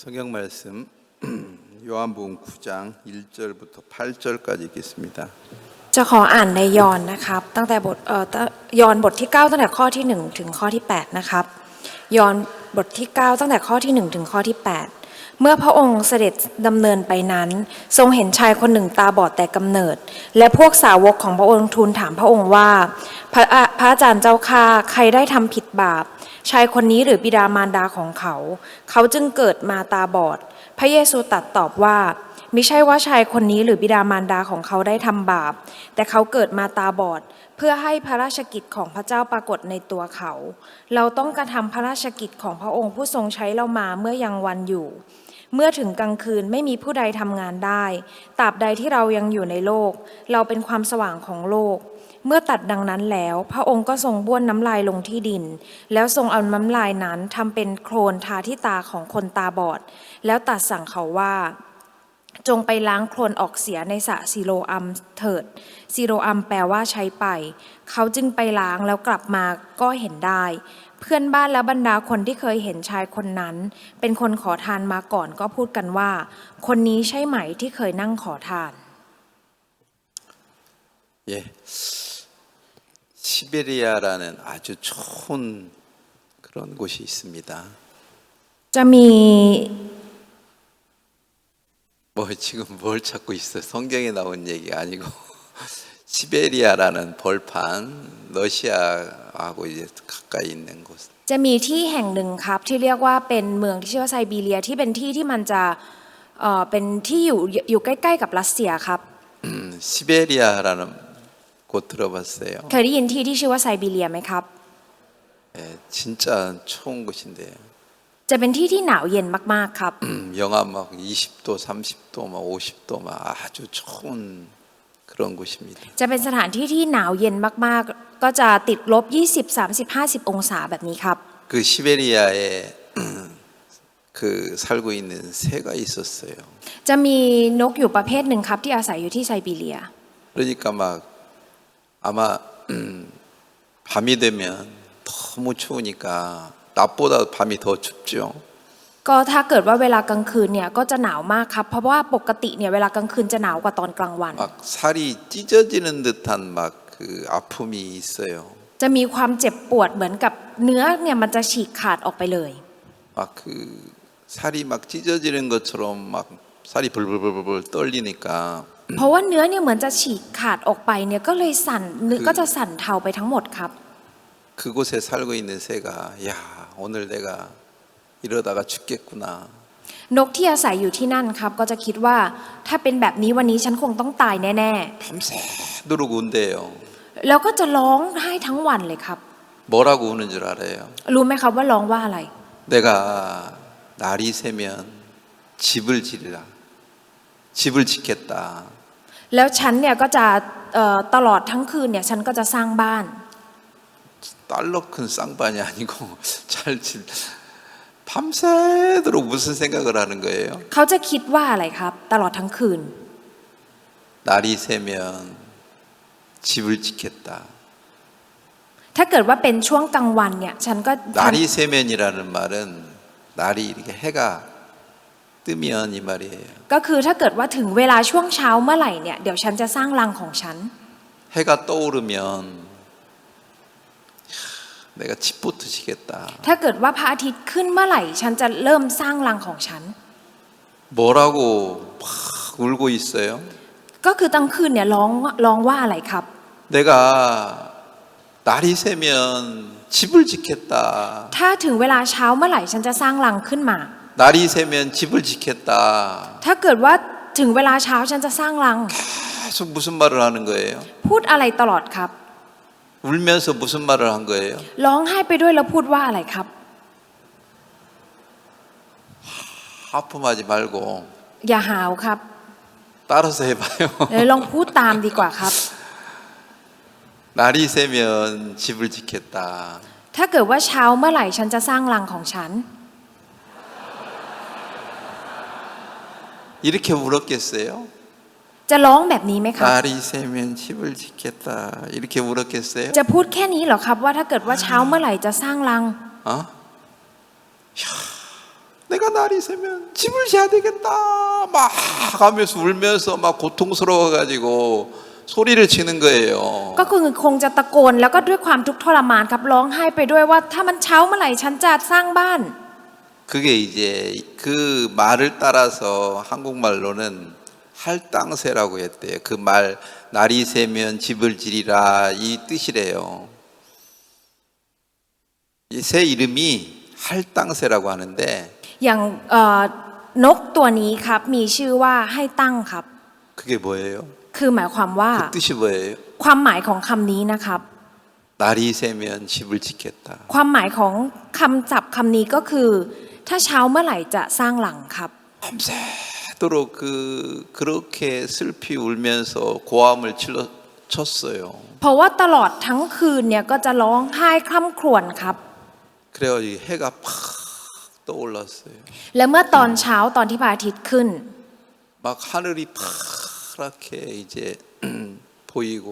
성경 말씀 요한복음 9장 1절부터 8절까지 읽겠습니다. จะขออ่านในยอห์นนะครับตั้งแต่ยอห์นบทที่9ตั้งแต่ข้อที่1ถึงข้อที่8นะครับยอห์นบทที่9ตั้งแต่ข้อที่1ถึงข้อที่8เมื่อพระองค์เสด็จดำเนินไปนั้นทรงเห็นชายคนหนึ่งตาบอดแต่กำเนิดและพวกสาวกของพระองค์ทูลถามพระองค์ว่าพระอาจารย์เจ้าข้าใครได้ทำผิดบาปชายคนนี้หรือบิดามารดาของเขาจึงเกิดมาตาบอดพระเยซูตรัสตอบว่ามิใช่ว่าชายคนนี้หรือบิดามารดาของเขาได้ทำบาปแต่เขาเกิดมาตาบอดเพื่อให้พระราชกิจของพระเจ้าปรากฏในตัวเขาเราต้องกระทำพระราชกิจของพระองค์ผู้ทรงใช้เรามาเมื่อยังวันอยู่เมื่อถึงกลางคืนไม่มีผู้ใดทำงานได้ตราบใดที่เรายังอยู่ในโลกเราเป็นความสว่างของโลกเมื่อตัดดังนั้นแล้วพระองค์ก็ทรงบ้วนน้ำลายลงที่ดินแล้วทรงเอาน้ำลายนั้นทำเป็นโคลนทาที่ตาของคนตาบอดแล้วตรัสสั่งเขาว่าจงไปล้างโคลนออกเสียในสระซิโลอัมเถิดซิโลอัมแปลว่าใช้ไปเขาจึงไปล้างแล้วกลับมาก็เห็นได้เพื่อนบ้านและบรรดาคนที่เคยเห็นชายคนนั้นเป็นคนขอทานมาก่อนก็พูดกันว่าคนนี้ใช่ไหมที่เคยนั่งขอทาน예, 시베리아라는 아주 좋은 그런 곳이 있습니다. จะมี 지금 뭘 찾고 있어요? 성경에 나온 얘기 아니고 시베리아라는 벌판, 러시아하고 이제 가까이 있는 곳. จะมีที่แห่งหนึ่งครับที่เรียกว่าเป็นเมืองที่ชื่อว่าไซบีเรียที่เป็นที่ที่มันจะเป็นที่อยู่ใกล้ๆกับรัสเซียครับ 시베리아라는 곳 들어봤어요? เคยได้ยินที่ที่ชื่อว่าไซบีเรียไหมครับ 예, 진짜 추운 곳인데요. จะเป็นที่ที่หนาวเย็นมากๆครับ 영하 막 20도, 30도, 막 50도 막 아주 추운 그런 곳입니다. จะเป็นสถานที่ที่หนาวเย็นมากๆก็จะติดลบ20 30 50องศาแบบนี้ครับ 그 시베리아에 그 살고 있는 새가 있었어요. จะมีนกอยู่ประเภทหนึ่งครับที่อาศัยอยู่ที่ไซบีเรีย 그러니까 막 아마 밤이 되면 너무 추우니까 낮보다 밤이 더 춥죠. ก็ถ้าเกิดว่าเวลากลางคืนเนี่ยก็จะหนาวมากครับเพราะว่าปกติเนี่ยเวลากลางคืนจะหนาวกว่าตอนกลางวัน 막 살이 찢어지는 듯한 막 그 아픔이 있어요. จะมีความเจ็บปวดเหมือนกับเนื้อเนี่ยมันจะฉีกขาดออกไปเลย 막 그 살이 막 찢어지는 것처럼 막 살이 불불불불 떨리니까 เพราะว่าเนื้อเนี่ยเหมือนจะฉีกขาดออกไปเนี่ยก็เลยสั่นเนื้อก็จะสั่นเทาไปทั้งหมดครับ 그곳에 살고 있는 새가 야 오늘 내가 이러다가 죽겠구나. นกที่อาศัยอยู่ที่นั่นครับก็จะคิดว่าถ้าเป็นแบบนี้วันนี้ฉันคงต้องตายแน่ 밤새도록 운대요. ๆแล้วก็จะร้องไห้ทั้งวันเลยครับ 뭐라고 우는 줄 알아요? รู้ไหมครับว่าร้องว่าอะไร 내가 날이 새면 집을 지으라. 집을 짓겠다. แล้วฉันเนี่ยก็จะตลอดทั้งคืนเนี่ยฉันก็จะสร้างบ้าน 달러 큰 쌍반이 아니고 잘 밤새도록 무슨 생각을 하는 거예요? เขาจะคิดว่าอะไรครับตลอดทั้งคืน 날이 새면 집을 짓겠다. ถ้าเกิดว่าเป็นช่วงกลางวันเนี่ยฉันก็ 날이 새면이라는 말은 날이 이렇게 해가 뜨면 이 말이에요. ก็คือถ้าเกิดว่าถึงเวลาช่วงเช้าเมื่อไหร่เนี่ยเดี๋ยวฉันจะสร้างรังของฉัน 해가 떠오르면 내가 집부터 지겠다. ถ้าเกิดว่าพระอาทิตย์ขึ้นเมื่อไหร่ฉันจะเริ่มสร้างรังของฉัน 뭐라고 막 울고 있어요? ก็คือกลางคืนเนี่ยร้องว่าอะไรครับ 내가 날이 새면 집을 짓겠다. ถ้าถึงเวลาเช้าเมื่อไหร่ฉันจะสร้างรังขึ้นมา 날이 새면 집을 짓겠다. ถ้าเกิดว่าถึงเวลาเช้าฉันจะสร้างรัง 계속 무슨 말을 하는 거예요? พูดอะไรตลอดครับ 울면서 무슨 말을 한 거예요? ร้องไห้ไปด้วยแล้วพูดว่าอะไรครับ 하품하지 말고 อย่าหาวครับ 따라서 해봐요. ลองพูดตามดีกว่าครับ 날이 새면 집을 짓겠다. ถ้าเกิดว่าเช้าเมื่อไหร่ฉันจะสร้างรังของฉัน 이렇게 울었겠어요? จะร้องแบบนี้ไหมครับ 날이 새면 집을 짓겠다. 이렇게 울었겠어요? จะพูดแค่นี้เหรอครับว่าถ้าเกิดว่าเช้าเมื่อไหร่จะสร้างรัง 어? 내가 날이 새면 집을 지어야 되겠다 막 하면서 울면서 막 고통스러워가지고 소리를 치는 거예요. ก็คือคงจะตะโกนแล้วก็ด้วยความทุกข์ทรมานครับร้องไห้ไปด้วยว่าถ้ามันเช้าเมื่อไหร่ฉันจะสร้างบ้าน 그게 이제 그 말을 따라서 한국말로는 할당새라고 했대요. 그 말 날이 새면 집을 지리라 이 뜻이래요. 이 새 이름이 할당새라고 하는데 อย่างนกตัวนี้ครับมีชื่อว่าให้ตั้งครับ 그게 뭐예요? คือหมายความว่า 그 뜻이 뭐예요? ความหมายของคำนี้นะครับ 날이 새면 집을 짓겠다. ความหมายของคำศัพท์คำนี้ก็คือ ถ้าเช้าเมื่อไหร่จะสร้างหลังครับ 밤새도록 그렇게 슬피 울면서 고함을 쳤어요. เพราะว่าตลอดทั้งคืนเนี่ยก็จะร้องไห้คร่ำครวญครับ 그래가지고 해가 팍 떠올랐어요. และเมื่อตอนเช้าตอนที่พระอาทิตย์ขึ้น 막 하늘이 파랗게 이제 보이고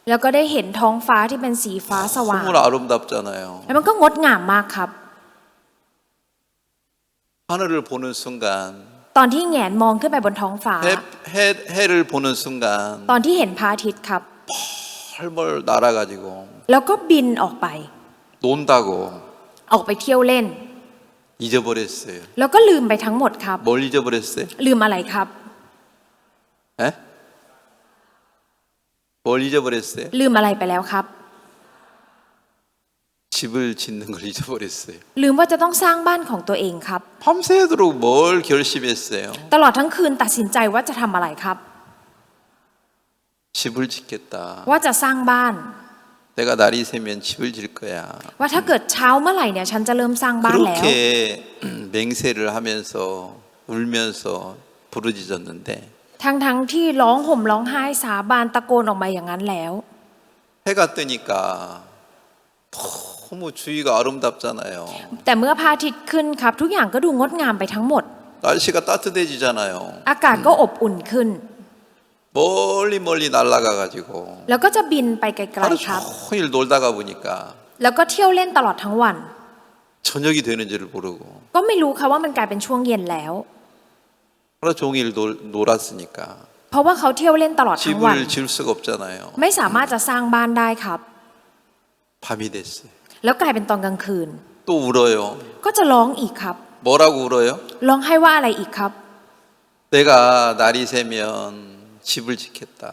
แล้วก็ได้เห็นท้องฟ้าที่เป็นสีฟ้าสว่าง 너무 아름답잖아요. แล้วมันก็งดงามมากครับ 하늘을 보는 순간 ตอนที่แหงนมองขึ้นไปบนท้องฟ้า 해를 보는 순간 ตอนที่เห็นพระอาทิตย์ครับ 헐벌 날아가지고 แล้วก็บินออกไป 논다고 ออกไปเที่ยวเล่น 잊어버렸어요. แล้วก็ลืมไปทั้งหมดครับ 뭘 잊어버렸어요? ลืมอะไรครับ 에? 뭘 잊어버렸어요? ลืมอะไรไปแล้วครับ 집을 짓는 걸 잊어버렸어요. ลืมว่าจะต้องสร้างบ้านของตัวเองครับ 밤새도록 뭘 결심했어요? ตลอดทั้งคืนตัดสินใจว่าจะทำอะไรครับ 집을 짓겠다. ว่าจะสร้างบ้าน 내가 날이 새면 집을 질 거야. ว่าถ้าเกิดเช้าเมื่อไหร่เนี่ยฉันจะเริ่มสร้างบ้านแล้ว 그렇게 맹세를 하면서 울면서 부르짖었는데 ทั้งที่ร้องห่มร้องไห้สาบานตะโกนออกมาอย่างนั้นแล้ว 해가 뜨니까 너무 주위가 아름답잖아요. แต่เมื่อพระอาทิตย์ขึ้นครับ ทุกอย่างก็ดูงดงามไปทั้งหมด 날씨가 따뜻해지잖아요. อากาศก็อบอุ่นขึ้น 멀리 날아가 가지고 แล้วก็จะบินไปไกล 하루 ๆครับ 종일 놀다가 보니까 แล้วก็เที่ยวเล่นตลอดทั้งวัน 저녁이 되는 줄을 모르고 ก็ไม่รู้ค่ะว่ามันกลายเป็นช่วงเย็นแล้ว 하루 종일 놀았으니까 เพราะว่าเขาเที่ยวเล่นตลอดทั้งวัน 집을 지을 수가 없잖아요. ไม่สามารถจะสร้างบ้านได้ครับ 밤이 됐어요. แล้วกลายเป็นตอนกลางคืน 또 울어요. ก็จะร้องอีกครับ 뭐라고 울어요? ร้องให้ว่าอะไรอีกครับ 내가 날이 새면 집을 짓겠다.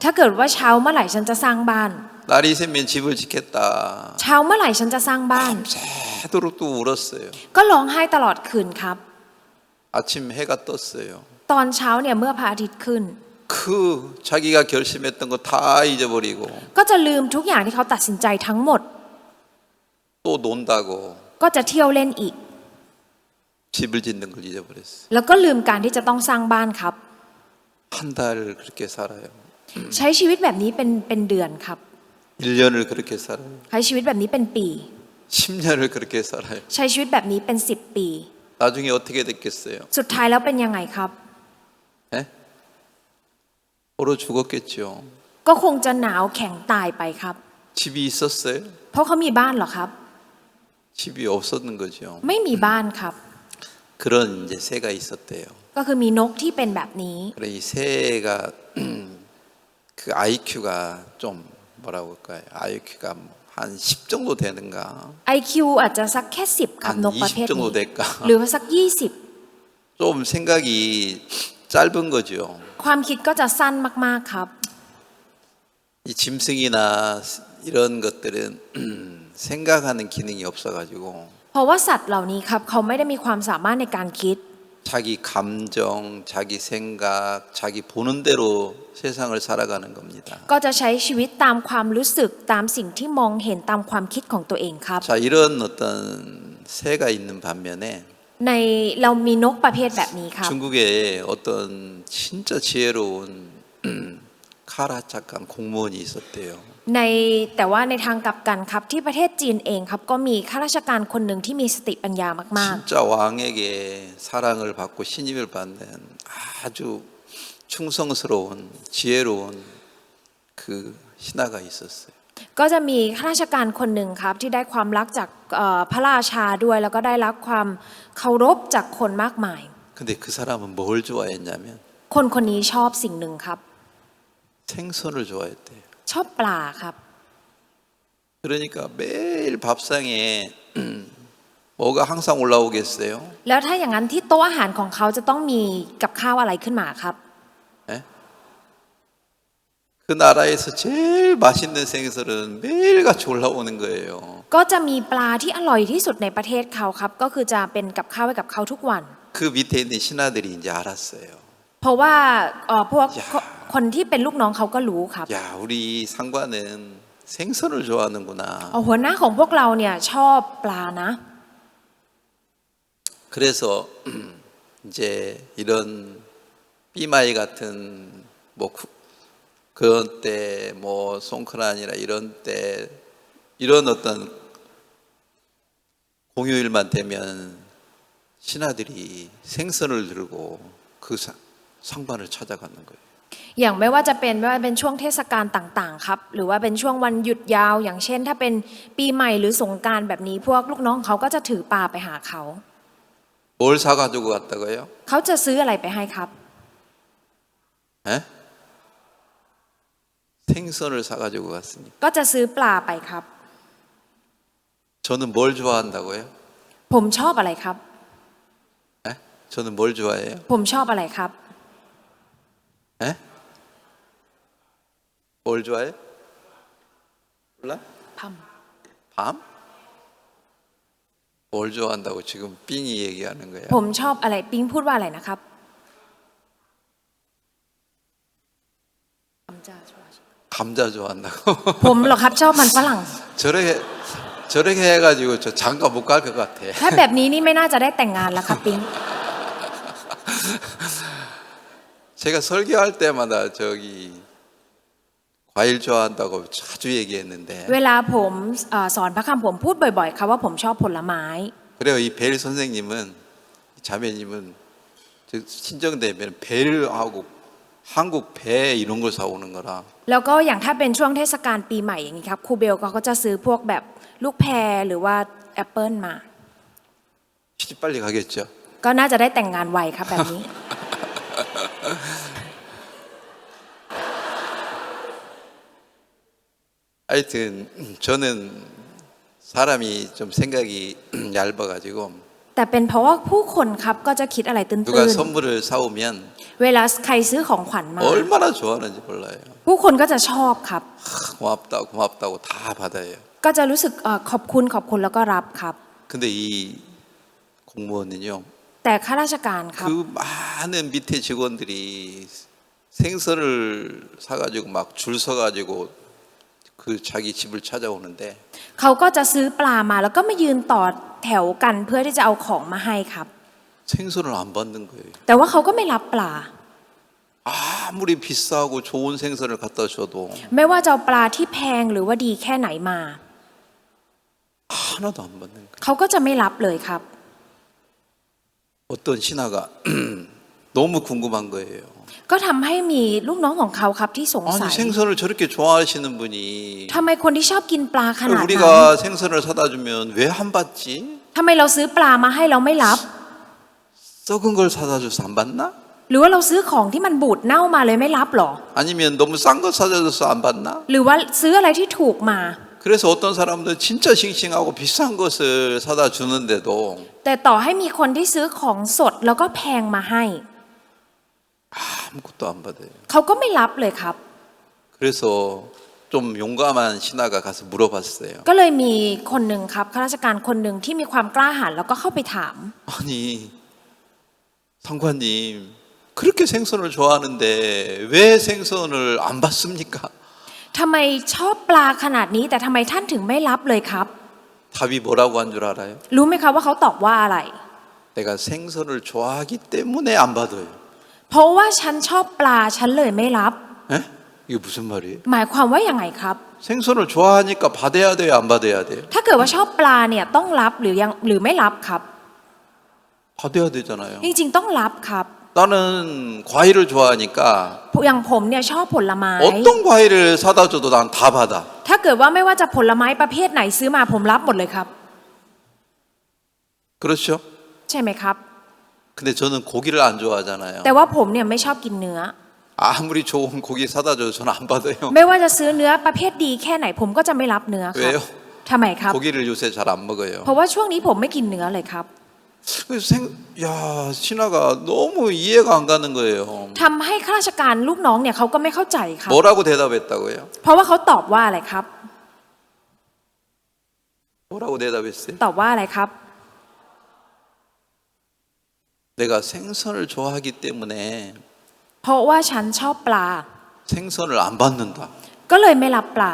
ถ้าเกิดว่าเช้าเมื่อไหร่ฉันจะสร้างบ้าน 날이 새면 집을 짓겠다. เช้าเมื่อไหร่ฉันจะสร้างบ้าน 새도록 또 울었어요. ก็ร้องไห้ตลอดคืนครับ 아침 해가 떴어요. ตอนเช้าเนี่ยเมื่อพระอาทิตย์ขึ้น 그 자기가 결심했던 거 다 잊어버리고 ก็จะลืมทุกอย่างที่เขาตัดสินใจทั้งหมด 또 논다고 ก็จะเที่ยวเล่นอีก 집을 짓는 걸 잊어버렸어요. แล้วก็ลืมการที่จะต้องสร้างบ้านครับ 한 달을 그렇게 살아요. ใช้ชีวิตแบบนี้เป็นเดือนครับ 1년을 그렇게 살아요. ใช้ชีวิตแบบนี้เป็นปี 10년을 그렇게 살아요. ใช้ชีวิตแบบนี้เป็น10 ปี 나중에 어떻게 됐겠어요? สุดท้ายแล้วเป็นยังไงครับ 에? 얼어 죽었겠죠. ก็คงจะหนาวแข็งตายไปครับ 집이 있었어요? เพราะเขามีบ้านเหรอครับ 집이 없었는 거죠. ไม่มีบ้านครับ 그런 이제 새가 있었대요. ก็คือมีนกที่เป็นแบบนี้ 그래 이 새가 그 IQ가 좀 뭐라고 할까요? IQ가 한 10 정도 되는가? IQ อาจจะสักแค่10ครับ 한 นกประเภท 20 정도 นี้ 될까? หรือว่าสัก20 좀 생각이 짧은 거죠. ความคิดก็จะสั้นมากๆครับ 이 짐승이나 이런 것들은 생각하는 기능이 없어가지고 เพราะว่าสัตว์เหล่านี้ครับเขาไม่ได้มีความสามารถในการคิด 자기 감정, 자기 생각, 자기 보는 대로 세상을 살아가는 겁니다. ก็จะใช้ชีวิตตามความรู้สึกตามสิ่งที่มองเห็นตามความคิดของตัวเองครับ 자, 이런 어떤 새가 있는 반면에 ในเรามีนกประเภทแบบนี้ครับ 중국에 어떤 진짜 지혜로운 카라 착한 공무원이 있었대요. แต่ว่าในทางกลับกันครับที่ประเทศจีนเองครับก็มีข้าราชการคนหนึ่งที่มีสติปัญญามาก 진짜 왕에게 사랑을 받고 신임을 받는 아주 충성스러운 지혜로운 그 신하가 있었어요. ก็จะมีข้าราชการคนหนึ่งครับที่ได้ความรักจากพระราชาด้วย แล้วก็ได้รับความเคารพจากคนมากมาย 근데 그 사람은 뭘 좋아했냐면 คนคนนี้ชอบสิ่งหนึ่งครับ 생선을 좋아했대요. ชอบปลาครับ 그러니까 매일 밥상에 뭐가 항상 올라오겠어요? แล้วถ้าอย่างนั้นที่โต๊ะอาหารของเขาจะต้องมีกับข้าวอะไรขึ้นมาครับ 예? 그 나라에서 제일 맛있는 생선은 매일같이 올라오는 거예요. ก็จะมีปลาที่อร่อยที่สุดในประเทศเขาครับ ก็คือจะเป็นกับข้าวให้กับเขาทุกวัน 그 밑에 있는 신하들이 이제 알았어요. เพราะว่าพวก อย่า คนที่เป็นลูกน้องเขาก็รู้ครับ 야, 우리 상관은 생선을 좋아하는구나. หัวหน้าของพวกเราเนี่ยชอบปลานะ 그래서 이제 이런 삐마이 같은 뭐 그런 때 뭐 송크란이나 이런 때 이런 어떤 공휴일만 되면 신하들이 생선을 들고 그 상관을 찾아가는 거예요. อย่างไม่ว่าจะเป็นช่วงเทศกาลต่างๆครับ หรือว่าเป็นช่วงวันหยุดยาว อย่างเช่น ถ้าเป็นปีใหม่หรือสงกรานต์แบบนี้ พวกลูกน้องเขาก็จะถือปลาไปหาเขา 뭘 사가지고 갔다고요? เขาจะซื้ออะไรไปให้ครับ 에? 생선을 사가지고 갔으니까. ก็จะซื้อปลาไปครับ 저는 뭘 좋아한다고요? ผมชอบอะไรครับ 에? 저는 뭘 좋아해요? ผมชอบอะไรครับ 에? 뭘 좋아해? 몰라? พัม 밤? 뭘 좋아한다고 지금 삥이 얘기하는 거야? ผมชอบอะไรปิ๊งพูดว่าอะไรนะครับ 감자 좋아한다고? ผมเหรอครับชอบมันฝรั่ง 저렇게 해가지고 저 장가 못 갈 것 같아. ถ้าแบบนี้นี่ไม่น่าจะได้แต่งงานแล้วครับปิ๊ง 제가 설교할 때마다 저기 과일 좋아한다고 자주 얘기했는데 เวลาผมสอนพระคำผมพูดบ่อยๆครับว่าผมชอบผลไม้ 그래요. 이 벨 선생님은 자매님은 저 친정되면 배를 하고 한국 배 이런 걸 사오는 거라 แล้วก็อย่างถ้าเป็นช่วงเทศกาลปีใหม่อย่างนี้ครับครูเบลก็จะซื้อพวกแบบลูกแพรหรือว่าแอปเปิลมา 시집 빨리 가겠죠. ก็น่าจะได้แต่งงานไวครับแบบนี้ 하여튼 저는 사람이 좀 생각이 얇아가지고 แต่เป็นเพราะว่าผู้คนครับก็จะคิดอะไรตื้ 누가 น 선물을 사오면 ๆเวลาใครซื้อของขวัญมา 얼마나 좋아하는지 몰라요. ผู้คนก็จะชอบครับ 고맙다고 다 받아요. ก็จะรู้สึกขอบคุณแล้วก็รับครับ 근데 이 공무원은요, แต่ข้าราชการครับ 그 많은 밑에 직원들이 생선을 사가지고 막 줄 서가지고 그 자기 집을 찾아오는데 เขาก็จะซื้อปลามาแล้วก็มายืนต่อแถวกันเพื่อที่จะเอาของมาให้ครับ 생선을 안 받는 거예요. แต่ว่าเขาก็ไม่รับปลา 아무리 비싸고 좋은 생선을 갖다 줘도 ไม่ว่าจะเอาปลาที่แพงหรือว่าดีแค่ไหนมา 하나도 안 받는 거예요. เขาก็จะไม่รับเลยครับ 어떤 신하가 너무 궁금한 거예요. ก็ทำให้มีลูกน้องของเขาครับที่สงสัย 아니 생선을 저렇게 좋아하시는 분이 ทำไมคนที่ชอบกินปลาขนาดนั้น 우리가 생선을 사다 주면 왜 안 받지? ทำไมเราซื้อปลามาให้เราไม่รับ 썩은 걸 사다 줘서 안 받나? หรือว่าเราซื้อของที่มันบูดเน่ามาเลยไม่รับหรอ 아니면 너무 싼 거 사다 줘서 안 받나? หรือว่าซื้ออะไรที่ถูกมา 그래서 어떤 사람들은 진짜 싱싱하고 비싼 것을 사다 주는데도 แต่ต่อให้มีคนที่ซื้อของสดแล้วก็แพงมาให้ 아무것도 안 받아요. เขาก็ไม่รับเลยครับ 그래서 좀 용감한 신하가 가서 물어봤어요. ก็เลยมีคนหนึ่งครับข้าราชการคนหนึ่งที่มีความกล้าหาญแล้วก็เข้าไปถาม 아니 상관님 그렇게 생선을 좋아하는데 왜 생선을 안 받습니까? ทำไมชอบปลาขนาดนี้แต่ทำไมท่านถึงไม่รับเลยครับ 답이 뭐라고 한 줄 알아요? รู้ไหมครับว่าเขาตอบว่าอะไร 내가 생선을 좋아하기 때문에 안 받아요. เพราะว่าฉันชอบปลาฉันเลยไม่รับ 에? 이게 무슨 말이에요? หมายความว่าอย่างไงครับ 생선을 좋아하니까 받아야 돼요, 안 받아야 돼요? ถ้าเกิดว่าชอบปลาเนี่ยต้องรับหรือไม่รับครับ 받아야 되잖아요. จริงๆต้องรับครับ 나는 과일을 좋아하니까 อย่างผมเนี่ยชอบผลไม้ 어떤 과일을 사다 줘도 난 다 받아. ถ้าเกิดว่าไม่ว่าจะผลไม้ประเภทไหนซื้อมาผมรับหมดเลยครับ 그렇죠? ใช่ไหมครับ 근데 저는 고기를 안 좋아하잖아요. แต่ว่าผมเนี่ยไม่ชอบกินเนื้อ 아무리 좋은 고기 사다 줘도 저는 안 받아요. ไม่ว่าจะซื้อเนื้อประเภทดีแค่ไหนผมก็จะไม่รับเนื้อครับ 왜요? ทำไมครับ 고기를 요새 잘 안 먹어요. เพราะว่าช่วงนี้ผมไม่กินเนื้อเลยครับ 야, 신하가 너무 이해가 안 가는 거예요. ทำให้ข้าราชการลูกน้องเนี่ยเขาก็ไม่เข้าใจครับ 뭐라고 대답했다고요? เพราะว่าเขาตอบว่าอะไรครับ 뭐라고 대답했어요? ตอบว่าอะไรครับ 내가 생선을 좋아하기 때문에 เพราะว่าฉันชอบปลา 생선을 안 받는다. ก็เลยไม่รับปลา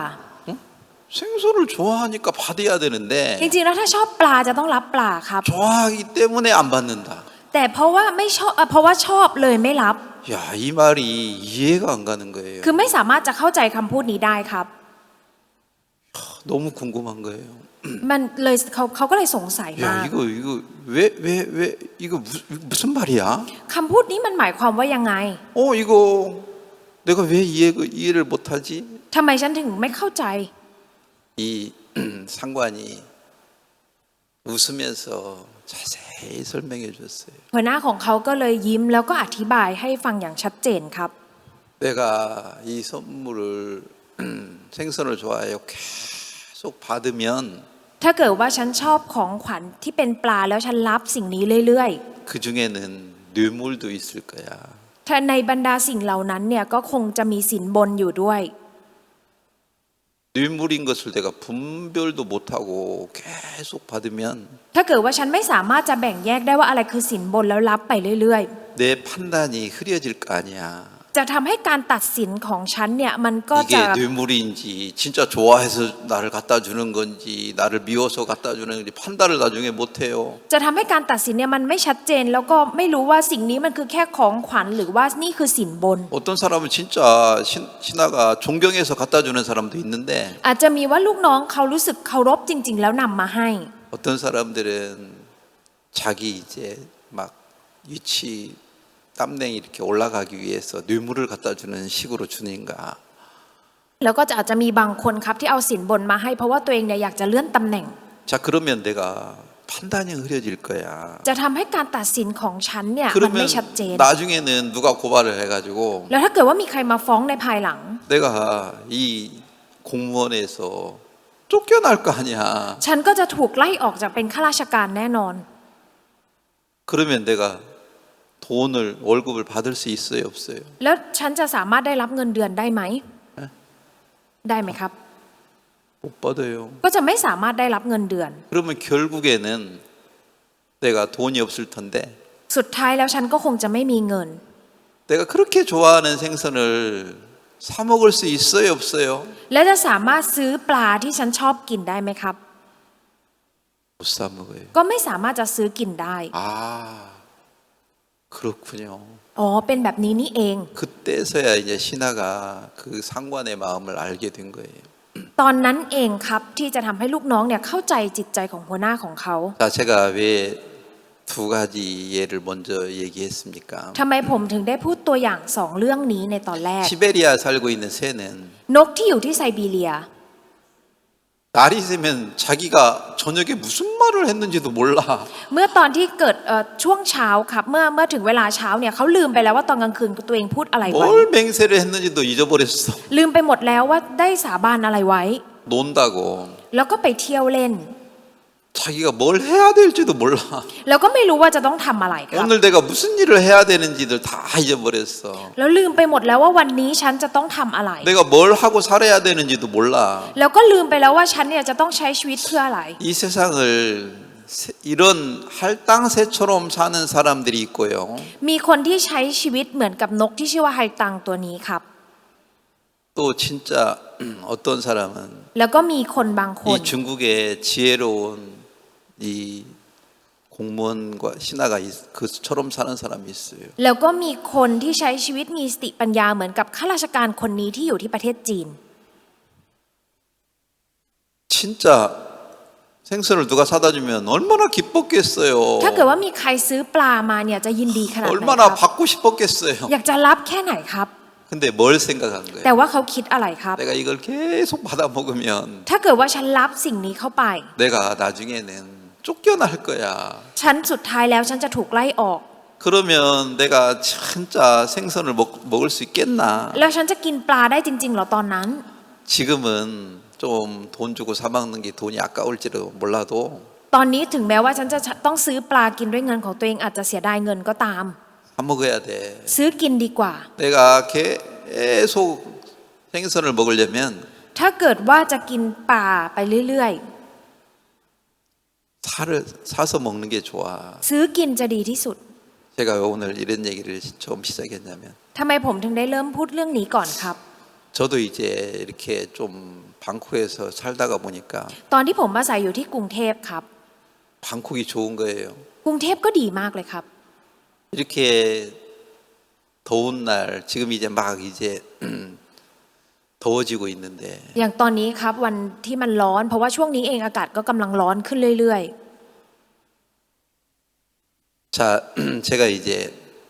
생선을 좋아하니까 받아야 되는데 จริงๆแล้วถ้าชอบปลาจะต้องรับปลาครับ 좋아하기 때문에 안 받는다. แต่เพราะว่าไม่ชอบเพราะว่าชอบเลยไม่รับ 야, 이 말이 이해가 안 가는 거예요. คือไม่สามารถจะเข้าใจคำพูดนี้ได้ครับ 너무 궁금한 거예요. มันเลยเขาก็เลยสงสัยมาก 야, 이거 왜 이거 무슨 말이야? คำพูดนี้มันหมายความว่ายังไง 이거 내가 왜 이해를 못하지? ทำไมฉันถึงไม่เข้าใจ 이 상관이 웃으면서 자세히 설명해 줬어요. หัวหน้าของเขาก็เลยยิ้มแล้วก็อธิบายให้ฟังอย่างชัดเจนครับ 내가 이 선물을 생선을 좋아해요. 계속 받으면 ถ้าเกิดว่าฉันชอบของขวัญที่เป็นปลาแล้วฉันรับสิ่งนี้เรื่อย 그 중에는 뇌물도 있을 거야. ๆถ้าในบรรดาสิ่งเหล่านั้นเนี่ยก็คงจะมีสินบนอยู่ด้วย 뇌물인 것을 내가 분별도 못하고 계속 받으면 ถ้าเกิดว่าฉันไม่สามารถจะแบ่งแยกได้ว่าอะไรคือสินบนแล้วรับไปเรื่อย 내 판단이 흐려질 거 아니야. ๆ จะทำให้การตัดสินของฉันเนี่ยมันก็จะ 이게 뇌물인지 진짜 좋아해서 나를 갖다 주는 건지 나를 미워서 갖다 주는 건지 판단을 나중에 못해요. จะทำให้การตัดสินเนี่ยมันไม่ชัดเจน แล้วก็ไม่รู้ว่าสิ่งนี้มันคือแค่ของขวัญหรือว่านี่คือสินบน 어떤 사람은 진짜 신하가 존경해서 갖다 주는 사람도 있는데 อาจจะมีว่าลูกน้องเขารู้สึกเคารพจริง ๆ แล้วนำมาให้ 어떤 사람들은 자기 이제 막 위치 땀냉이 이렇게 올라가기 위해서 뇌물을 갖다 주는 식으로 주는가. แล้วก็อาจจะมีบางคนครับที่เอาสินบนมาให้เพราะว่าตัวเองเนี่ยอยากจะเลื่อนตำแหน่ง 자 그러면 내가 판단이 흐려질 거야. จะทำให้การตัดสินของฉันเนี่ยมัน 그러면 ไม่ชัดเจน 나중에는 누가 고발을 해가지고 แล้วถ้าเกิดว่ามีใครมาฟ้องในภายหลัง 내가 이 공무원에서 쫓겨날 거 아니야. ฉันก็จะถูกไล่ออกจากเป็นข้าราชการแน่นอน 그러면 내가 돈을 월급을 받을 수 있어요, 없어요? แล้วฉันจะสามารถได้รับเงินเดือนได้ไหม ได้ไหมครับ 못 받아요. ก็จะไม่สามารถได้รับเงินเดือน 그러면 결국에는 내가 돈이 없을 텐데 สุดท้ายแล้วฉันก็คงจะไม่มีเงิน 내가 그렇게 좋아하는 생선을 사 먹을 수 있어요, 없어요? แล้วจะสามารถซื้อปลาที่ฉันชอบกินได้ไหมครับ 못 사 먹어요. ก็ไม่สามารถจะซื้อกินได้ 아, 그렇군요. อ๋อเป็นแบบนี้นี่เอง 그때서야 이제 신하가 그 상관의 마음을 알게 된 거예요. ตอนนั้นเองครับที่จะทำให้ลูกน้องเนี่ยเข้าใจจิตใจของหัวหน้าของเขา 자, 제가 왜 두 가지 예를 먼저 얘기했습니까? ทำไมผมถึงได้พูดตัวอย่างสองเรื่องนี้ในตอนแรก 시베리아 살고 있는 새는 นกที่อยู่ที่ไซบีเรีย 날이 새면 자기가 저녁에 무슨 말을 했는지도 몰라. เมื่อตอนที่เกิดช่วงเช้าครับเมื่อถึงเวลาเช้าเนี่ยเขาลืมไปแล้วว่าตอนกลางคืนตัวเองพูดอะไรไว้ 뭘 맹세를 했는지도 잊어버렸어. ลืมไปหมดแล้วว่าได้สาบานอะไรไว้ 논다고. แล้วก็ไปเที่ยวเล่น 자기가 뭘 해야 될지도 몰라. แล้วก็ไม่รู้ว่าจะต้องทำอะไรครับ 오늘 내가 무슨 일을 해야 되는지를 다 잊어버렸어. แล้วลืมไปหมดแล้วว่าวันนี้ฉันจะต้องทำอะไร 내가 뭘 하고 살아야 되는지도 몰라. แล้วก็ลืมไปแล้วว่าฉันเนี่ยจะต้องใช้ชีวิตเพื่ออะไร 이 세상을 이런 할당새처럼 사는 사람들이 있고요. มีคนที่ใช้ชีวิตเหมือนกับนกที่ชื่อว่าไฮตังตัวนี้ครับ 또 진짜 어떤 사람은 แล้วก็มีคนบางคน 이 중국의 지혜로운 이 공무원과 신하가 그처럼 사는 사람이 있어요. แล้วก็มีคนที่ใช้ชีวิตมีสติปัญญาเหมือนกับข้าราชการคนนี้ที่อยู่ที่ประเทศจีน 진짜 생선을 누가 사다 주면 얼마나 기뻤겠어요. ถ้าเกิดว่ามีใครซื้อปลามาเนี่ยจะยินดีขนาดไหนค 얼마나 รับ 받고 싶었겠어요. อยากจะรับแค่ไหนครับ 근데 뭘 생각한 แต่ 거예요? ว่าเขาคิดอะไรครับ 내가 이걸 계속 받아 먹으면 ถ้าเกิดว่าฉันรับสิ่งนี้เข้าไป 내가 나중에는 쫓겨날 거야. ฉันสุดท้ายแล้วฉันจะถูกไล่ออก 그러면 내가 진짜 생선을 먹을 수 있겠나? แล้วฉันจะกินปลาได้จริงๆเหรอตอนนั้น 지금은 좀 돈 주고 사 먹는 게 돈이 아까울지도 몰라도 ตอนนี้ถึงแม้ว่าฉันจะต้องซื้อปลากินด้วยเงินของตัวเองอาจจะเสียดายเงินก็ตาม 사 먹어야 돼. ซื้อกินดีกว่า 내가 계속 생선을 먹으려면 ถ้าเกิดว่าจะกินปลาไปเรื่อย 살을 사서 먹는 게 좋아. ๆ ซื้อกินจะดีที่สุด 제가 오늘 이런 얘기를 처음 시작했냐면 ทำไมผมถึงได้เริ่มพูดเรื่องนี้ก่อนครับ 저도 이제 이렇게 좀 방콕에서 살다가 보니까 ตอนที่ผมอาศัยอยู่ที่กรุงเทพครับ 방콕이 좋은 거예요. กรุงเทพก็ดีมากเลยครับ 이렇게 더운 날 지금 이제 막 이제 더워지고 있는데 อย่างตอนนี้ครับวันที่มันร้อนเพราะว่าช่วงนี้เองอากาศก็กำลังร้อนขึ้นเรื่อย 자 제가 이제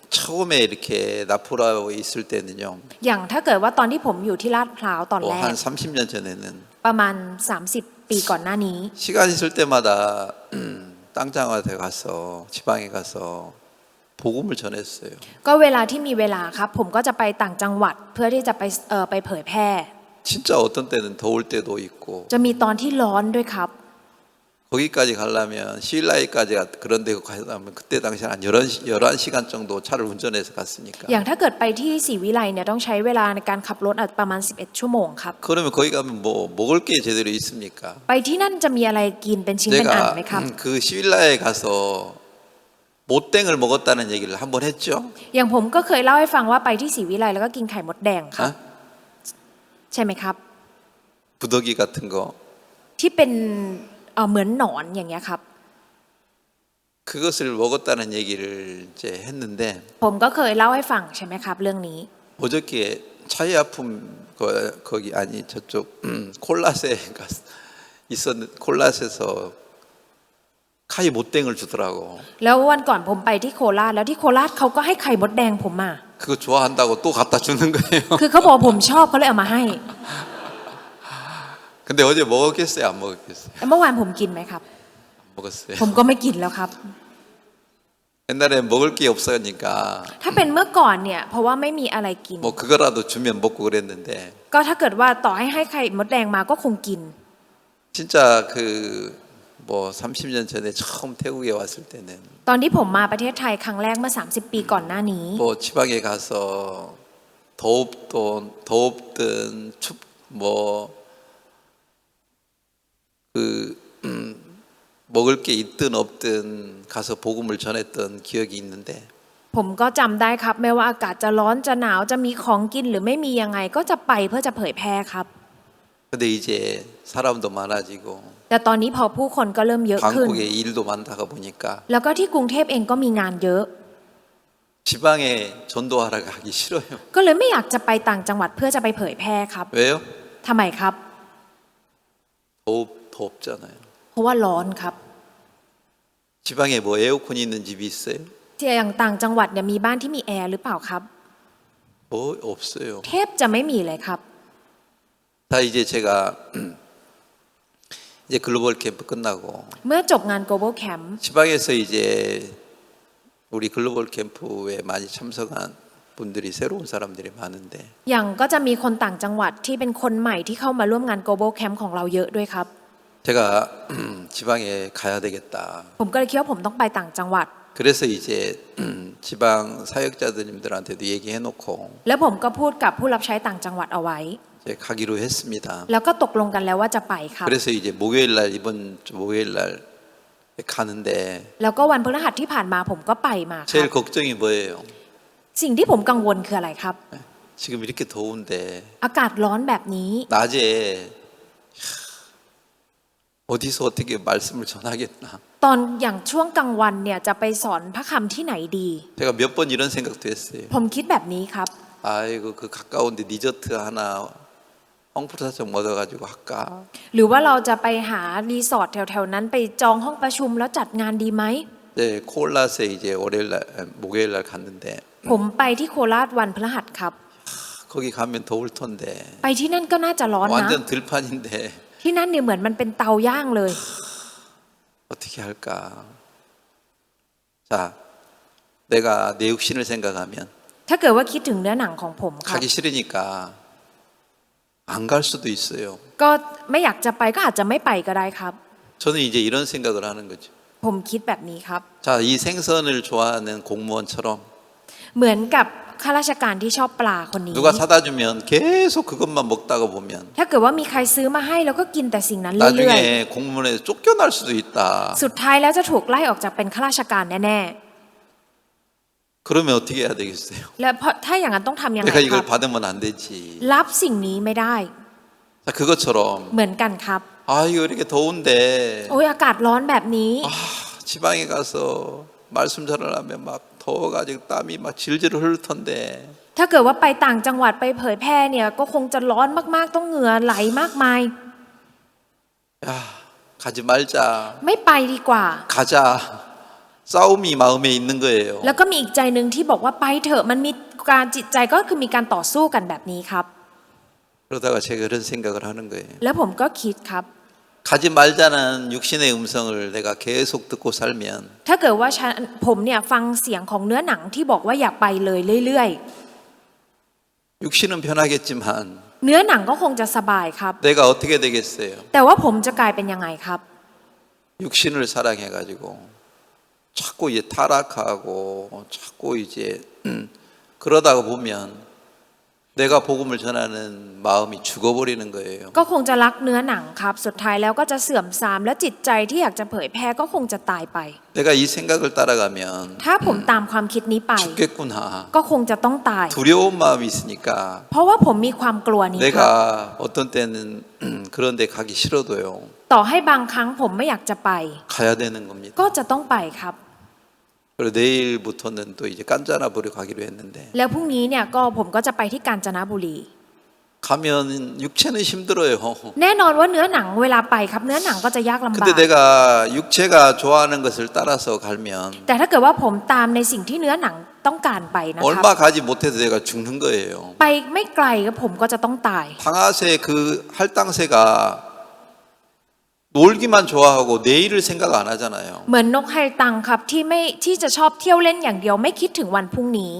처음에 이렇게 나포라에 있을 때는요 ๆ อย่างถ้าเกิดว่าตอนที่ผมอยู่ที่ลาดพร้าวตอนแรก 한 30년 전에는 ประมาณ 30 ปีก่อนหน้านี้ 시간 있을 때마다 땅장한테 가서 지방에 가서 복음을 전했어요. ก็เวลาที่มีเวลาครับ ผมก็จะไปต่างจังหวัดเพื่อที่จะไปเผยแพร่ 진짜 어떤 때는 더울 때도 있고 จะมีตอนที่ร้อนด้วยครับ 거기까지 가려면 시일라이까지 그런 데 가려면 그때 당시 한 11시간 정도 차를 운전해서 갔으니까 อย่างถ้าเกิดไปที่ศรีวิไลเนี่ยต้องใช้เวลาในการขับรถอาจประมาณ 11 ชั่วโมงครับ 그러면 거기 가면 뭐 먹을 게 제대로 있습니까? ไปที่นั่นจะมีอะไรกินเป็นชิ้นเป็นอัน 제가 ไหมครับ 그 시일라에 가서 못땡을 먹었다는 얘기를 한번 했죠. อย่างผมก็เคยเล่าให้ฟังว่าไปที่ศรีวิไลแล้วก็กินไข่มดแดงครับ 어? ใช่ไหมครับ 부더기 같은 거 ที่เป็นเหมือนหนอนอย่างเงี้ยครับ 그것을 먹었다는 얘기를 이제 했는데 ผมก็เคยเล่าให้ฟังใช่ไหมครับ เรื่องนี้ 어저께 차이 아픔 거기 아니 저쪽 콜라세 있었는 콜라스에서 카이 못땡을 주더라고. แล้ววันก่อนผมไปที่โคราชแล้วที่โคราชเขาก็ให้ไข่มดแดงผมมา 그거 좋아한다고 또 갖다 주는 거예요. คือเขาบอกผมชอบเขาเลยเอามาให้ 근데 어제 먹었겠어요? 안 먹었겠어요? แล้วเมื่อวานผมกินไหมครับ 먹었어요. ผมก็ไม่กินแล้วครับ 옛날에 먹을 게 없으니까 ถ้าเป็นเมื่อก่อนเนี่ยเพราะว่าไม่มีอะไรกิน 뭐 그거라도 주면 먹고 그랬는데 ก็ถ้าเกิดว่าต่อให้ไข่มดแดงมาก็คงกิน 진짜 그 뭐 30년 전에 처음 태국에 왔을 때는 ตอนที่ผมมาประเทศไทยครั้งแรกเมื่อ 30 ปีก่อนหน้านี้ 뭐 지방에 가서 더웁든 먹을 게 있든 없든 가서 복음을 전했던 기억이 있는데 ผมก็จำได้ครับไม่ว่าอากาศจะร้อนจะหนาวจะมีของกินหรือไม่มียังไงก็จะไปเพื่อจะเผยแพร่ครับ 근데 이제 사람도 많아지고 แต่ตอนนี้พอผู้คนก็เริ่มเยอะขึ้น 방콕에 일도 많다가 보니까 แล้วก็ที่กรุงเทพเองก็มีงานเยอะ 지방에 전도하러 가기 싫어요. ก็เลยไม่อยากจะไปต่างจังหวัดเพื่อจะไปเผยแพร่ครับ 왜요? ทำไมครับ 덥잖아요. เพราะว่าร้อนครับ 지방에 뭐 에어컨 있는 집이 있어요? ที่อย่างต่างจังหวัดเนี่ยมีบ้านที่มีแอร์หรือเปล่าครับ 없어요. เทพจะไม่มีเลยครับ 다 이제 제가 이제 글로벌 캠프 끝나고 เมื่อจบงาน global camp 지방에서 이제 우리 글로벌 캠프에 많이 참석한 분들이 새로운 사람들이 많은데 อย่างก็จะมีคนต่างจังหวัดที่เป็นคนใหม่ที่เข้ามาร่วมงาน global camp ของเราเยอะด้วยครับ 제가 지방에 가야 되겠다. ผมก็เลยคิดว่าผมต้องไปต่างจังหวัด 그래서 이제 지방 사역자들님들한테도 얘기해놓고 แล้วผมก็พูดกับผู้รับใช้ต่างจังหวัดเอาไว้ 이제 가기로 했습니다. แล้วก็ตกลงกันแล้วว่าจะไปครับ 그래서 이제 목요일 날 이번 주 목요일 날 가는데 แล้วก็วันพฤหัสที่ผ่านมาผมก็ไปมาครั 제일 บ 걱정이 뭐예요? สิ่งที่ผมกังวลคืออะไรครับ 지금 이렇게 더운데 อากาศร้อนแบบนี้ 낮에 어디서 어떻게 말씀을 전하겠나? ตอนอย่างช่วงกลางวันเนี่ยจะไปสอนพระคำที่ไหนดี 제가 몇 번 이런 생각도 했어요. ผมคิดแบบนี้ครับ 아이고 그 가까운데 디저트 하나 펑프사정 얻어가지고 할까? หรือว่าเราจะไปหารีสอร์ทแถวๆนั้นไปจองห้องประชุมแล้วจัดงานดีไหม 네, 콜라스에 이제 목요일 날 갔는데 ผมไปที่โคราชวันพฤหัสครับ 거기 가면 더울 텐데 ไปที่นั่นก็น่าจะร้อนนะ 완전 들판인데 ที่นั่นเนี่ยเหมือนมันเป็นเตาย่างเลย 어떻게 할까? 자, 내가 내 육신을 생각하면 ถ้าเกิดว่าคิดถึงเนื้อหนังของผมครับ 가기 싫으니까 안 갈 수도 있어요. ก็ไม่อยากจะไปก็อาจจะไม่ไปก็ได้ครับ 저는 이제 이런 생각을 하는 거죠. ผมคิดแบบนี้ครับ 자, 이 생선을 좋아하는 공무원처럼 เหมือนกับข้าราชการที่ชอบปลาคนนี้ 누가 사다 주면 계속 그것만 먹다가 보면 ถ้าเกิดว่ามีใครซื้อมาให้แล้วก็กินแต่สิ่งนั้นเรื่อย 나중에 공무원에 쫓겨날 수도 있다. ๆ สุดท้ายแล้วจะถูกไล่ออกจากเป็นข้าราชการแน่ 그러면 어떻게 해야 되겠어요? ๆ และเพราะถ้าอย่างนั้นต้องทำยังไง 내가 ค 이걸 รับ 받으면 안 되지. รับสิ่งนี้ไม่ได้ 자, 그것처럼 เหมือนกันครับ 아, 이거 이렇게 더운데 โอ้ยอากาศร้อนแบบนี้ 아, 지방에 가서 말씀 전하려면 막 더워가지고 땀이 막 질질 흐를 텐데 ถ้าเกิดว่าไปต่างจังหวัดไปเผยแพร่เนี่ยก็คงจะร้อนมากๆต้องเหงื่อไหลมากมาย 야, 가지 말자. ไม่ไปดีกว่า 가자. 싸움이 마음에 있는 거예요. แล้วก็มีอีกใจหนึ่งที่บอกว่าไปเถอะมันมีการจิตใจก็คือมีการต่อสู้กันแบบนี้ครับ 그러다가 제가 그런 생각을 하는 거예요. แล้วผมก็คิดครับ 가지 말자는 육신의 음성을 내가 계속 듣고 살면 ถ้าเกิดว่าผมเนี่ยฟังเสียงของเนื้อหนังที่บอกว่าอย่าไปเลยเรื่อย 육신은 변하겠지만 ๆ เนื้อหนังก็คงจะสบายครับ 내가 어떻게 되겠어요? แต่ว่าผมจะกลายเป็นยังไงครับ 육신을 사랑해가지고 자꾸 이제 타락하고 자꾸 이제 그러다가 보면 내가 복음을 전하는 마음이 죽어버리는 거예요. ก็คงจะรักเนื้อหนังครับ สุดท้ายแล้วก็จะเสื่อมทรามและจิตใจที่อยากจะเผยแพร่ก็คงจะตายไป 내가 이 생각을 따라가면 ถ้าผมตามความคิดนี้ไป 죽겠구나. ก็คงจะต้องตาย 두려운 마음이 있으니까 เพราะว่าผมมีความกลัวนี้ครับ 내가 어떤 때는 그런 데 가기 싫어도요. ต่อให้บางครั้งผมไม่อยากจะไป 가야 되는 겁니다. ก็จะต้องไปครับ 그리고 내일부터는 또 이제 깐짜나부리 가기로 했는데 แล้วพรุ่งนี้เนี่ยก็ผมก็จะไปที่กาญจนบุรี 가면 육체는 힘들어요. แน่นอนว่าเนื้อหนังเวลาไปครับเนื้อหนังก็จะยากลำบาก 근데 내가 육체가 좋아하는 것을 따라서 가면 แต่ถ้าเกิดว่าผมตามในสิ่งที่เนื้อหนังต้องการไปนะครับ 얼마 가지 못해도 내가 죽는 거예요. ไปไม่ไกลก็ผมก็จะต้องตาย 방아새 그 할당새가 놀기만 좋아하고 내일을 생각 안 하잖아요. เหมือนนกไฮตังครับที่จะชอบเที่ยวเล่นอย่างเดียวไม่คิดถึงวันพรุ่งนี้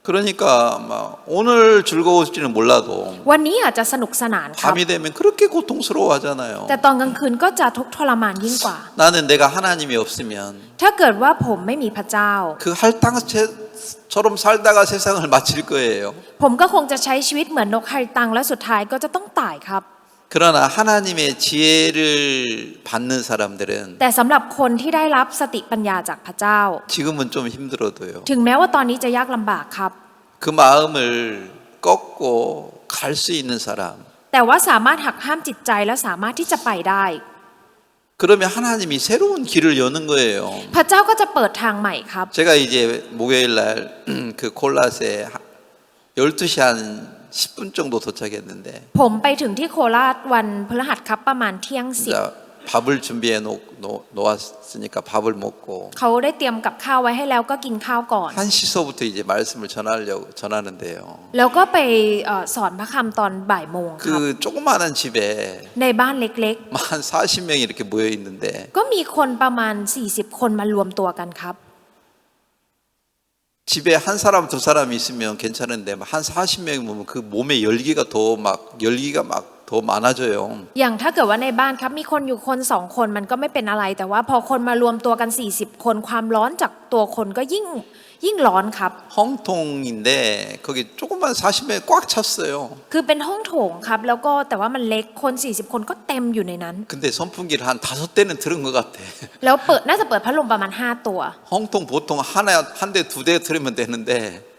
그러니까 막 오늘 즐거울지는 몰라도 วันนี้อาจจะสนุกสนานครับ 밤이 되면 그렇게 고통스러워하잖아요. แต่ตอนกลางคืนก็จะทุกข์ทรมานยิ่งกว่า 나는 내가 하나님이 없으면 ถ้าเกิดว่าผมไม่มีพระเจ้า 그 할당새처럼 살다가 세상을 마칠 거예요. ผมก็คงจะใช้ชีวิตเหมือนนกไฮตังและสุดท้ายก็จะต้องตายครับ 그러나 하나님의 지혜를 받는 사람들은 แต่สำหรับคนที่ได้รับสติปัญญาจากพระเจ้า 지금은 좀 힘들어도요. ถึงแม้ว่าตอนนี้จะยากลำบากครับ 그 마음을 꺾고 갈 수 있는 사람. แต่ว่าสามารถหักห้ามจิตใจและสามารถที่จะไปได้ 그러면 하나님이 새로운 길을 여는 거예요. พระเจ้าก็จะเปิดทางใหม่ครับ 제가 이제 목요일 날 그 콜라스에 12시 한 10분 정도 도착했는데 ผมไปถึงที่โคราชวันพฤหัสครับประมาณเที่ยงสิบ 자, 밥을 준비해 놓았으니까 밥을 먹고 เขาได้เตรียมกับข้าวไว้ให้แล้วก็กินข้าวก่อน 1시서부터 이제 말씀을 전하는데요. แล้วก็ไปสอนพระคำตอนบ่ายโมงครับ 그 조그마한 집에 ในบ้านเล็ก 한 40명이 이렇게 모여 있는데 ๆ ก็มีคนประมาณ40คนมารวมตัวกันครับ 집에 한 사람 두 사람 있으면 괜찮은데 한 40명이 보면 그 몸에 열기가 더 많아져요. อย่างถ้าเกิดว่าในบ้านครับมีคนอยู่คน2คนมันก็ไม่เป็นอะไร แต่ว่าพอคนมารวมตัวกัน40คนความร้อนจากตัวคนก็ยิ่งร้อนครับ 헝통인데 거기 조그만 40명이 꽉 찼어요. คือเป็นห้องโถงครับแล้วก็แต่ว่ามันเล็กคน40คนก็เต็มอยู่ในนั้น 근데 선풍기를 한 5대는 틀은 것 같아. แล้วน่าจะเปิดพัดลมประมาณ5ตัว 헝통 보통 한 대 두 대 틀으면 되는데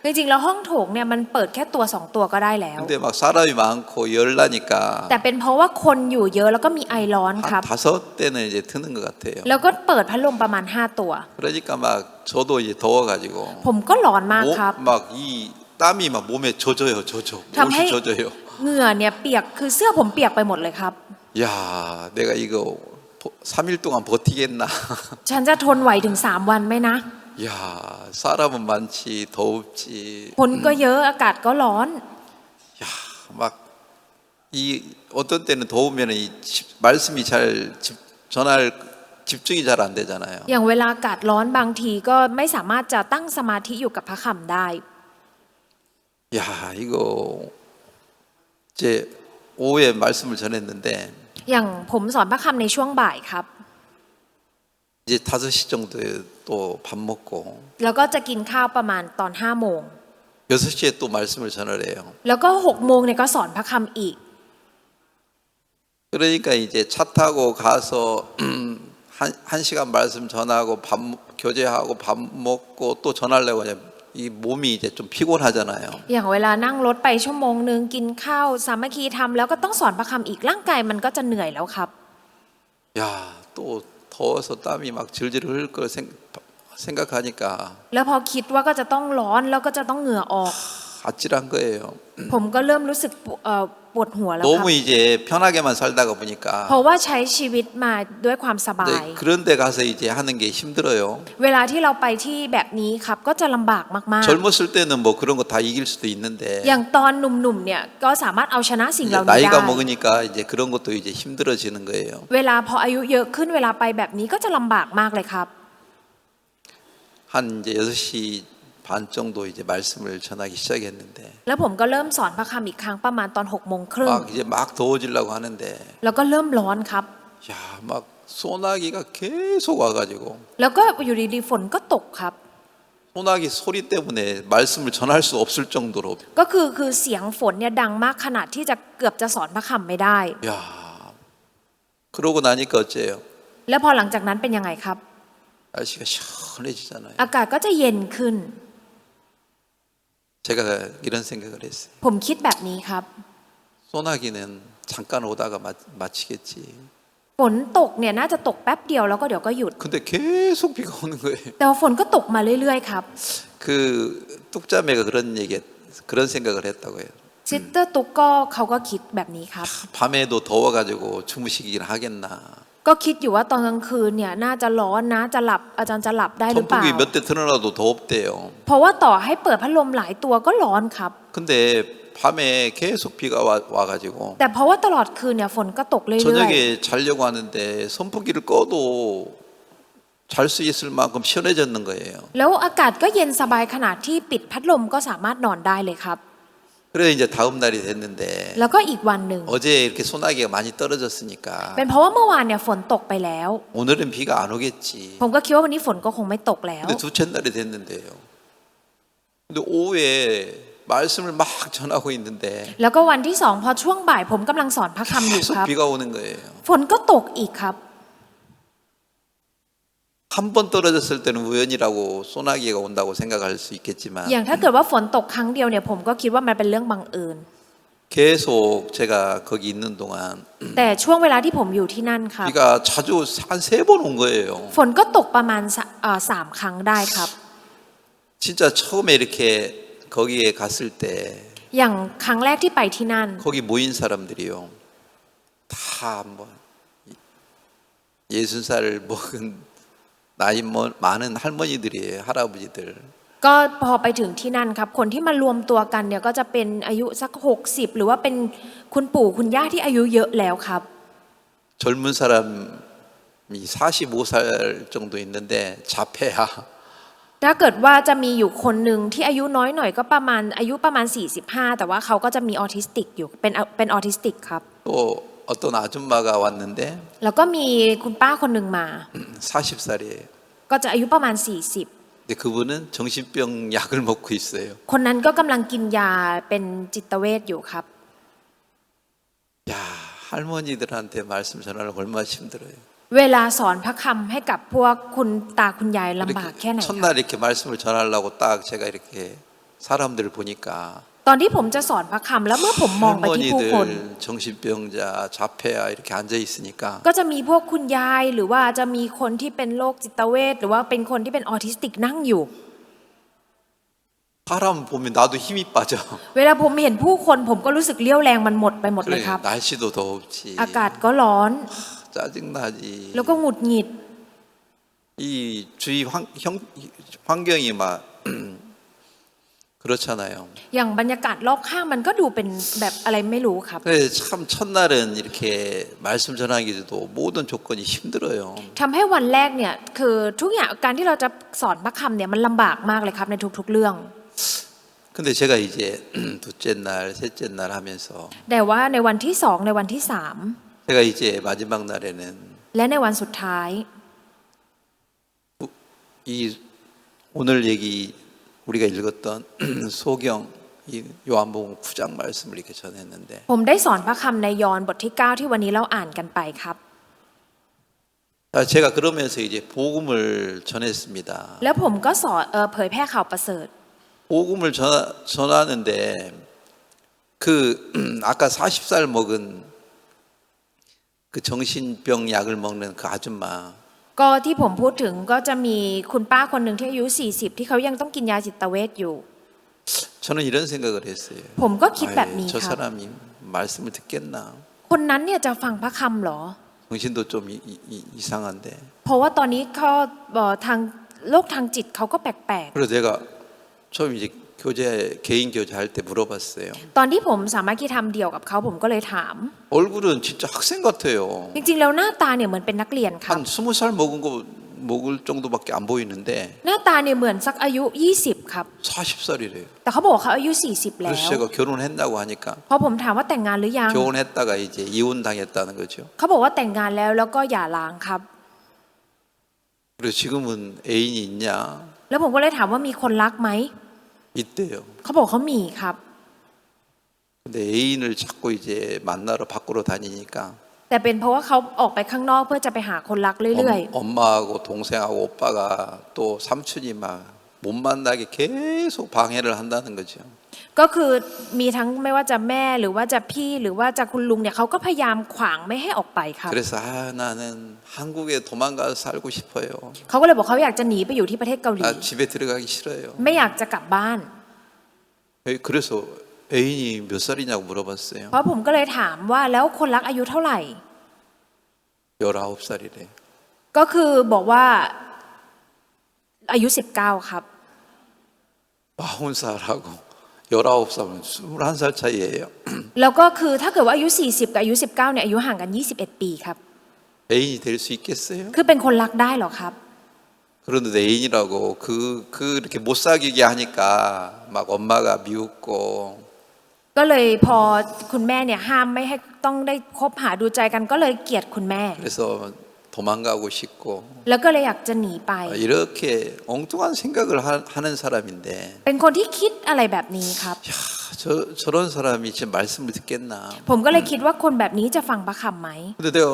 จริงๆแล้วห้องโถงเนี่ยมันเปิดแค่ตัว2ตัวก็ได้แล้ว 근데 막 사람이 많고 열나니까 แต่เป็นเพราะว่าคนอยู่เยอะแล้วก็มีไอร้อนครับ 한 5대는 이제 트는 것 같아요. แล้วก็เปิดพัดลมประมาณ5ตัว 그러니까 막 저도 이제 더워가지고 ผมก็ร้อนมากครับ 막 이 땀이 막 몸에 젖어요. 참 옷이 해- 젖어요. เหงื่อเนี่ยเปียกคือเสื้อผมเปียกไปหมดเลยครับ 야, 내가 이거 3일 동안 버티겠나? ฉันจะทนไหวถึง3 วันไหมนะ 야, 사람은 많지, 더웁지. คนก็เยอะอากาศก็ร้อน 야, 막 이 어떤 때는 더우면 이 말씀이 잘 전할 집중이 잘 안 되잖아요. อย่างเวลาอากาศร้อนบางทีก็ไม่สามารถจะตั้งสมาธิอยู่กับพระคำได้ 야, 이거 이제 오후에 말씀을 전했는데 อย่างผมสอนพระคำในช่วงบ่ายครับ 이제 5시 정도에 또 밥 먹고 แล้วก็จะกินข้าวประมาณตอน5 โมง 6시에 또 말씀을 전하래요. แล้วก็6 โมงเนี่ยก็สอนพระคำอีก 그러니까 이제 차 타고 가서 한 시간 말씀 전하고 교제하고 밥 먹고 또 전하려고 하면 이 몸이 이제 좀 피곤하잖아요. อย่างเวลานั่งรถไปชั่วโมงนึงกินข้าวสามัคคีทำแล้วก็ต้องสอนพระคำอีกร่างกายมันก็จะเหนื่อยแล้วครับ 야, 또 더워서 땀이 막 질질 흐를 걸 생각하니까 แล้วพอคิดว่าก็จะต้องร้อนแล้วก็จะต้องเหงื่อออก 아찔한 거예요. ผมก็เริ่มรู้สึกปวดหัวแล้วครับ 너무 이제 편하게만 살다가 เพ 보니까 ราะว่าใช้ชีวิตมาด้วยความสบาย 그런 데 가서 이제 하는 게 힘들어요. เวลาที่เราไปที่แบบนี้ครับก็จะลำบากมาก 젊었을 때는 뭐 그런 거 다 이길 수도 있는데 ๆ อย่างตอนหนุ่มๆเนี่ยก็สามารถเอาชนะสิ่งเหล่านี้ได้ 나이가 먹으니까 이제 그런 것도 이제 힘들어지는 거예요. เวลาพออายุเยอะขึ้นเวลาไปแบบนี้ก็จะลำบากมากเลยครับ 한 이제 6시 반 정도 이제 말씀을 전하기 시작했는데 แล้วผมก็เริ่มสอนพระคำอีกครั้งประมาณตอน6 โมงครึ่ง 막 이제 막 더워지려고 하는데 แล้วก็เริ่มร้อนครับ 야, 막 소나기가 계속 와가지고 แล้วก็อยู่ดีๆฝนก็ตกครับ 소나기 소리 때문에 말씀을 전할 수 없을 정도로 ก็คือเสียงฝนเนี่ยดังมากขนาดที่จะเกือบจะสอนพระคำไม่ได้ 야, 그러고 나니까 어째요? แล้วพอหลังจากนั้นเป็นยังไงครับ 날씨가 시원해지잖아요. อากาศก็จะเย็นขึ้น 제가 이런 생각을 했어요. ผมคิดแบบนี้ครับ 소나기는 잠깐 오다가 마치겠지. ฝนตกเนี่ยน่าจะตกแป๊บเดียวแล้วก็เดี๋ยวก็หยุด 근데 계속 비가 오는 거예요. แต่ว่าฝนก็ตกมาเรื่อยๆครับ 그 뚝자매가 그런 생각을 했다고 해요. ซิสเตอร์ตุ๊กก็เขาก็คิดแบบนี้ครับ 밤에도 더워가지고 주무시긴 하겠나. ก็คิดอยู่ว่าตอนกลางคืนเนี่ยน่าจะร้อนนะจะหลับอาจารย์จะหลับได้หรือเปล่า 선풍기 몇 대 틀어놔도 더웁대요. เพราะว่าต่อให้เปิดพัดลมหลายตัวก็ร้อนครับ 근데 밤에 계속 비가 와가지고 แต่เพราะว่าตลอดคืนเนี่ยฝนก็ตกเรื่อย 저녁에 자려고 하는데 선풍기를 꺼도 잘 수 있을 만큼 시원해졌는 거예요. ๆแล้วอากาศก็เย็นสบายขนาดที่ปิดพัดลมก็สามารถนอนได้เลยครับ 그래 이제 다음 날이 됐는데 แล้วก็อีกวันหนึ่ง 어제 이렇게 소나기가 많이 떨어졌으니까 เป็นเพราะว่าเมื่อวานเนี่ยฝนตกไปแล้ว 오늘은 비가 안 오겠지. ผมก็คิดว่าวันนี้ฝนก็คงไม่ตกแล้ว 근데 두째 날이 됐는데요. 근데 오후에 말씀을 막 전하고 있는데 แล้วก็วันที่สองพอช่วงบ่ายผมกำลังสอนพระคำอยู่ 계속 ครับ 비가 오는 거예요. ฝนก็ตกอีกครับ 한 번 떨어졌을 때는 우연이라고 소나기가 온다고 생각할 수 있겠지만 อย่างถ้าเกิดว่าฝนตกครั้งเดียวเนี่ยผมก็คิดว่ามันเป็นเรื่องบังเอิญ 계속 제가 거기 있는 동안 แต่ช่วงเวลาที่ผมอยู่ที่นั่นครับ 비가 자주 한 3번 온 거예요. ฝนก็ตกประมาณ3 ครั้งได้ครับ 진짜 처음에 이렇게 거기에 갔을 때 อย่างครั้งแรกที่ไปที่นั่น 거기 모인 사람들이요. 다 뭐 60살 먹은 나이 많은 할머니들이에요. 할아버지들. ก็พอไปถึงที่นั่นครับคนที่มารวมตัวกันเนี่ยก็จะเป็นอายุสัก60หรือว่าเป็นคุณปู่คุณย่าที่อายุเยอะแล้วครับ 젊은 사람이 45살 정도 있는데 자폐야. ถ้าเกิดว่าจะมีอยู่คนหนึ่งที่อายุน้อยหน่อยก็ประมาณอายุประมาณ45แต่ว่าเขาก็จะมีออทิสติกอยู่เป็นออทิสติกครับ 또 어떤 아줌마가 왔는데 แล้วก็มีคุณป้าคนหนึ่งมา 40살이에요. ก็จะอายุประมาณ40 근데 그분은 정신병 약을 먹고 있어요. คนนั้นก็กำลังกินยาเป็นจิตเวชอยู่ครับ 야, 할머니들한테 말씀 전하려고 얼마나 힘들어요. เวลาสอนพระคำให้กับพวกคุณตาคุณยายลำบากแค่ไหน 이렇게 ครับ 첫날 이렇게 말씀을 전하려고 딱 제가 이렇게 사람들을 보니까 ตอนที่ผมจะสอนพระคำแล้วเมื่อผมมองไปที่ผู้คน 할머니들 정신병자 자폐아 이렇게 앉아 있으니까 ก็จะมีพวกคุณยายหรือว่าจะมีคนที่เป็นโรคจิตเวชหรือว่าเป็นคนที่เป็นออทิสติกนั่งอยู่ 사람 보면 나도 힘이 빠져. เวลาผมเห็นผู้คนผมก็รู้สึกเลี้ยวแรงมันหมดไปหมดเลย 그래, ครับ 날씨도 더웠지. อากาศก็ร้อน 짜증나지. แล้วก็หงุดหงิด 이 주위 환경이 막 그렇잖아요. อย่างบรรยากาศรอบข้างมันก็ดูเป็นแบบอะไรไม่รู้ครับ 그래 참 첫날은 이렇게 말씀 전하기도 모든 조건이 힘들어요. ทำให้วันแรกเนี่ยคือทุกอย่างการที่เราจะสอนพระคำเนี่ยมันลำบากมากเลยครับในทุกๆเรื่อง 근데 제가 이제 둘째 날, 셋째 날 하면서 แต่ว่าในวันที่สองในวันที่สาม 제가 이제 마지막 날에는 และในวันสุดท้าย 이 오늘 얘기 우리가 읽었던 소경 이 요한복음 9장 말씀을 이렇게 전했는데 ผมได้สอนพระคำในยอห์นบทที่ 9 ที่วันนี้เราอ่านกันไปครับ 제가 그러면서 이제 복음을 전했습니다. แล้วผมก็สอนเผยแพร่ข่าวประเสริฐ 복음을 전하는데 그 아까 40살 먹은 그 정신병 약을 먹는 그 아줌마 ก็ที่ผมพูดถึงก็จะมีคุณป้าคนหนึ่งที่อายุ 40 ที่เขายังต้องกินยาจิตเวชอยู่ 저는 이런 생각을 했어요. ผมก็คิดแบบนี้ 저 ครับ 사람이 말씀을 듣겠나? คนนั้นเนี่ยจะฟังพระคำเหรอ 정신도 좀 이상한데. เพราะว่าตอนนี้เขาทางโรคทางจิตเขาก็แปลก 그래서 내가 처음 이제 개인 교제 할 때 물어봤어요. ๆตอนที่ผมสามัคคีธรรมเดี่ยวกับเขาผมก็เลยถาม 얼굴은 진짜 학생 같아요. จริงๆแล้วหน้าตาเนี่ยเหมือนเป็นนักเรียนครับ 한 20살 먹을 정도밖에 안 보이는데 หน้าตาเนี่ยเหมือนสักอายุ 20 ครับ 40살이래요. แต่เขาบอกว่าเขาอายุ 40 แล้ว 그래서 제가 결혼했다고 하니까 พอผมถามว่าแต่งงานหรือยัง 결혼했다가 이제 이혼당했다는 거죠. เขาบอกว่าแต่งงานแล้วแล้วก็หย่าร้างครับ 그리고 지금은 애인이 있냐? แล้วผมก็เลยถามว่ามีคนรักไหม 있대요. เขาบอกเขามีครับ 근데 애인을 자꾸 이제 만나러 밖으로 다니니까 แต่เป็นเพราะว่าเขาออกไปข้างนอกเพื่อจะไปหาคนรักเรื่อย 엄마하고 동생하고 오빠가 또 삼촌이 막 못 만나게 계속 방해를 한다는 거죠. ๆก็คือมีทั้งไม่ว่าจะแม่หรือว่าจะพี่หรือว่าจะคุณลุงเนี่ยเขาก็พยายามขวางไม่ให้ออกไปครับ 그래서 나는 한국에 도망가서 살고 싶어요. เขาก็เลยบอกเขาอยากจะหนีไปอยู่ที่ประเทศเกาหลี 나 집에 들어가기 싫어요. ไม่อยากจะกลับบ้าน 그래서 애인이 몇 살이냐고 물어봤어요. เพราะผมก็เลยถามว่าแล้วคนรักอายุเท่าไหร่ 19살이래. ก็คือบอกว่าอายุ 19 ครับ 40살하고 19살은 21살 차이예요. แล้วก็คือถ้าเกิดว่าอายุ 40 กับอายุ 19 เนี่ยอายุห่างกัน 21 ปีครับ 애인이 될 수 있겠어요? คือเป็นคนรักได้เหรอครับ 그런데 애인이라고 그 이렇게 못 사귀게 하니까 막 엄마가 미웠고 ก็เลยพอคุณแม่เนี่ยห้ามไม่ให้ต้องได้คบหาดูใจกันก็เลยเกลียดคุณแม่ 그래서 도망가고 싶고 แล้วก็เลยอยากจะหนีไป 이렇게 엉뚱한 생각을 하는 사람인데 เป็นคนที่คิดอะไรแบบนี้ครับ 야, 저런 사람이 지금 말씀을 듣겠나? ผมก็เลยคิดว่าคนแบบนี้จะฟังพระคำไหม 근데 내가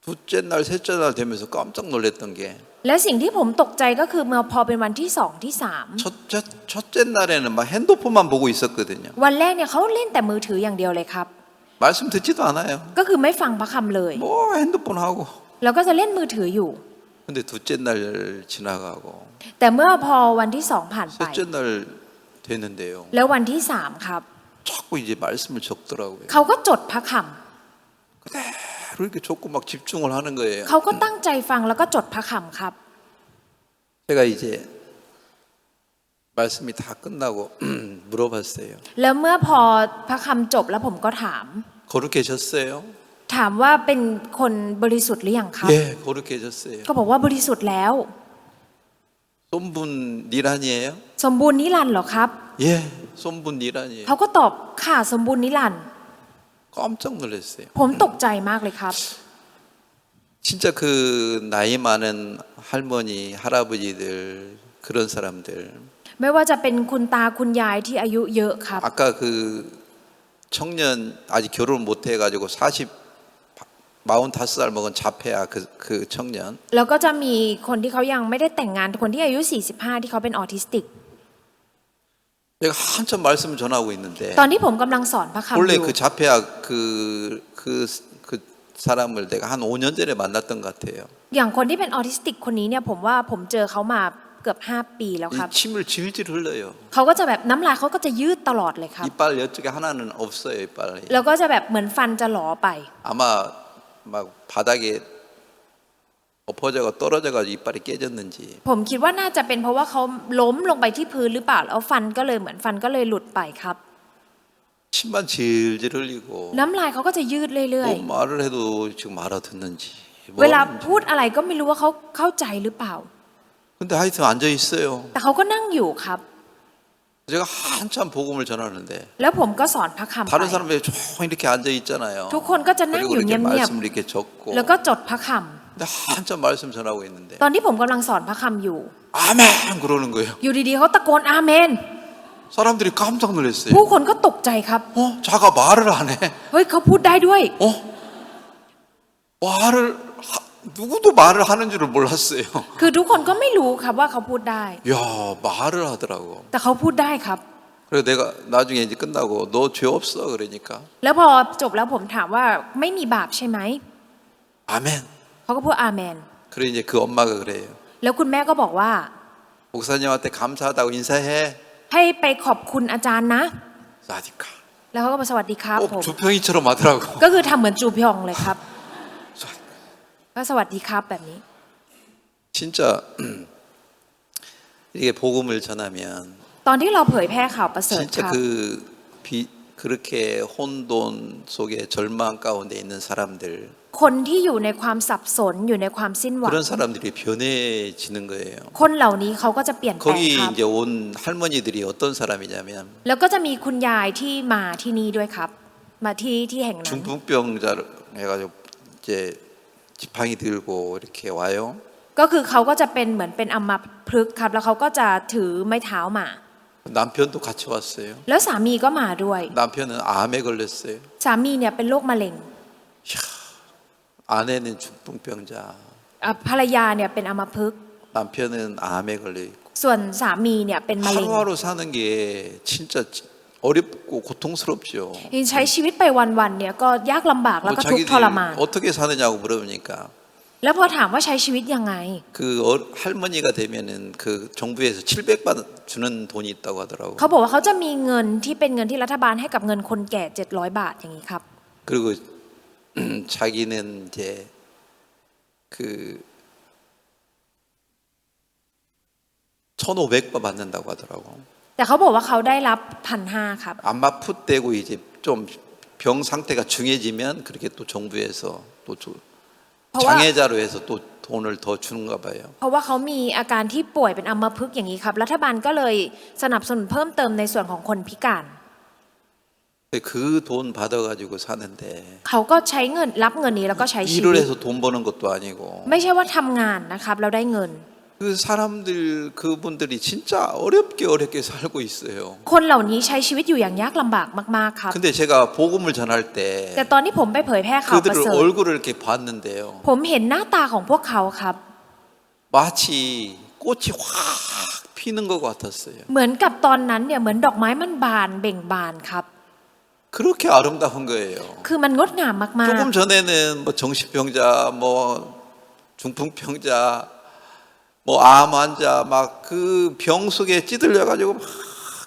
둘째 날, 셋째 날 되면서 깜짝 놀랐던 게 และสิ่งที่ผมตกใจก็คือเมื่อพอเป็นวันที่สองที่สาม 첫째 날에는 막 핸드폰만 보고 있었거든요. วันแรกเนี่ยเขาเล่นแต่มือถืออย่างเดียวเลยครับ 말씀 듣지도 않아요. ก็คือไม่ฟังพระคำเลย 뭐 핸드폰 하고. แล้วก็จะเล่นมือถืออยู่ 근데 둘째 날 지나가고 แต่เมื่อพอวันที่สองผ่านไป 셋째 날 됐는데요. แล้ววันที่สามครับ 자꾸 이제 말씀을 적더라고요. เขาก็จดพระค 그대로 이렇게 적고 막 집중을 하는 거예요. ำเขาก็ตั้งใจฟังแล้วก็จดพระคำครับ 제가 이제 말씀이 다 끝나고 물어봤어요. แล้วเมื่อพอพระคำจบแล้วผมก็ถาม 거룩해졌어요? ถามว่าเป็นคนบริสุทธิ์หรือยังครับ 예, 거룩해졌어요. ก็บอกว่าบริสุทธิ์แล้ว 손분 니란이에요? สมบูรณ์นิรันดร์เหรอครับ 예, 손분 니란이에요. เขาก็ตอบค่ะสมบูรณ์นิรันดร์ 깜짝 놀랐어요. ผมตกใจมากเลยครับ 진짜 그 나이 많은 할머니, 할아버지들 그런 사람들 ไม่ว่าจะเป็นคุณตาคุณยายที่อายุเยอะครับ 아까 그 청년 아직 결혼 못 해가지고 45살 먹은 자폐아 그 청년 แล้วก็จะมีคนที่เขายังไม่ได้แต่งงานคนที่อายุ 45 ที่เขาเป็นออทิสติก 내가 한참 말씀을 전하고 있는데 ตอนที่ผมกำลังสอนพระคำอ 원래 ยู่ 그 자폐아 그 사람을 내가 한 5년 전에 만났던 것 같아요. อย่างคนที่เป็นออทิสติกคนนี้เนี่ยผมว่าผมเจอเขามา เกือบ5 ปีแล้ว 이 ครับ 침을 질질 흘려요. เขาก็จะแบบน้ำลายเขาก็จะยืดตลอดเลยครับ 이빨 이쪽에 하나는 없어요. 이빨이. แล้วก็จะแบบเหมือนฟันจะหลอไป 아마 막 바닥에 엎어져가 떨어져가지고 이빨이 깨졌는지 ผมคิดว่าน่าจะเป็นเพราะว่าเขาล้มลงไปที่พื้นหรือเปล่าแล้วฟันก็เลยเหมือนฟันก็เลยหลุดไปครับ 침만 질질 흘리고 น้ำลายเขาก็จะยืดเรื่อย 뭐 말을 해도 지금 알아듣는지 ๆ เวลา 뭐하는지. พูดอะไรก็ไม่รู้ว่าเขาเข้าใจหรือเปล่า 근데 하여튼 앉아 있어요. แต่เขาก็นั่งอยู่ครับ 제가 한참 복음을 전하는데 แล้วผมก็สอนพระคำไป 다른 사람들이 쭉 이렇게 앉아 있잖아요. ทุกคนก็จะนั่ง 그리고 อยู่ 이렇게 เงียบ 말씀을 이렇게 적고 ๆแล้วก็จดพระค 근데 한참 말씀 전하고 있는데 ำตอนที่ผมกำลังสอนพระคำอยู่ 아멘 그러는 거예요. อยู่ดีๆเขาตะโกนอาเมน 사람들이 깜짝 놀랐어요. ผู้คนก็ตกใจครับ 자가 말을 안 해. เฮ้ยเขาพูดได้ด้วย 말을 누구도 말을 하는 줄을 몰랐어요. คือทุกคนก็ไม่รู้ครับว่าเขาพูดได้ 야 말을 하더라고. แต่เขาพูดได้ครับ 그래서 내가 나중에 이제 끝나고 너 죄 없어 그러니까 แล้วพอจบแล้วผมถามว่าไม่มีบาปใช่ไหม 아멘. เขาก็พูดอาเมน 그래 이제 그 엄마가 그래요. แล้วคุณแม่ก็บอกว่า 목사님한테 감사하다고 인사해. ให้ไปขอบคุณอาจารย์นะ 사디카. แล้วเขาก็บอกสวัสดีครับผม 꼭 주평이처럼 하더라고. ก็คือทำเหมือนจูพยองเลยครับก็สวัสดีครับแบบนี้ 진짜 이게 복음을 전하면 ตอนที่เราเผยแพร่ข่าวประเสริฐค 진짜 รับ 그렇게 혼돈 속에 절망 가운데 있는 사람들 คนที่อยู่ในความสับสนอยู่ในความสิ้นหวัง 그런 사람들이 변해지는 거예요. คนเหล่านี้เขาก็จะเปลี่ยนแปลง 거기 ครับ 이제 온 할머니들이 어떤 사람이냐면 แล้วก็จะมีคุณยายที่มาที่นี่ด้วยครับ มาที่แห่งนั้น 중풍병자를 해가지고 이제 지팡이 들고 이렇게 와요. ก็คือเขาก็จะเป็นเหมือนเป็นอัมพฤกษ์ครับ แล้วเขาก็จะถือไม้เท้ามา 남편도 같이 왔어요. แล้วสามีก็มาด้วย 남편은 암에 걸렸어요. สามีเนี่ยเป็นโรคมะเร็ง 아내는 중풍병자, ภรรยาเนี่ยเป็นอัมพฤกษ์ 남편은 암에 걸려 있고 ส่วนสามีเนี่ยเป็นมะเร็ง 하루하루 사는 게 진짜 어렵고 고통스럽죠. ใช้ชีวิตไปวันๆเนี่ยก็ยากลำบากแล้ว 뭐 ก็ทุกข์ทรมาน 어떻게 사느냐고 물어보니까 แล้วพอถามว่าใช้ชีวิตยังไง 그 할머니가 되면은 그 정부에서 700만 주는 돈이 있다고 하더라고. เขาบอกว่าเขาจะมีเงินที่เป็นเงินที่รัฐบาลให้กับเงินคนแก่700 บาทอย่างนี้ครับ 그리고 자기는 이제 그 1,500바 받는다고 하더라고. แต่เขาบอกว่าเขาได้รับ1,500ครับ 안마풋되고 이제 좀 병 상태가 중해지면 그렇게 또 정부에서 또 장애자로 해서 또 돈을 더 주는가 봐요. เพราะว่าเขามีอาการที่ป่วยเป็นอัมพฤกษ์อย่างนี้ครับ รัฐบาลก็เลยสนับสนุนเพิ่มเติมในส่วนของคนพิการ 그 돈 받아가지고 사는데 เขาก็ใช้เงินรับเงินนี้แล้วก็ใช้ชีวิ 일을 ต 해서 돈 버는 것도 아니고 ไม่ใช่ว่าทำงานนะครับแล้วได้เงิน 그 사람들 그분들이 진짜 어렵게 살고 있어요. คนเหล่านี้ใช้ชีวิตอยู่อย่างยากลำบากมากๆครับ 근데 제가 복음을 전할 แต่ 때 ตอนที่ผมไปเผยแพร่ข่าวประ 그들을 เสริฐ 얼굴을 이렇게 봤는데요. ผมเห็นหน้าตาของพวกเขาครับ 마치 꽃이 확 피는 것 같았어요. เหมือนกับตอนนั้นเนี่ยเหมือนดอกไม้มันบานเบ่งบานครับ 그렇게 아름다운 거예요. คือมันงดงามมาก 조금 전에는 뭐 정신병자, 뭐 중풍병자, 뭐 암 환자 막 그 병 속에 찌들려 가지고 막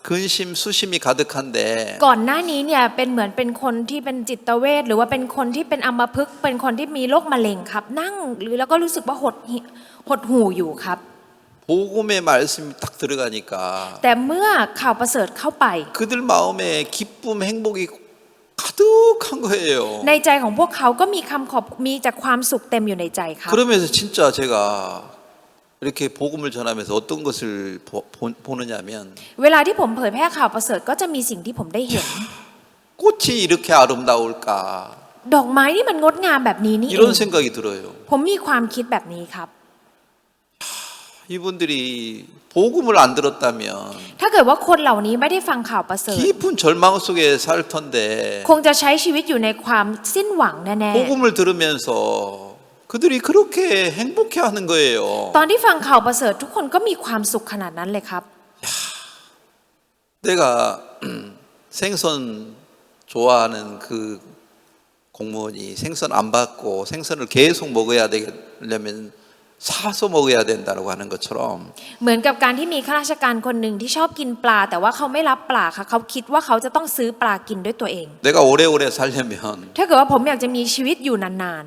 근심 수심이 가득한데 ๆ ก่อนหน้านี้เนี่ยเป็นเหมือนเป็นคนที่เป็นจิตเวชหรือว่าเป็นคนที่เป็นอัมพฤกษ์เป็นคนที่มีโรคมะเร็งครับ นั่งหรือแล้วก็รู้สึกว่าหดหู่อยู่ครับ 복음의 말씀이 딱 들어가니까 แต่เมื่อข่าวประเสริฐเข้าไป 그들 마음에 기쁨 행복이 가득한 거예요. ในใจของพวกเขาก็มีคำขอบมีจากความสุขเต็มอยู่ในใจครับ 그러면서 진짜 제가 이렇게 복음을 전하면서 어떤 것을 보느냐면 เวลาที่ผมเผยแพร่ข่าวประเสริฐก็จะมีสิ่งที่ผมได้เห็น 꽃이 이렇게 아름다울까 ดอกไม้ที่มันงดงามแบบนี้นี่เอ 이런 ง 생각이 들어요. ผมมีความคิดแบบนี้ครับ 이분들이 복음을 안 들었다면 ถ้าเกิดว่าคนเหล่านี้ไม่ได้ฟังข่าวประเสริฐ 깊은 절망 속에 살 텐데 คงจะใช้ชีวิตอยู่ในความสิ้นหวังแน่ 복음을 들으면서 그들이 그렇게 행복해하는 거예요. ๆตอนที่ฟังข่าวประเสริฐทุกคนก็มีความสุขขนาดนั้นเลยครับ 내가 생선 좋아하는 그 공무원이 생선 안 받고 생선을 계속 먹어야 되려면 사서 먹어야 된다고 하는 것처럼 เหมือนกับการที่มีข้าราชการคนหนึ่งที่ชอบกินปลาแต่ว่าเขาไม่รับปลาค่ะเขาคิดว่าเขาจะต้องซื้อปลากินด้วยตัวเอง 내가 오래오래 살려면 ถ้าเกิดว่าผมอยากจะมีชีวิตอยู่นาน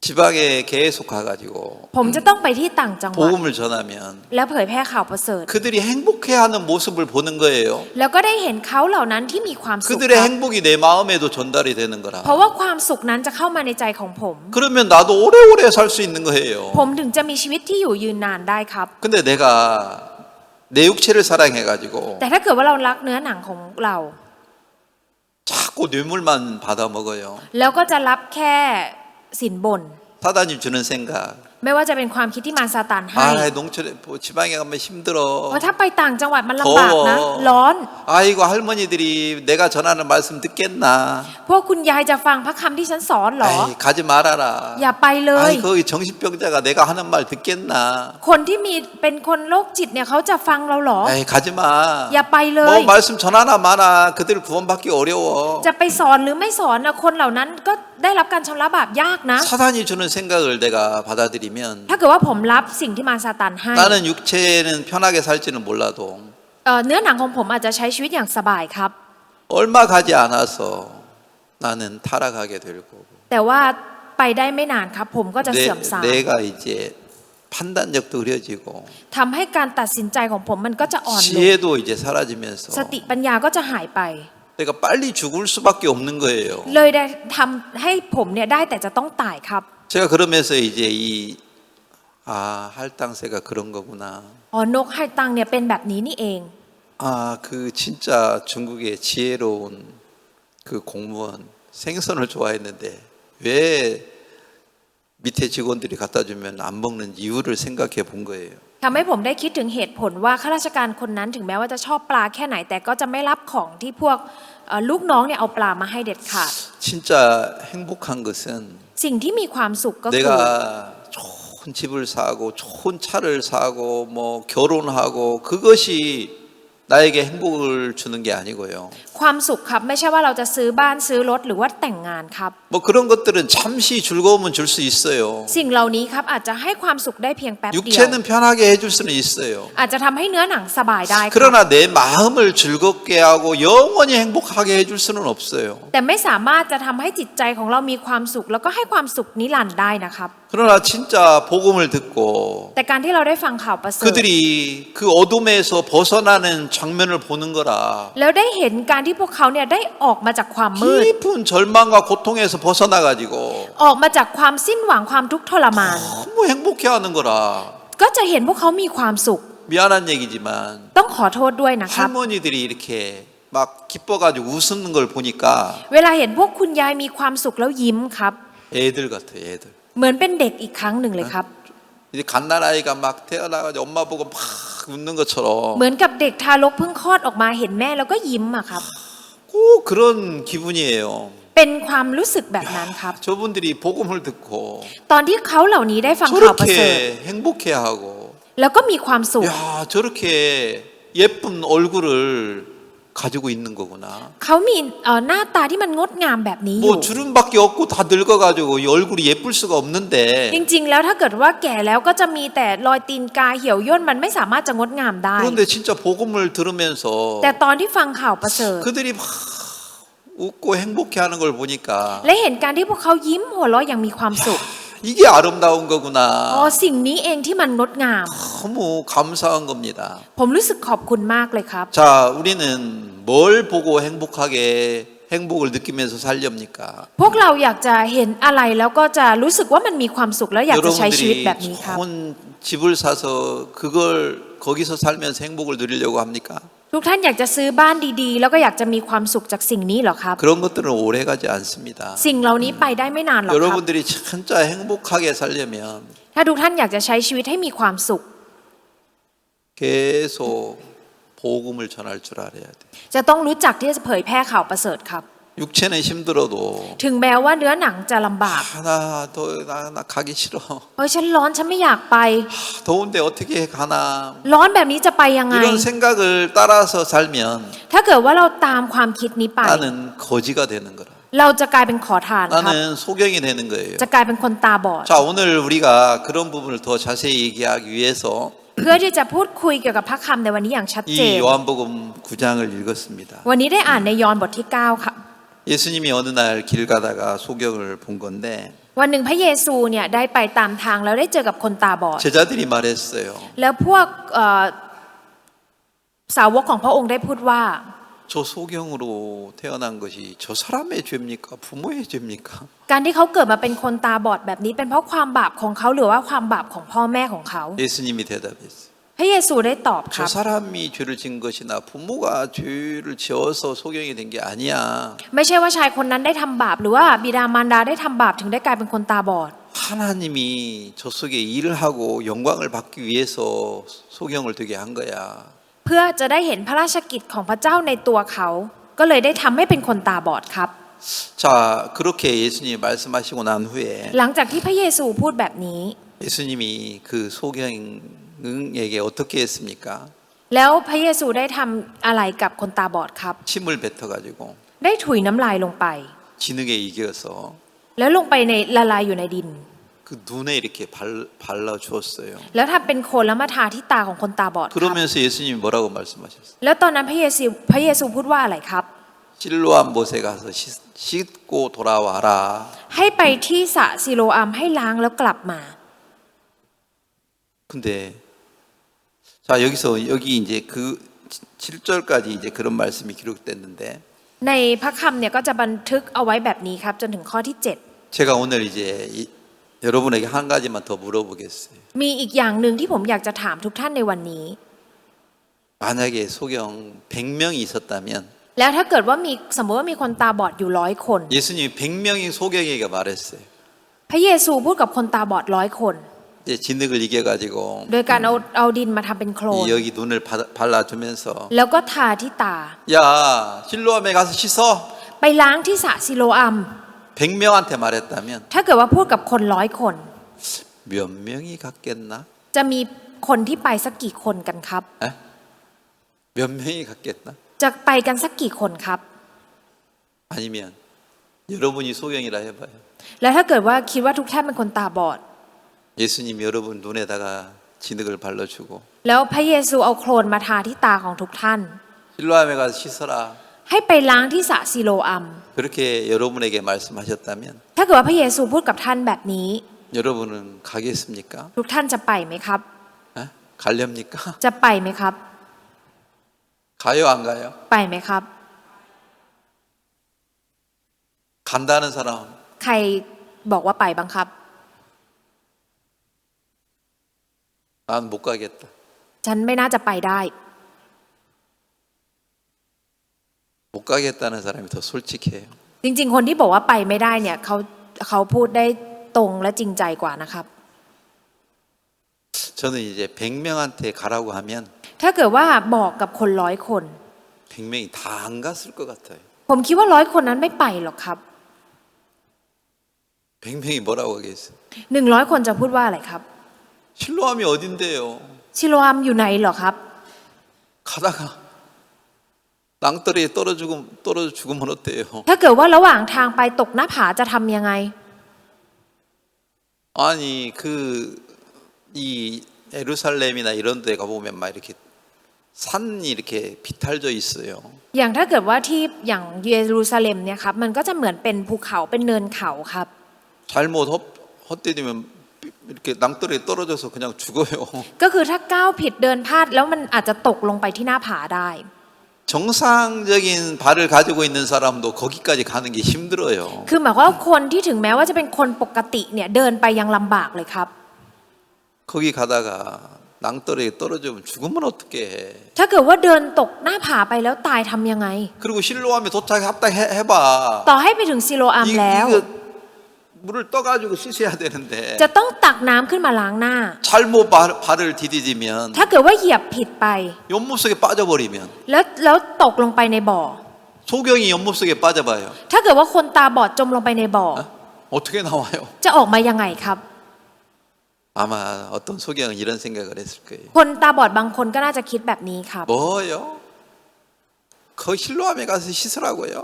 지방에 계속 가가지고 ๆผมจะต้องไปที่ต่างจังหวัด 복음을 전하면 แล้วเผยแพร่ข่าวประเสริฐ 그들이 행복해하는 모습을 보는 거예요. แล้วก็ได้เห็นเขาเหล่านั้นที่มีความสุข 그들의 행복이 내 마음에도 전달이 되는 เพ 거라. ราะว่าความสุขนั้นจะเข้ามาในใจของผม 그러면 나도 오래오래 살 수 있는 거예요. ผมถึงจะมีชีวิตที่อยู่ยืนนานได้ครับ 근데 내가 내 육체를 사랑해가지고 แต่ถ้าเกิดว่าเรารักเนื้อหนังของเรา 자꾸 뇌물만 받아 먹어요. แล้วก็จะรับแค่สินบน 사단이 주는 생각. ไม่ว่าจะเป็นความคิดที่มารซาตานให้ 아, 농촌에 지방에 가면 힘들어. ว่าถ้าไปต่างจังหวัดมันลำบากนะ 더워. ร้อน 아이고 할머니들이 내가 전하는 말씀 듣겠나? พวกคุณยายจะฟังพระคำที่ฉันสอนเหรอ 아이, 가지 말아라. อย่าไปเลย 아이, 거기 정신병자가 내가 하는 말 듣겠나? คนที่มีเป็นคนโรคจิตเนี่ยเขาจะฟังเราเหรอ 아이, 가지 마. อย่าไปเลย 뭐 말씀 전하나 마나 그들 구원받기 어려워. จะไปสอนหรือไม่สอนนะคนเหล่านั้นก็ได้รับการชำระบาปยากนะ 사단이 주는 생각을 내가 받아들이면 ถ้าเกิดว่าผมรับสิ่งที่มารซาตานให้ 나는 육체는 편하게 살지는 몰라도 เนื้อหนังของผมอาจจะใช้ชีวิตอย่างสบายครับ 얼마 가지 않아서 나는 타락하게 될 거고 แต่ว่าไปได้ไม่นานครับ ผมก็จะเสื่อมทราม 내가 이제 판단력도 흐려지고 ทำให้การตัดสินใจของผมมันก็จะอ่อนลง 지혜도 이제 사라지면서 สติปัญญาก็จะหายไป 내가 빨리 죽을 수밖에 없는 거예요. เลยได้ทำให้ผมเนี่ยได้แต่จะต้องตายครับ 제가 그러면서 이제 할당새가 그런 거구나. นกไฮตังเนี่ยเป็นแบบนี้นี่เอง 그 진짜 중국의 지혜로운 그 공무원 생선을 좋아했는데 왜 밑에 직원들이 갖다 주면 안 먹는 이유를 생각해 본 거예요. ทำให้ผมได้คิดถึงเหตุผลว่าข้าราชการคนนั้นถึงแม้ว่าจะชอบปลาแค่ไหนแต่ก็จะไม่รับของที่พวกลูกน้องเนี่ยเอาปลามาให้เด็ดขาด 진짜 행복한 것은 สิ่งที่มีความสุขก็คือ 내가 좋은 집을 사고 좋은 차를 사고 뭐 결혼하고 그것이 나에게 행복을 주는 게 아니고요. ความสุขครับไม่ใช่ว่าเราจะซื้อบ้านซื้อรถหรือว่าแต่งงานครับ 뭐 그런 것들은 잠시 즐거움은 줄 수 있어요. สิ่งเหล่านี้ครับอาจจะให้ความสุขได้เพียงแป๊บเดียว 육체는 편하게 해줄 수는 있어요. อาจจะทำให้เนื้อหนังสบายได้ครับ 그러나 내 마음을 즐겁게 하고 영원히 행복하게 해줄 수는 없어요. แต่ไม่สามารถจะทำให้จิตใจของเรามีความสุขแล้วก็ให้ความสุขนิรันดร์ได้นะครับ 그러나 진짜 복음을 듣고 แต่การที่เราได้ฟังข่าวประเสริฐ 그들이 그 어둠에서 벗어나는 장면을 보는 거라 แล้วได้เห็นการที่พวกเขาเนี่ยได้ออกมาจากความมืด 깊은 절망과 고통에서 벗어나 가지고 ออกมาจากความสิ้นหวังความทุกข์ทรมาน 너무 행복해하는 거라 ก็จะเห็นพวกเขามีความสุข 미안한 얘기지만 ต้องขอโทษด้วยนะครับ 할머니들이 이렇게 막 기뻐가지고 웃는 걸 보니까 เวลาเห็นพวกคุณยายมีความสุขแล้วยิ้มครับ 애들 같아요 애들 เหมือนเป็นเด็กอีกครั้งหนึ่งเลยครับ 이제 갓난아이가 막 태어나가지고 엄마 보고 막 웃는 것처럼 เหมือนกับเด็กทารกเพิ่งคลอดออกมาเห็นแม่แล้วก็ยิ้มอะครับ 꼭 그런 기분이에요. เป็นความรู้สึกแบบนั้นครับ 저분들이 복음을 듣고 ตอนที่เขาเหล่านี้ได้ฟังข่าวประเสริฐ 저렇게 행복해하고 แล้วก็มีความสุข 야 저렇게 예쁜 얼굴을 가지고 있는 거구나. เขามีหน้าตาที่มันงดงามแบบนี้อยู่ 뭐 주름밖에 없고 다 늙어가지고 이 얼굴이 예쁠 수가 없는데 จริงๆ แล้วถ้าเกิดว่าแก่แล้วก็จะมีแต่รอยตีนกาเหี่ยวย่นมันไม่สามารถจะงดงามได้ 그런데 진짜 복음을 들으면서 แต่ตอนที่ฟังข่าวประเสริฐ 그들이 막 웃고 행복해하는 걸 보니까 และเห็นการที่พวกเขายิ้มหัวเราะอย่างมีความสุข 이게 아름다운 거구나. สิ่งนี้เองที่มันงดงาม 너무 감사한 겁니다. ผมรู้สึกขอบคุณมากเลยครับ 자, 우리는 뭘 보고 행복을 느끼면서 살렵니까? พวกเราอยากจะเห็นอะไรแล้วก็จะรู้สึกว่ามันมีความสุขแล้วอยากจะใช้ชีวิตแบบนี้ครับ 좋은 집을 사서 그걸 거기서 살면서 행복을 누리려고 합니까? ทุกท่านอยากจะซื้อบ้านดีๆ แล้วก็อยากจะมีความสุขจากสิ่งนี้เหรอครับ 그런 것들은 오래 가지 않습니다. สิ่งเหล่านี้ไปได้ไม่นานหรอกครับ 여러분들이 진짜 행복하게 살려면 ถ้าทุกท่านอยากจะใช้ชีวิตให้มีความสุข 계속 복음을 전할 줄 알아야 돼. จะต้องรู้จักที่จะเผยแพร่ข่าวประเสริฐครับ 육체는 힘들어도 ถึงแม้ว่าเนื้อหนังจะลำบาก 나 가기 싫어. ฉันร้อนฉันไม่อยากไป 더운데 어떻게 가나. ร้อนแบบนี้จะไปยังไง 이런 생각을 따라서 살면 ถ้าเกิดว่าเราตามความคิดนี้ไป 나는 거지가 되는 거라. เราจะกลายเป็นขอทานครับ 나는 소경이 되는 거예요. จะกลายเป็นคนตาบอด 자, 오늘 우리가 그런 부분을 더 자세히 얘기하기 위해서 เพื่อที่จะพูดคุยเกี่ยวกับพระคำในวันนี้อย่างชัดเจน 이 요한복음 9장을 읽었습니다. วันนี้ได้อ่านในยอห์นบทที่9ค่ะ 예수님이 어느 날 길 가다가 소경을 본 건데 วันหนึ่งพระเยซูเนี่ยได้ไปตามทางแล้วได้เจอกับคนตาบอด 제자들이 말했어요. แล้วพวกสาวกของพระองค์ได้พูดว่า 저 소경으로 태어난 것이 저 사람의 죄입니까? 부모의 죄입니까? การที่เขาเกิดมาเป็นคนตาบอดแบบนี้เป็นเพราะความบาปของเขาหรือว่าความบาปของพ่อแม่ของเขา 예수님이 대답했어요. พระเยซูได้ตอบค 저 รับ 사람이 죄를 지은 것이나 부모가 죄를 지어서 소경이 된 게 아니야. ไม่ใช่ว่าชายคนนั้นได้ทำบาปหรือว่าบิดามารดาได้ทำบาปถึงได้กลายเป็นคนตาบอด 하나님이 저 속에 일을 하고 영광을 받기 위해서 소경을 되게 한 거야. เพื่อจะได้เห็นพระราชกิจของพระเจ้าในตัวเขา ก็เลยได้ทำให้เป็นคนตาบอดครับ 자, 그렇게 예수님이 말씀하시고 난 후에 หลังจากที่พระเยซูพูดแบบนี้ 예수님이 그 소경에게 어떻게 했습니까? แล้วพระเยซูได้ทำอะไรกับคนตาบอดครับ 침을 뱉어가지고 ได้ถุยน้ำลายลงไป 진흙에 이겨서 แล้วลงไปในละลายอยู่ในดิน 그 눈에 이렇게 발라 주었어요. แล้วทำเป็นโคลนแล้วมาทาที่ตาของคนตาบอดครับ 그러면서 예수님이 뭐라고 말씀하셨어요? แล้วตอนนั้นพระเยซูพูดว่าอะไรครับ 실로암 못에 가서 씻고 돌아와라. ให้ไปที่สระซิโลอัมให้ล้างแล้วกลับมา 근데 자 여기서 여기 이제 그 7절까지 이제 그런 말씀이 기록됐는데 ในพระคำเนี่ยก็จะบันทึกเอาไว้แบบนี้ครับจนถึงข้อที่ 제가 오늘 이제 여러분에게 한 가지만 더 물어보겠어요. 7มีอีกอย่างหนึ่งที่ผมอยากจะถามทุกท่านในวันนี้ 만약에 소경 100명이 있었다면 แล้วถ้าเกิดว่ามีสมมติว่ามีคนตาบอดอยู่100 คน 예수님이 100명이 소경에게 말했어요. พระเยซูพูดกับคนตาบอด100 คน 이제 진흙을 이겨가지고 โดยการเอาดินมาทำเป็นโคลน 여기 눈을 발라주면서 แล้วก็ทาที่ตา 야 실로암에 가서 씻어. ไปล้างที่สระซิโลอัม 100명한테 말했다면 ถ้าเกิดว่าพูดกับคน100 คน 몇 명이 갔겠나? จะมีคนที่ไปสักกี่คนกันครับ 에? 몇 명이 갔겠나? จะไปกันสักกี่คนครับ 아니면 여러분이 소경이라 해봐요. แล้วถ้าเกิดว่าคิดว่าทุกท่านเป็นคนตาบอด 예수님 여러분 눈에다가 진흙을 발라주고 แล้วพระเยซูเอาโคลนมาทาที่ตาของทุกท่าน 실로암에 가서 씻어라. ให้ไปล้างที่สระซิโลอัม 그렇게 여러분에게 말씀하셨다면 ถ้าเกิดว่าพระเยซูพูดกับท่านแบบนี้ 여러분은 가겠습니까? ทุกท่านจะไปไหมครับ 에? 가렵니까? จะไปไหมครับ 가요 안 가요? ไปไหมครับ 간다는 사람 ใครบอกว่าไปบ้างครับ 난 못 가겠다. ฉันไม่น่าจะไปได้ 못 가겠다는 사람이 더 솔직해요. จริงๆ คนที่บอกว่าไปไม่ได้เนี่ยเขาพูดได้ตรงและจริงใจกว่านะครับ 저는 이제 100명한테 가라고 하면 ถ้าเกิดว่าบอกกับคน100 คน 100명이 다 안 갔을 것 같아요. ผมคิดว่า100 คนนั้นไม่ไปหรอกครับ 100명이 뭐라고 하겠어요? 100 คนจะพูดว่าอะไรครับ 실로암이 어딘데요? ซิโลอัมอยู่ไหนเหรอครับ 가다가 낭떠러지에 떨어져 죽으면 어때요? ถ้าเกิดว่าระหว่างทางไปตกหน้าผาจะทำยังไง 아니 이 예루살렘이나 이런 데 가보면 막 이렇게 산이 이렇게 비탈져 있어요. อย่างถ้าเกิดว่าที่อย่างเยรูซาเล็มเนี่ยครับมันก็จะเหมือนเป็นภูเขาเป็นเนินเขาครับ 잘못 헛디디면 이렇게 낭떠러지에 떨어져서 그냥 죽어요. ก็คือถ้าก้าวผิดเดินพลาดแล้วมันอาจจะตกลงไปที่หน้าผาได้ 정상적인 발을 가지고 있는 사람도 거기까지 가는 게 힘들어요. คือหมายความว่าคนที่ถึงแม้ว่าจะเป็นคนปกติเนี่ยเดินไปยังลำบากเลยครับ 거기 가다가 낭떠러지에 떨어지면 죽으면 어떡해. ถ้าเกิดว่าเดินตกหน้าผาไปแล้วตายทำยังไง 그리고 실로암에 도착했다 해봐. ต่อให้ไปถึงซิโลอัมแล้ว 이거 물을 떠가지고 씻어야 되는데 จะต้องตักน้ำขึ้นมาล้างหน้า 잘못 발을 디디디면 ถ้าเกิดว่าเหยียบผิดไป 연못 속에 빠져버리면 แล้วตกลงไปในบ่อ 소경이 연못 속에 빠져봐요. ถ้าเกิดว่าคนตาบอดจมลงไปในบ่อ 어떻게 나와요? จะออกมายังไงครับ 아마 어떤 소경은 이런 생각을 했을 거예요. คนตาบอดบางคนก็น่าจะคิดแบบนี้ครับ 뭐요? 그 실로암에 가서 씻으라고요?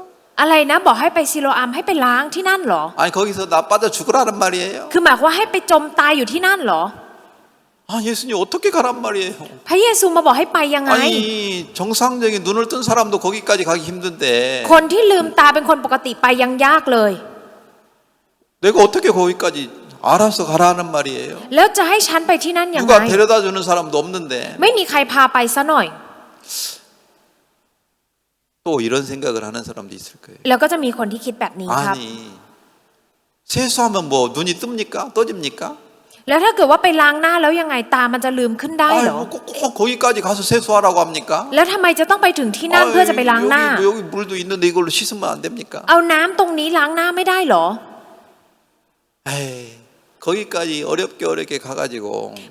อะไรนะบอกให้ไปซิโลอัมให้ไปล้างที่นั่นเหรอ 아니 거기서 나 빠져 죽으라는 말이에요. คือหมายความว่าให้ไปจมตายอยู่ที่นั่นเหรอ 아 예수님 어떻게 가란 말이에요. พระเยซูมาบอกให้ไปยังไง 아니 정상적인 눈을 뜬 사람도 거기까지 가기 힘든데 คนที่ลืมตาเป็นคนปกติไปยังยากเลย 내가 어떻게 거기까지 알아서 가라는 말이에요. แล้วจะให้ฉันไปที่นั่นยังไง 누가 데려다 주는 사람도 없는데 ไม่มีใครพาไปซะหน่อย 또 이런 생각을 하는 사람도 있을 거예요. แล้วก็จะมีคนที่คิดแบบนี้ครับ 아니 세수하면 뭐 눈이 뜹니까? 떠집니까? แล้วถ้าเกิดว่าไปล้างหน้าแล้วยังไงตามันจะลืมขึ้นได้เหรอ 아니 뭐 꼭 거기까지 가서 세수하라고 합니까? แล้วทำไมจะต้องไปถึงที่นั่นเพื่อจะไปล้างหน้า 여기 물도 있는데 이걸로 씻으면 안 됩니까? เอาน้ำตรงนี้ล้างหน้าไม่ได้เหรอ 에이 거기까지 어렵게 가가지고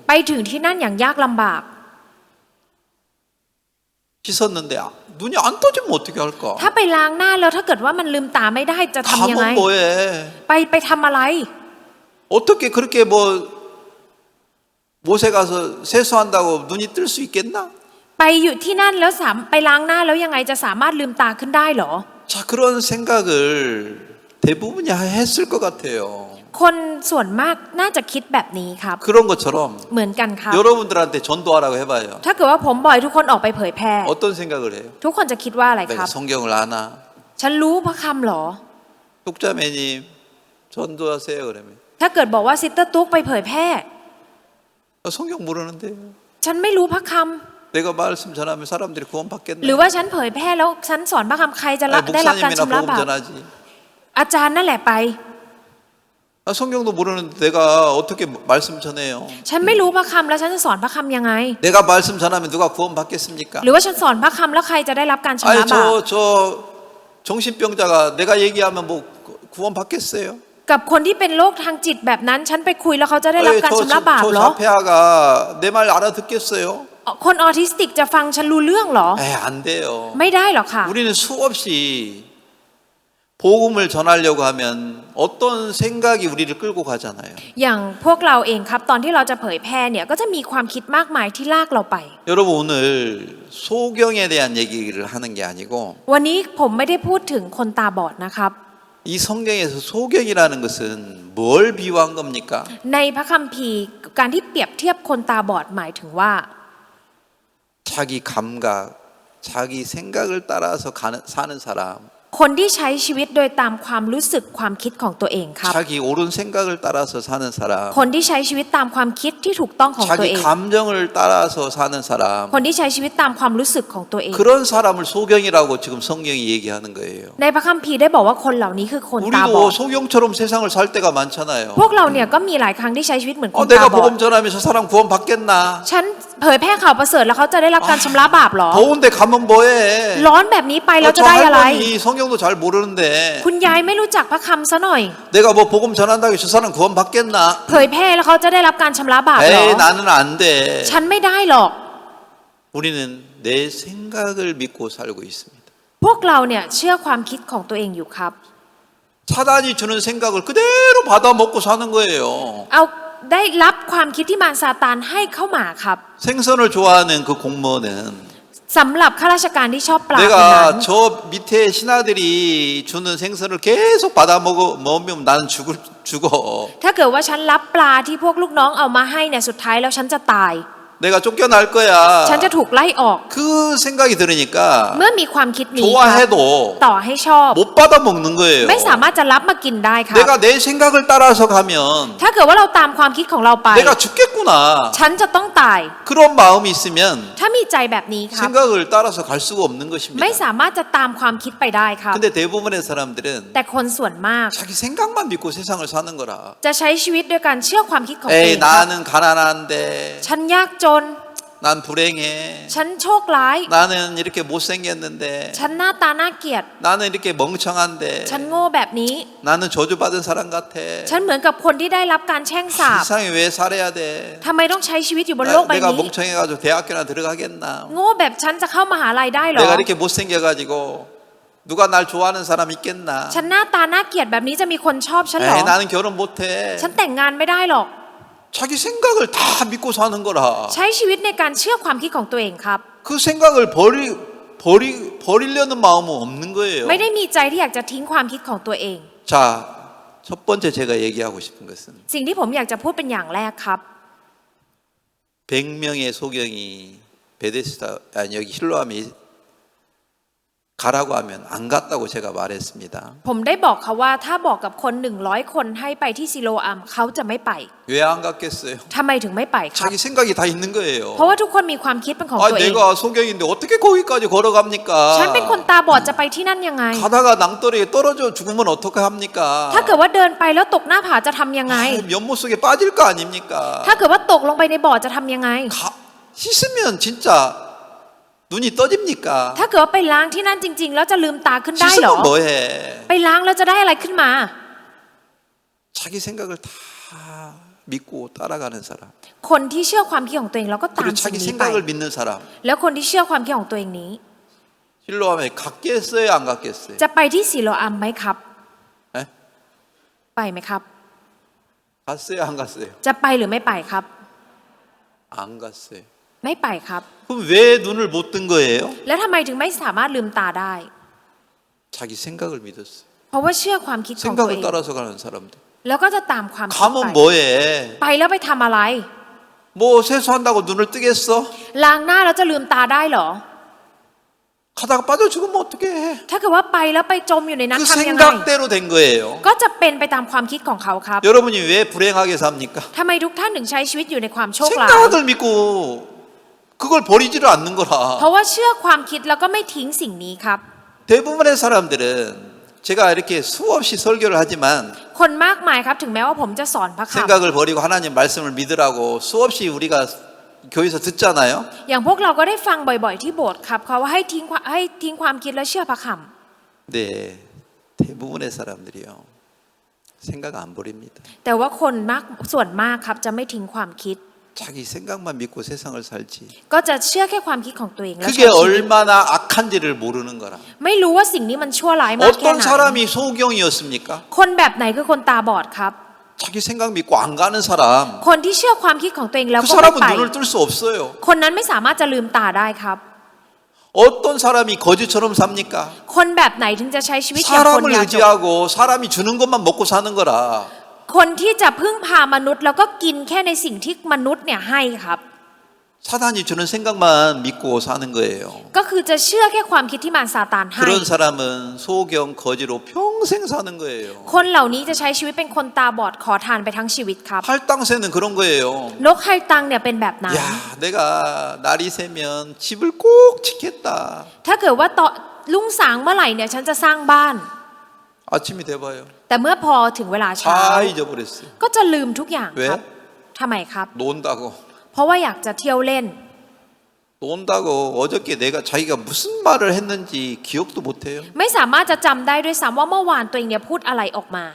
ไปถึงที่นั่นอย่างยากลำบาก 씻었는데 눈이 안 떠지면 어떻게 할까? ถ้าไปล้างหน้าแล้วถ้าเกิดว่ามันลืมตาไม่ได้จะทำยังไง 가면 뭐해? ไปทำอะไร 어떻게 그렇게 뭐 못에 가서 세수한다고 눈이 뜰 수 있겠나? ไปอยู่ที่นั่นแล้วไปล้างหน้าแล้วยังไงจะสามารถลืมตาขึ้นได้เหรอ 자 그런 생각을 대부분이 했을 것 같아요. คนส่วนมากน่าจะคิดแบบนี้ครับ 그런 것처럼 เหมือนกันครับ 여러분들한테 전도하라고 해봐요. ถ้าเกิดว่าผมบ่อยทุกคนออกไปเผยแพร่ 어떤 생각을 해요? ทุกคนจะคิดว่าอะไรค 내가 รับ 성경을 아나? ฉันรู้พระคำเหรอ 뚝자매님 전도하세요 그러면 ถ้าเกิดบอกว่าซิสเตอร์ตุ๊กไปเผยแพร่ 성경 모르는데 ฉันไม่รู้พระคำ 내가 말씀 전하면 사람들이 구원 หรือ 받겠네. ว่าฉันเผยแพร่แล้วฉันสอนพระคำใครจะได้รับการ 목사님이나 ชำระ 복음 บาป 전하지. อาจารย์นั่นแหละไป 성경도 모르는데 내가 어떻게 말씀 전해요? ฉันไม่รู้พระคำแล้วฉันจะสอนพระคำยังไง 내가 말씀 전하면 누가 구원 받겠습니까? หรือว่าฉันสอนพระคำแล้วใครจะได้รับการชำ 아니 ระบาป 저 정신병자가 내가 얘기하면 뭐 구원 받겠어요? กับคนที่เป็นโรคทางจิตแบบนั้น ฉันไปคุยแล้วเขาจะได้รับ 아니, การชำระบาป 저 เหรอ 자폐아가 내 말 알아듣겠어요? คนออทิสติกจะฟังฉันรู้เรื่องเหรอ 에이 안 돼요. ไม่ได้หรอกค่ะ 우리는 수없이 복음을 전하려고 하면 어떤 생각이 우리를 끌고 가잖아요. อย่างพวกเราเองครับตอนที่เราจะเผยแพร่เนี่ยก็จะมีความคิดมากมายที่ลากเราไป 여러분 오늘 소경에 대한 얘기를 하는 게 아니고 วันนี้ผมไม่ได้พูดถึงคนตาบอดนะครับ 이 성경에서 소경이라는 것은 뭘 비유한 겁니까? ในพระคัมภีร์การที่เปรียบเทียบคนตาบอดหมายถึงว่า 자기 감각, 자기 생각을 따라서 사는 사람, คนที่ใช้ชีวิตโดยตามความรู้สึกความคิดของตัวเองครับ 자기 옳은 생각을 따라서 사는 사람, คนที่ใช้ชีวิตตามความคิดที่ถูกต้องของตัว 자기 เอง 감정을 따라서 사는 사람, คนที่ใช้ชีวิตตามความรู้สึกของตัวเอง 그런 사람을 소경이라고 지금 성경이 얘기하는 거예요. ในพระคัมภีร์ได้บอกว่าคนเหล่านี้คือคนตาบอ 우리도 ด 소경처럼 세상을 살 때가 많잖아요. พวกเราเนี่ยก็มีหลายครั้งที่ใช้ชีวิตเหมือนคนตา 내가 บอด 복음 전하면 저 사람 구원 받겠나? ฉันเผยแพร่ข่าวประเสริฐแล้วเขาจะได้รับการชำระบาปเหรอ 더운데 가면 뭐해? ร้อนแบบนี้ไปเราจะ 저 ได้อะไร 할머니 성경도 잘 모르는데 คุณยายไม่รู้จักพระคำซะหน่อย 내가 뭐 복음 전한다고 저 사람 구원 받겠나? เผยแพร่แล้วเขาจะได้รับการชำระบาปเหรอ 에이 나는 안 돼. ฉันไม่ได้หรอก 우리는 내 생각을 믿고 살고 있습니다. พวกเราเนี่ยเชื่อความคิดของตัวเองอยู่ครับ 사단이 주는 생각을 그대로 받아 먹고 사는 거예요. เอาได้รับความคิดที่มารซาตานให้เข้ามาครับ 생선을 좋아하는 그 공무원은 สำหรับข้าราชการที่ชอบปลาคนนั้น 내가 저 밑에 신하들이 주는 생선을 계속 받아 먹으면 나는 죽어. ถ้าเกิดว่าฉันรับปลาที่พวกลูกน้องเอามาให้เนี่ยสุดท้ายแล้วฉันจะตาย 내가 쫓겨날 거야. ฉันจะถูกไล่ออก 그 생각이 들으니까 เมื่อมีความคิดนี้ครับ 좋아해도 ต่อให้ชอบ 못 받아 먹는 거예요. ไม่สามารถจะรับมากินได้ครับ 내가 내 생각을 따라서 가면 ถ้าเกิดว่าเราตามความคิดของเราไป 내가 죽겠구나. ฉันจะต้องตาย 그런 마음이 있으면 ถ้ามีใจแบบนี้ครับ 생각을 따라서 갈 수가 없는 ไม่ 것입니다. สามารถจะตามความคิดไปได้ครับ 근데 대부분의 사람들은 แต่คนส่วนมาก 자기 생각만 믿고 세상을 사는 거라. จะใช้ชีวิตด้วยการเชื่อความคิดของตัวเอ 에이 งครับ 나는 가난한데 ฉันยากจน 난 불행해. ฉันโชคร้าย 나는 이렇게 못생겼는데 ฉันหน้าตาน่าเกลียด 나는 이렇게 멍청한데 ฉันโง่แบบนี้ 나는 저주받은 사람 같아. ฉันเหมือนกับคนที่ได้รับการแช่งสาป 세상에 왜 살아야 돼? ทำไมต้องใช้ชีวิตอยู่บนโลกใบ 내가 นี้ 멍청해가지고 대학교나 들어가겠나? โง่แบบฉันจะเข้ามหาลัยได้เหรอ 내가 이렇게 못생겨가지고 누가 날 좋아하는 사람 있겠나? ฉันหน้าตาน่าเกลียดแบบนี้จะมีคนชอบฉันเหรอ 에이 나는 결혼 못해. ฉันแต่งงานไม่ได้หรอก 자기 생각을 다 믿고 사는 거라. ใช้ชีวิตในการเชื่อความคิดของตัวเองครับ 그 생각을 버리려는 마음은 없는 거예요. ไม่ได้มีใจที่อยากจะทิ้งความคิดของตัวเอง 자, 첫 번째 제가 얘기하고 싶은 것은 สิ่งที่ผมอยากจะพูดเป็นอย่างแรกครับ 100명의 소경이 베데스다 아니 여기 실로암이 가라고 하면 안 갔다고 제가 말했습니다. ผมได้บอกเขาว่าถ้าบอกกับคน100 คนให้ไปที่ซิโลอัมเขาจะไม่ไป 왜 안 갔겠어요? ทำไมถึงไม่ไปครับ 자기 생각이 다 있는 거예요. เพราะว่าทุกคนมีความคิดเป็นของ 아, ตัวเอง 내가 소경인데 어떻게 거기까지 ฉัน 걸어갑니까? เป็นคนตาบอดจะไปที่นั่นยังไง 가다가 낭떠러리에 떨어져 죽으면 어떻게 합니까? ถ้าเกิดว่าเดินไปแล้วตกหน้าผาจะทำยังไง 아, 연못 속에 빠질 거 아닙니까? ถ้าเกิดว่าตกลงไปในบ่อจะทำยังไง 씻으면 진짜 눈이 떠집니까? ถ้าเกิดว่าไปล้างที่นั่นจริง ๆ แล้วจะลืมตาขึ้นได้เหรอ 씻으면 뭐해? ไปล้างแล้วจะได้อะไรขึ้นมา 자기 생각을 다 믿고 따라가는 사람. คนที่เชื่อความคิดของตัวเองแล้วก็ตาม 그리고 สิ่ง 자기 นี้ไป 생각을 믿는 사람. แล้วคนที่เชื่อความคิดของตัวเองนี้ 실로암에 갔겠어요, 안 갔겠어요? จะไปที่ซิโลอัมไหมครับ 에? ไปไหมครับ 갔어요, 안 갔어요? จะไปหรือไม่ไปครับ 안 갔어요. ไม่ไปครับ 그럼 왜 눈을 못 뜬 거예요? แล้วทำไมถึงไม่สามารถลืมตาได้ 자기 생각을 믿었어요. เพราะว่าเชื่อความคิดของตัวเอ 생각을 ง 따라서 가는 사람들. แล้วก็จะตามความคิด 가면 ไป 뭐해? ไปแล้วไปทำอะไร 뭐 세수한다고 눈을 뜨겠어? ล้างหน้าแล้วจะลืมตาได้เหรอ 가다가 빠져 죽으면 어떻게 해? ถ้าเกิดว่าไปแล้วไปจมอยู่ในนั้น 그 ทำยังไง 생각대로 된 거예요. ก็จะเป็นไปตามความคิดของเขาครับ 여러분이 왜 불행하게 삽니까? ทำไมทุกท่านถึงใช้ชีวิตอยู่ในความโชคร้าย 생각을 믿고 그걸 버리지를 않는 เพ 거라. ราะว่าเชื่อความคิดแล้วก็ไม่ทิ้งสิ่งนี้ครับ 대부분의 사람들은 제가 이렇게 수없이 설교를 하지만 คนมากมายครับถึงแม้ว่าผมจะสอนพระค 생각을 버리고 하나님 말씀을 믿으라고 수없이 우리가 교회에서 듣잖아요. ำอย่างพวกเราก็ได้ฟังบ่อยๆที่โบสถ์ครับเขาว่าให้ทิ้งความคิดและเชื่อพระค 네, 대부분의 사람들이요 생각 안 버립니다. ำแต่ว่าคนมากส่วนมากครับจะไม่ทิ้งความคิด 자기 생각만 믿고 세상을 살지. ก็จะเชื่อแค่ความคิดของตัวเองและ 그게 ใช้ชีวิต 얼마나 악한지를 모르는 거라. ไม่รู้ว่าสิ่งนี้มันชั่วร้ายมากแค่ 어떤 ไหน 사람이 소경이었습니까? คนแบบไหนคือคนตาบอดครับ 자기 생각 믿고 안 가는 사람. คนที่เชื่อความคิดของตัวเองแล้ว 그 ก็ไม่ 사람은 ไป 눈을 뜰 수 없어요. คนนั้นไม่สามารถจะลืมตาได้ครับ 어떤 사람이 거지처럼 삽니까? คนแบบไหนถึงจะใช้ชีวิตอย่างคน 사람을 ยาจก 의지하고 사람이 주는 것만 먹고 사는 거라. คนที่จะพึ่งพามนุษย์แล้วก็กินแค่ในสิ่งที่มนุษย์เนี่ยให้ครับ 사단이 주는 생각만 믿고 사는 거예요. ก็คือจะเชื่อแค่ความคิดที่มารซาตานให้ 그런 사람은 소경 거지로 평생 사는 거예요. คนเหล่านี้จะใช้ชีวิตเป็นคนตาบอดขอทานไปทั้งชีวิตครับ 할당새는 그런 거예요. นกไฮตังเนี่ยเป็นแบบนั้น 야, 내가 날이 새면 집을 꼭 짓겠다. ถ้าเกิดว่าต่อลุ่งสางเมื่อไหร่เนี่ยฉันจะสร้างบ้าน 아침이 돼봐요. แต่เมื่อพอถึงเวลาเช้า 다 잊어버렸어요. ก็จะลืมทุกอย่างครับ เว้ ทำไมครับ 논다고. เพราะว่าอยากจะเที่ยวเล่น 논다고 어저께 내가 자기가 무슨 말을 했는지 기억도 못해요. ไม่สามารถจะจำได้ด้วยซ้ำว่าเมื่อวานตัวเองเนี่ยพูดอะไรออกมา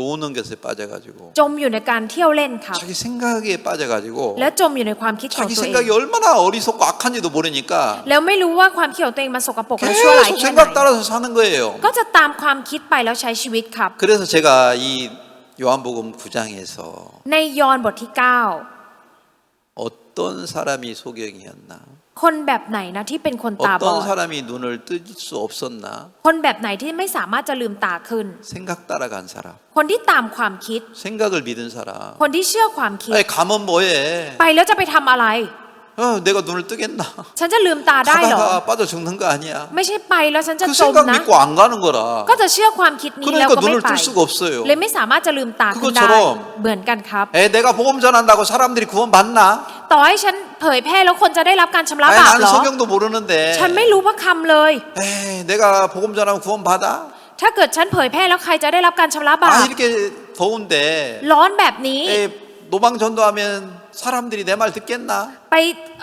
노는 것에 빠져가지고 จมอยู่ในการเที่ยวเล่นครับ 자기 생각에 빠져가지고 แล้วจมอยู่ในความคิดของ 자기 ตัวเอง 생각이 얼마나 어리석고 악한지도 모르니까 แล้วไม่รู้ว่าความคิดของตัวเองมันสกปรกและชั่วร้าย 계속 แค่ไหน 생각 따라서 사는 거예요. ก็จะตามความคิดไปแล้วใช้ชีวิตครับ 그래서 제가 이 요한복음 9장에서 ในยอห์นบทที่ 어떤 사람이 소경이었나 9 คนแบบไหนนะที่เป็นคนตาบอ 어떤 ด 사람이 눈을 뜰 수 없었나 คนแบบไหนที่ไม่สามารถจะลืมตาขึ้น 생각 따라간 사람 คนที่ตามความคิด 생각을 믿은 사람 คนที่เชื่อความคิด 아니 가면 뭐해 ไปแล้วจะไปทำอะไร 내가 눈을 뜨겠나 ฉันจะลืมตาได้เหรอ 가다가 빠져 죽는 거 아니야 ไม่ใช่ไปแล้วฉันจะ 그 จม 생각 นะ 믿고 안 가는 거라 ก็จะเชื่อความคิดนี้แล้ว 그러니까 ก็ไม่ 눈을 ไป 뜰 수가 없어요 เลยไม่สามารถจะลืมตาขึ้นได้ 그것처럼 เหมือนกันครับ 내가 복음 전한다고 사람들이 구원 받나 ต่อให้ฉันเผยแพร่แล้วคนจะได้รับการชำระ 아니, บาป 나는 เหรอ 성경도 모르는데 ฉันไม่รู้พระคำเลย 내가 복음 전하면 구원 받아 ถ้าเกิดฉันเผยแพร่แล้วใครจะได้รับการชำระบาป 이렇게 더운데 ร้อนแบบนี้ 노방 전도하면 사람들이 내 말 듣겠나 ไป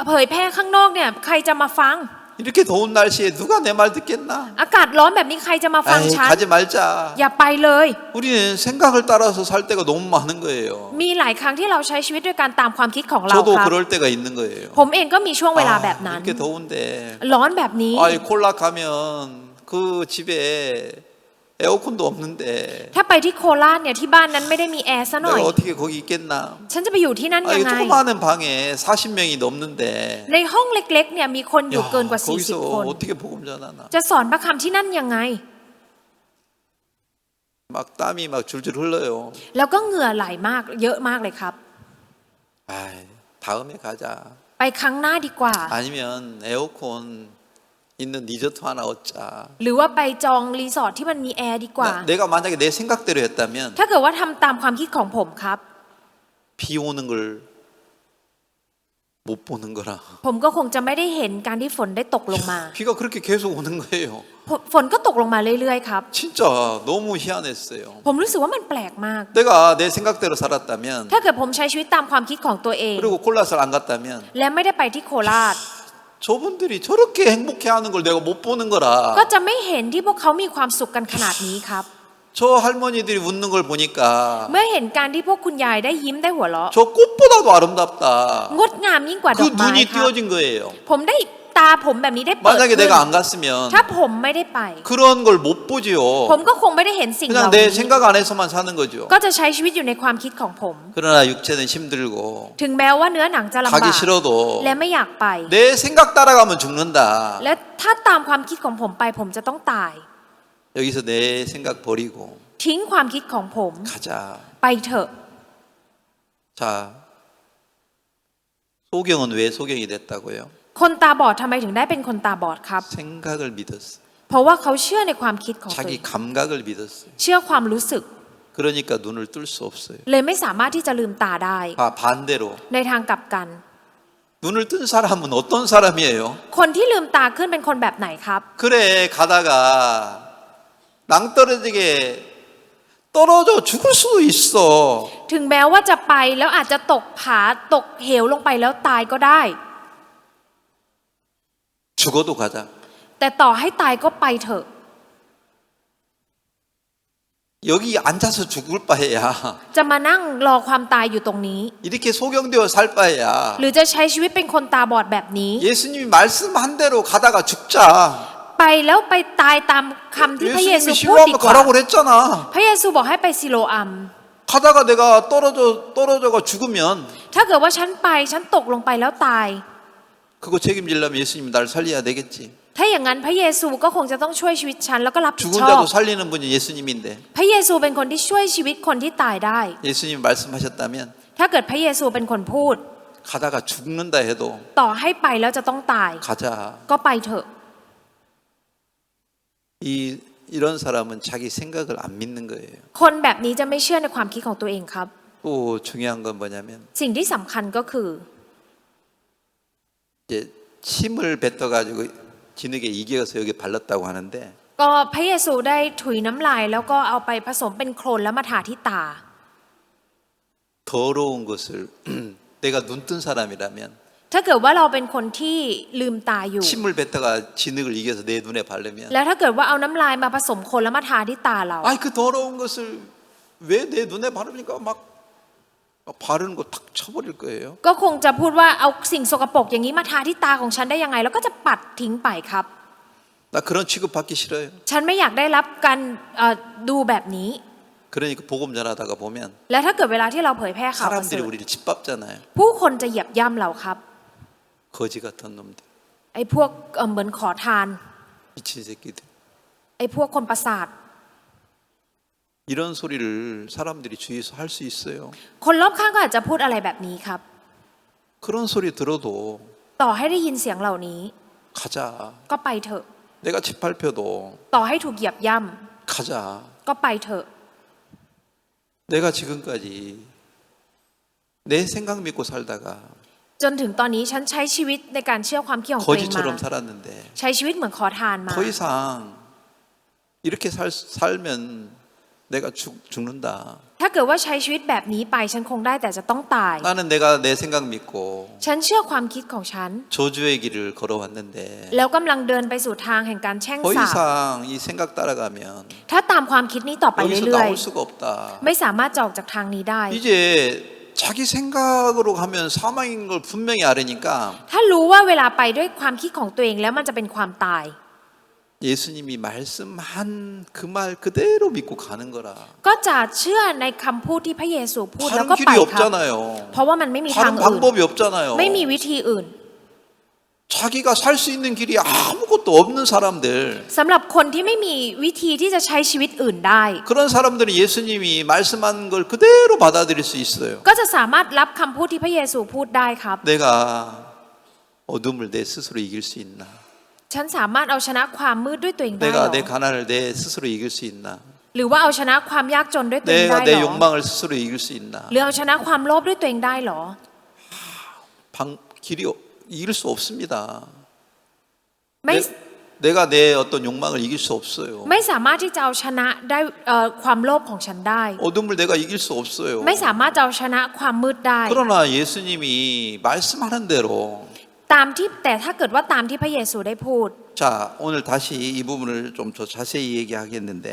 เผยแพร่ข้างนอกเนี่ยใครจะมาฟัง 이렇게 더운 날씨에 누가 내 말 듣겠나 อากาศร้อนแบบนี้ใครจะมาฟังฉัน 가지 말자 อย่าไปเลย 우리는 생각을 따라서 살 때가 너무 많은 거예요 มีหลายครั้งที่เราใช้ชีวิตด้วยการตามความคิดของเรา 저도 ครับ 그럴 때가 있는 거예요 ผมเองก็มีช่วงเวลาแบบนั้น 이렇게 더운데 ร้อนแบบนี้ 콜라 가면 그 집에 에어컨도 없는데 ถ้าไปที่โคราชเนี่ยที่บ้านนั้นไม่ได้มีแอร์ซะหน่อย 내가 어떻게 거기 있겠나? ฉันจะไปอยู่ที่นั่น 아, ยัง 이 ไง 조그마한 방에 40명이 넘는데 ในห้องเล็กๆเนี่ยมีคนอยู่ 야, เกินกว่า 거기서 40 คน 어떻게 복음 전하나? จะสอนพระคำที่นั่นยังไง 막 땀이 막 줄줄 흘러요. แล้วก็เหงื่อไหลมากเยอะมากเลยครับ 아, 다음에 가자. ไปครั้งหน้าดีกว่า 아니면 에어컨 있는 리조트 하나 얻자. หรือว่าไปจองรีสอร์ทที่มันมีแอร์ดีกว่า 내가 만약에 내 생각대로 했다면 ถ้าเกิดว่าทำตามความคิดของผมครับ 비 오는 걸 못 보는 거라. ผมก็คงจะไม่ได้เห็นการที่ฝนได้ตกลงมา 비가 그렇게 계속 오는 거예요. ฝนก็ตกลงมาเรื่อยๆครับ 진짜 너무 희한했어요. ผมรู้สึกว่ามันแปลกมาก 내가 내 생각대로 살았다면 ถ้าเกิดผมใช้ชีวิตตามความคิดของตัวเอง 그리고 콜라스를 안 갔다면 และไม่ได้ไปที่โคราช 저분들이 저렇게 행복해하는 걸 내가 못 보는 ก็ 거라. จะไม่เห็นที่พวกเขามีความสุขกันขนาดนี้ครับ 저 할머니들이 웃는 걸 보니까 เมื่อเห็นการที่พวกคุณยายได้ยิ้มได้หัวเราะ 저 꽃보다도 아름답다. งดงามยิ่งกว่าด 그 อกไม้ 눈이 ครับ 띄어진 거예요. ผมได้ตาผมแบบนี้ได้เปิด 만약에 ขึ้น 내가 안 갔으면 ถ้าผมไม่ได้ไป 그런 걸 못 보지요. ผมก็คงไม่ได้เห็นสิ่งเหล่า 그냥 내 นี้ 생각 안에서만 사는 거죠. ก็จะใช้ชีวิตอยู่ในความคิดของผม 그러나 육체는 힘들고 ถึงแม้ว่าเนื้อหนังจะลำบา 가기 ก 싫어도 และไม่อยากไป 내 생각 따라가면 죽는다. และถ้าตามความคิดของผมไปผมจะต้องตาย 여기서 내 생각 버리고 ทิ้งความคิดของผม 가자. ไปเถอะ 자, 소경은 왜 소경이 됐다고요? คนตาบอดทำไมถึงได้เป็นคนตาบอดครับ 생각을 믿었어요. เพราะว่าเขาเชื่อในความคิดของตัวเอ 자기 ง 감각을 믿었어요. เชื่อความรู้สึก 그러니까 눈을 뜰 수 없어요. เลยไม่สามารถที่จะลืมตาได้ 아, 반대로 ในทางกลับกัน 눈을 뜬 사람은 어떤 사람이에요? คนที่ลืมตาขึ้นเป็นคนแบบไหนครับ 그래 가다가 낭떠러지게 떨어져 죽을 수도 있어. ถึงแม้ว่าจะไปแล้วอาจจะตกผาตกเหวลงไปแล้วตายก็ได้ 죽어도 가자. แต่ต่อให้ตายก็ไปเถอะ 여기 앉아서 죽을 바에야 จะมานั่งรอความตายอยู่ตรงนี้ 이렇게 소경되어 살 바에야 หรือจะใช้ชีวิตเป็นคนตาบอดแบบนี้ 예수님이 말씀한 대로 가다가 죽자. ไปแล้วไปตายตามคำที่พระเยซู 예수님이 พูดดี 시로암에 กว่า 가라고 그랬잖아. พระเยซูบอกให้ไปซิโลอัม 가다가 내가 떨어져가 죽으면 ถ้าเกิดว่าฉันไปฉันตกลงไปแล้วตาย 그거 책임지려면 예수님이 날 살려야 되겠지. ถ้าอย่างนั้นพระเยซูก็คงจะต้องช่วยชีวิตฉันแล้วก็รับผิด 죽은 ชอบ 자도 살리는 분이 예수님인데 พระเยซูเป็นคนที่ช่วยชีวิตคนที่ตายได้ 예수님이 말씀하셨다면 ถ้าเกิดพระเยซูเป็นคนพูด 가다가 죽는다 해도 ต่อให้ไปแล้วจะต้องตาย 가자. ก็ไปเถอะ 이런 사람은 자기 생각을 안 믿는 거예요. คนแบบนี้จะไม่เชื่อในความคิดของตัวเองครับ 또 중요한 건 뭐냐면 สิ่งที่สำคัญก็คือ 이제 침을 뱉어가지고 진흙에 이겨서 여기 발랐다고 하는데 ก็พระเยซูได้ถุยน้ำลายแล้วก็เอาไปผสมเป็นโคลนแล้วมาทาที่ตา 더러운 것을 내가 눈 뜬 사람이라면 ถ้าเกิดว่าเราเป็นคนที่ลืมตาอยู่ 침을 뱉다가 진흙을 이겨서 내 눈에 바르면 แล้วถ้าเกิดว่าเอาน้ำลายมาผสมโคลนแล้วมาทาที่ตาเรา 아이 그 더러운 것을 왜 내 눈에 바르니까 막 바르는 거 탁 쳐버릴 거예요. ก็คงจะพูดว่าเอาสิ่งสกปรกอย่างนี้มาทาที่ตาของฉันได้ยังไง แล้วก็จะปัดทิ้งไปครับ 나 그런 취급 받기 싫어요. ฉันไม่อยากได้รับการดูแบบนี้ 그러니까 복음 전하다가 보면 และถ้าเกิดเวลาที่เราเผยแพร่ข่าวประเสริ 사람들이 ฐ 우리를 짓밟잖아요. ผู้คนจะเหยียบย่ำเราครับ 거지 같은 놈들, ไอ้พวกเหมือนขอทาน 미친 새끼들. ไอ้พวกคนประสาท 이런 소리를 사람들이 주위에서 할 수 있어요. คนรอบข้างก็อาจจะพูดอะไรแบบนี้ครับ 그런 소리 들어도 ต่อให้ได้ยินเสียงเหล่านี้ 가자. ก็ไปเถอะ 내가 짓밟혀도 ต่อให้ถูกเหยียบย่ 가자. ำก็ไปเถอะ 내가 지금까지 내 생각 믿고 살다가 จนถึงตอนนี้ฉันใช้ชีวิตในการเชื่อความคิดของตัวเองมา 거지처럼 살았는데 ใช้ชีวิตเหมือนขอทานมา 더 이상 이렇게 살면 내가 죽는다. ถ้าเกิดว่าใช้ชีวิตแบบนี้ไปฉันคงได้แต่จะต้องตาย 나는 내가 내 생각 믿고 ฉันเชื่อความคิดของฉัน 저주의 길을 걸어왔는데 แล้วกำลังเดินไปสู่ทางแห่งการแช่ง 더 สาป 이상 이 생각 따라가면 ถ้าตามความคิดนี้ต่อไป 여기서 เรื่อย 나올 수가 없다. ๆ ไม่สามารถจะออกจากทางนี้ได้ 이제 자기 생각으로 가면 사망인 걸 분명히 알으니까 ถ้ารู้ว่าเวลาไปด้วยความคิดของตัวเองแล้วมันจะเป็นความตาย 예수님이 말씀한 그 말 그대로 믿고 가는 거라. ก็จะเชื่อในคำพูดที่พระเยซูพูดแล้ว 다른 ก็ไป 길이 ครับ 없잖아요. เพราะว่ามันไม่มีทาง 다른 อื่น 방법이 없잖아요. ไม่มีวิธีอื่น 자기가 살 수 있는 길이 아무것도 없는 사람들. สำหรับคนที่ไม่มีวิธีที่จะใช้ชีวิตอื่นได้ 그런 사람들은 예수님이 말씀한 걸 그대로 받아들일 수 있어요. ก็จะสามารถรับคำพูดที่พระเยซูพูดได้ครับ 내가 어둠을 내 스스로 이길 수 있나? ฉันสามารถเอาชนะความมืดด้วยตัวเองได้หร 내가 อ 내 가난을 내 스스로 이길 수 있나? หรือว่าเอาชนะความยากจนด้วยตัวเอง 내가 ได้ 내 หรอ 욕망을 스스로 이길 수 있나? หรือเอาชนะความโลภด้วยตัวเองได้หรอ 길이 이길 수 없습니다. ไม่ 내가 내 어떤 욕망을 이길 수 없어요. ไม่สามารถที่จะเอาชนะได้ความโลภของฉันได้ 어둠을 내가 이길 수 없어요. ไม่สามารถจะเอาชนะความมืดได้ 그러나 예수님이 말씀하는 대로 ตามที่แต่ถ้าเกิดว่าตามที่พระเยซูได้พูด 자, 오늘 다시 이 부분을 좀 더 자세히 얘기하겠는데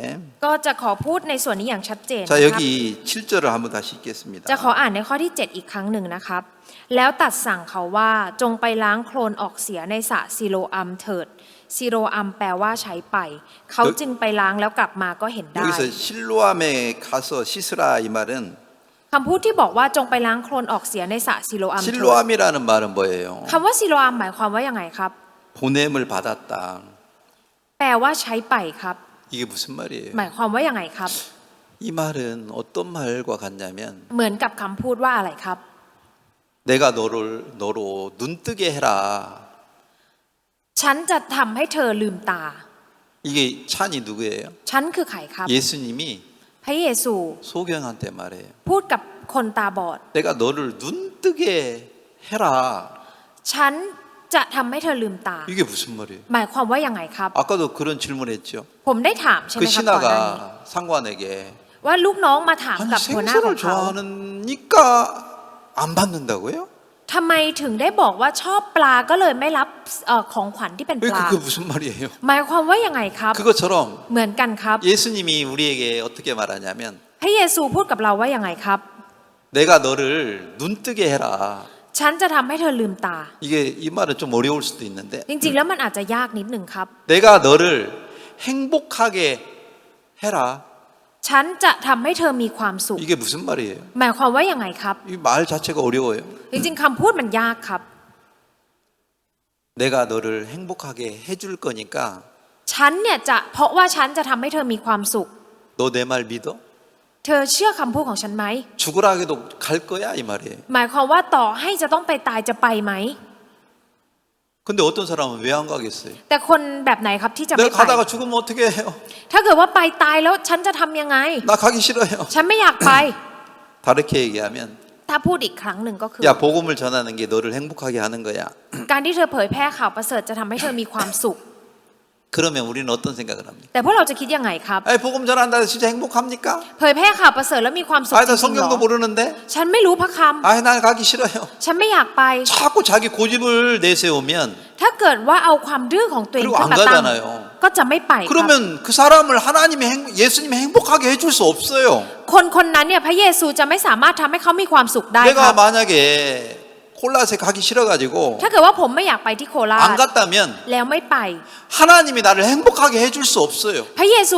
ก็จะขอพูดในส่วนนี้อย่างชัดเจน 자, นะครับ 여기 7절을 한번 다시 읽겠습니다. จะขออ่านในข้อที่ 7 อีกครั้งหนึ่งนะครับ แล้วตัดสั่งเขาว่าจงไปล้างโคลนออกเสียในสระซิโลอัมเถิดซิโลอัมแปลว่าใช้ไป เขาจึงไปล้างแล้วกลับมาก็เห็นได้ 여기서 실로암에 가서 씻으라 이 말은 คำพูดที่บอกว่าจงไปล้างโคลนออกเสียในสระซิโลอัมเถิด 실로암이라는 말은 뭐예요? คำว่าซิโลอัมหมายความว่ายังไงครับ 보냄을 받았다. แปลว่าใช้ไปครับ 이게 무슨 말이에요? หมายความว่ายังไงครับ 이 말은 어떤 말과 같냐면 เหมือนกับคำพูดว่าอะไรครับ 내가 너로 눈뜨게 해라. ฉันจะทำให้เธอลืมตา 이게 찬이 누구예요? ฉันคือใครครับ 예수님이 พระเยซู 소경한테 말해요. พูดกับคนตาบอด 내가 너를 눈뜨게 해라. ฉันจะทำให้เธอลืมตา 이게 무슨 말이에요? หมายความว่ายังไงครับ 아까도 그런 질문했죠. ผมได้ถามใช่ไห 그 มครับก่อนหน้านี้ 신하가 상관에게 ว่าลูกน้องมาถาม 아니 กับหัวหน้าของ 생선을 เขา 좋아하니까 안 받는다고요? ทำไมถึงได้บอกว่าชอบปลาก็เลยไม่รับของขวัญที่เป็น 왜 ปลา 그게 무슨 말이에요? หมายความว่ายังไงครับ 그것처럼 เหมือนกันครับ 예수님이 우리에게 어떻게 말하냐면 พระเยซูพูดกับเราว่ายังไงครับ 내가 너를 눈뜨게 해라. ฉันจะทำให้เธอลืมตา 이게 이 말은 좀 어려울 수도 있는데 จริงๆแล้วมันอาจจะยากนิดหนึ่งครับ 내가 너를 행복하게 해라. ฉันจะทำให้เธอมีความสุข 이게 무슨 말이에요? หมายความว่ายังไงครับ 이 말 자체가 어려워요. จริงๆคำพูดมันยากครับ 내가 너를 행복하게 해줄 거니까 ฉันเนี่ยจะเพราะว่าฉันจะทำให้เธอมีความสุข 너 내 말 믿어? เธอเชื่อคำพูดของฉันไหม 죽으라 해도 갈 거야 이 말이에요. หมายความว่าต่อให้จะต้องไปตายจะไปไหม 근데 어떤 사람은 왜 안 가겠어요? แต่คนแบบไหนครับที่จะ 내가 ไม่ไป 가다가 죽으면 어떻게 해요? ถ้าเกิดว่าไปตายแล้วฉันจะทำยังไง 나 가기 싫어요. ฉันไม่อยากไป 다르게 얘기하면 ถ้าพูดอีกครั้งหนึ่งก็คือ 야 복음을 전하는 게 너를 행복하게 하는 거야. การที่เธอเผยแพร่ข่าวประเสริฐจะทำให้เธอมีความสุข 그러면 우리는 어떤 생각을 합니까? แต่พวกเราจะคิดยังไงครับ 아이 복음 전한다 해서 진짜 행복합니까? เผยแพร่ข่าวประเสริฐแล้วมีความสุข 아이 จ 나 ริงๆเหร 성경도 อ 모르는데 ฉันไม่รู้พระค 아이 난 가기 싫어요. ำฉันไม่อยากไป 자꾸 자기 고집을 내세우면 ถ้าเกิดว่าเอาความดื้อของตัวเอง 그리고 ขึ้ 안 นมาตั้ง 가잖아요. ก็จะไม่ไปครับ 그러면 그 사람을 예수님이 행복하게 해줄 수 없어요. คนคนนั้นเนี่ยพระเยซูจะไม่สามารถทำให้เขามีความสุขได้ค 내가 รับ 만약에 콜라스에 가기 싫어가지고 ถ้าเกิดว่าผมไม่อยากไปที่โคราช 안 갔다면 แล้วไม่ไป 하나님이 나를 행복하게 해줄 수 없어요. พระเยซู